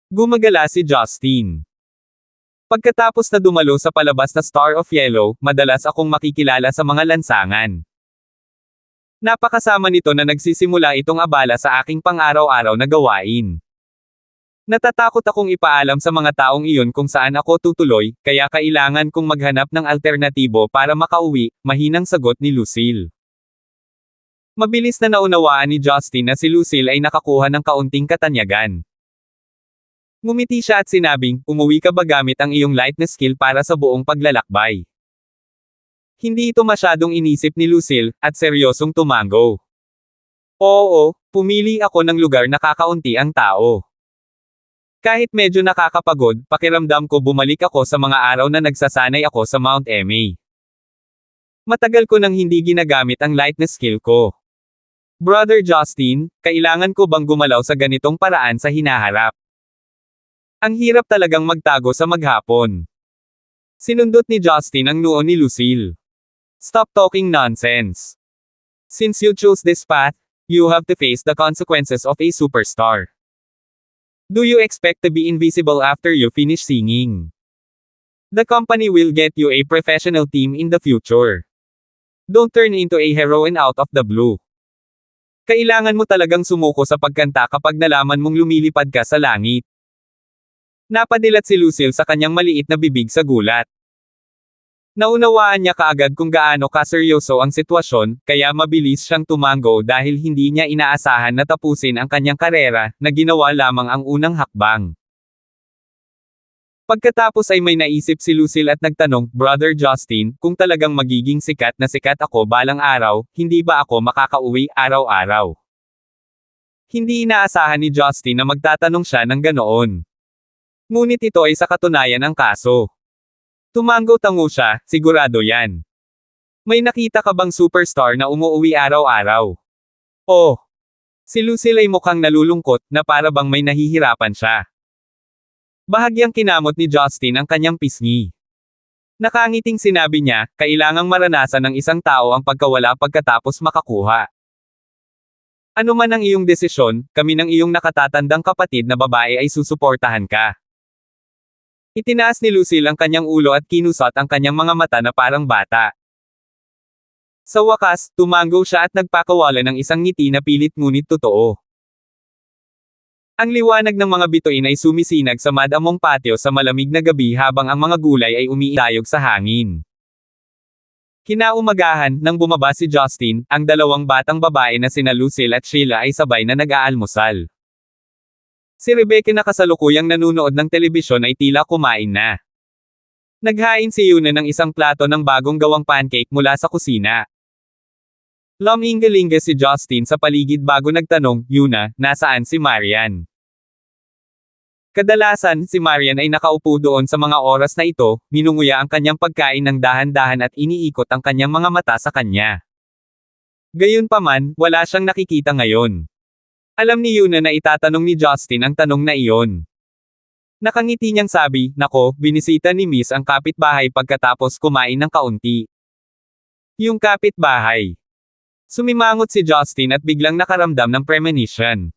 Gumagala si Justin. "Pagkatapos na dumalo sa palabas na Star of Yellow, madalas akong makikilala sa mga lansangan. Napakasama nito na nagsisimula itong abala sa aking pang-araw-araw na gawain. Natatakot akong ipaalam sa mga taong iyon kung saan ako tutuloy, kaya kailangan kong maghanap ng alternatibo para makauwi," mahinang sagot ni Lucille. Mabilis na naunawaan ni Justin na si Lucille ay nakakuha ng kaunting katanyagan. Ngumiti siya at sinabing, umuwi ka ba gamit ang iyong light na skill para sa buong paglalakbay? Hindi ito masyadong inisip ni Lucille, at seryosong tumango. Oo, pumili ako ng lugar na kakaunti ang tao. Kahit medyo nakakapagod, pakiramdam ko bumalik ako sa mga araw na nagsasanay ako sa Mount Emei. Matagal ko nang hindi ginagamit ang light na skill ko. Brother Justin, kailangan ko bang gumalaw sa ganitong paraan sa hinaharap? Ang hirap talagang magtago sa maghapon. Sinundot ni Justin ang noo ni Lucille. Stop talking nonsense. Since you chose this path, you have to face the consequences of a superstar. Do you expect to be invisible after you finish singing? The company will get you a professional team in the future. Don't turn into a heroine out of the blue. Kailangan mo talagang sumuko sa pagkanta kapag nalaman mong lumilipad ka sa langit. Napadilat si Lucille sa kanyang maliit na bibig sa gulat. Naunawaan niya kaagad kung gaano kaseryoso ang sitwasyon, kaya mabilis siyang tumango dahil hindi niya inaasahan na tapusin ang kanyang karera, na ginawa lamang ang unang hakbang. Pagkatapos ay may naisip si Lucille at nagtanong, Brother Justin, kung talagang magiging sikat na sikat ako balang araw, hindi ba ako makakauwi araw-araw? Hindi inaasahan ni Justin na magtatanong siya ng ganoon. Ngunit ito ay sa katunayan ang kaso. Tumango-tango siya, sigurado yan. May nakita ka bang superstar na umuuwi araw-araw? Oh! Si Lucille ay mukhang nalulungkot, na para bang may nahihirapan siya. Bahagyang kinamot ni Justin ang kanyang pisngi. Nakangiting sinabi niya, kailangang maranasan ng isang tao ang pagkawala pagkatapos makakuha. Ano man ang iyong desisyon, kami ng iyong nakatatandang kapatid na babae ay susuportahan ka. Itinaas ni Lucille ang kanyang ulo at kinusat ang kanyang mga mata na parang bata. Sa wakas, tumango siya at nagpakawala ng isang ngiti na pilit ngunit totoo. Ang liwanag ng mga bituin ay sumisinag sa madamong patio sa malamig na gabi habang ang mga gulay ay umiilayog sa hangin. Kinaumagahan, nang bumaba si Justin, ang dalawang batang babae na sina Lucille at Sheila ay sabay na nag-aalmusal. Si Rebecca na kasalukuyang nanunood ng telebisyon ay tila kumain na. Naghain si Yuna ng isang plato ng bagong gawang pancake mula sa kusina. Lumingalinga si Justin sa paligid bago nagtanong, Yuna, nasaan si Marian? Kadalasan, si Marian ay nakaupo doon sa mga oras na ito, minunguya ang kanyang pagkain ng dahan-dahan at iniikot ang kanyang mga mata sa kanya. Gayunpaman, wala siyang nakikita ngayon. Alam ni Yuna na itatanong ni Justin ang tanong na iyon. Nakangiti niyang sabi, nako, binisita ni Miss ang kapitbahay pagkatapos kumain ng kaunti. Yung kapitbahay. Sumimangot si Justin at biglang nakaramdam ng premonition.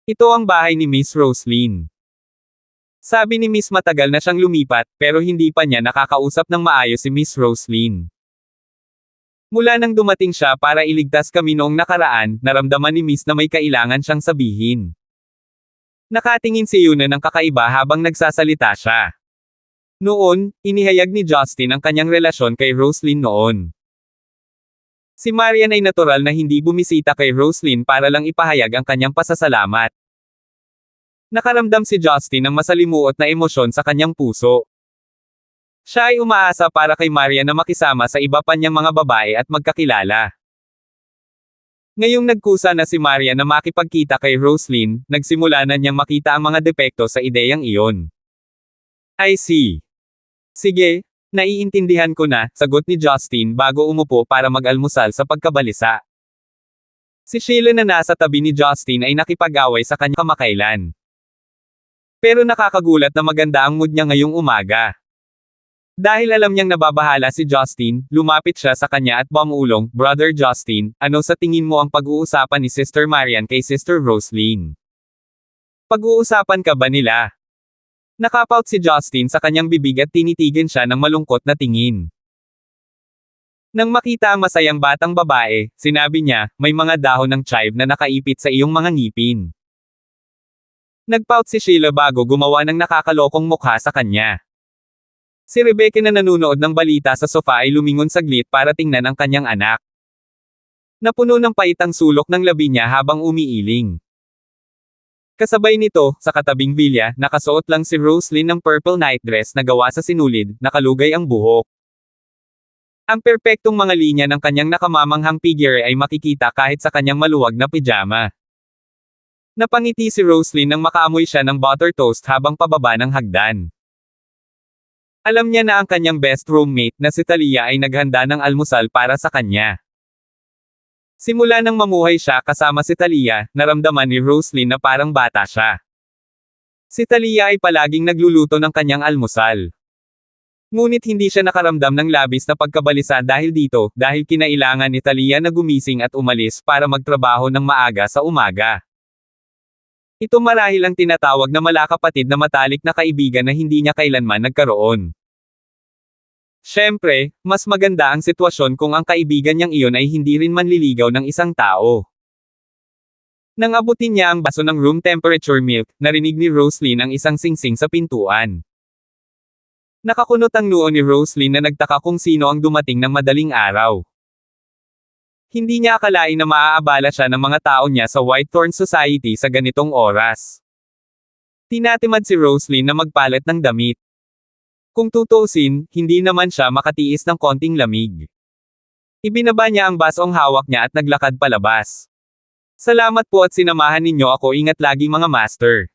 Ito ang bahay ni Miss Roslyn. Sabi ni Miss matagal na siyang lumipat, pero hindi pa niya nakakausap ng maayos si Miss Roslyn. Mula nang dumating siya para iligtas kami noong nakaraan, naramdaman ni Miss na may kailangan siyang sabihin. Nakatingin si Yuna ng kakaiba habang nagsasalita siya. Noon, inihayag ni Justin ang kanyang relasyon kay Roslyn noon. Si Marian ay natural na hindi bumisita kay Roslyn para lang ipahayag ang kanyang pasasalamat. Nakaramdam si Justin ng masalimuot na emosyon sa kanyang puso. Siya ay umaasa para kay Marian na makisama sa iba pa niyang mga babae at magkakilala. Ngayong nagkusa na si Marian na makipagkita kay Roslyn, nagsimula na niyang makita ang mga depekto sa ideyang iyon. I see. Sige, naiintindihan ko na, sagot ni Justin bago umupo para mag-almusal sa pagkabalisa. Si Sheila na nasa tabi ni Justin ay nakipag-away sa kanya kamakailan. Pero nakakagulat na maganda ang mood niya ngayong umaga. Dahil alam niyang nababahala si Justin, lumapit siya sa kanya at bumulong, Brother Justin, ano sa tingin mo ang pag-uusapan ni Sister Marian kay Sister Roslyn? Pag-uusapan ka ba nila? Nakapout si Justin sa kanyang bibig at tinitigan siya ng malungkot na tingin. Nang makita ang masayang batang babae, sinabi niya, may mga dahon ng chive na nakaipit sa iyong mga ngipin. Nagpout si Sheila bago gumawa ng nakakalokong mukha sa kanya. Si Rebecca na nanunood ng balita sa sofa ay lumingon saglit para tingnan ang kanyang anak. Napuno ng pait ang sulok ng labi niya habang umiiling. Kasabay nito, sa katabing villa, nakasuot lang si Roslyn ng purple nightdress na gawa sa sinulid, nakalugay ang buhok. Ang perpektong mga linya ng kanyang nakamamanghang figure ay makikita kahit sa kanyang maluwag na pijama. Napangiti si Roslyn nang makaamoy siya ng butter toast habang pababa ng hagdan. Alam niya na ang kanyang best roommate na si Talia ay naghanda ng almusal para sa kanya. Simula nang mamuhay siya kasama si Talia, naramdaman ni Roslyn na parang bata siya. Si Talia ay palaging nagluluto ng kanyang almusal. Ngunit hindi siya nakaramdam ng labis na pagkabalisa dahil dito, dahil kinailangan ni Talia na gumising at umalis para magtrabaho ng maaga sa umaga. Ito marahil ang tinatawag na malakapatid na matalik na kaibigan na hindi niya kailanman nagkaroon. Siyempre, mas maganda ang sitwasyon kung ang kaibigan niyang iyon ay hindi rin manliligaw ng isang tao. Nang abutin niya ang baso ng room temperature milk, narinig ni Roslyn ang isang singsing sa pintuan. Nakakunot ang noo ni Roslyn na nagtaka kung sino ang dumating ng madaling araw. Hindi niya akalain na maaabala siya ng mga tao niya sa Whitethorn Society sa ganitong oras. Tinatimad si Roslyn na magpalit ng damit. Kung tutuusin, hindi naman siya makatiis ng konting lamig. Ibinaba niya ang basong hawak niya at naglakad palabas. Salamat po at sinamahan ninyo ako, ingat lagi mga master.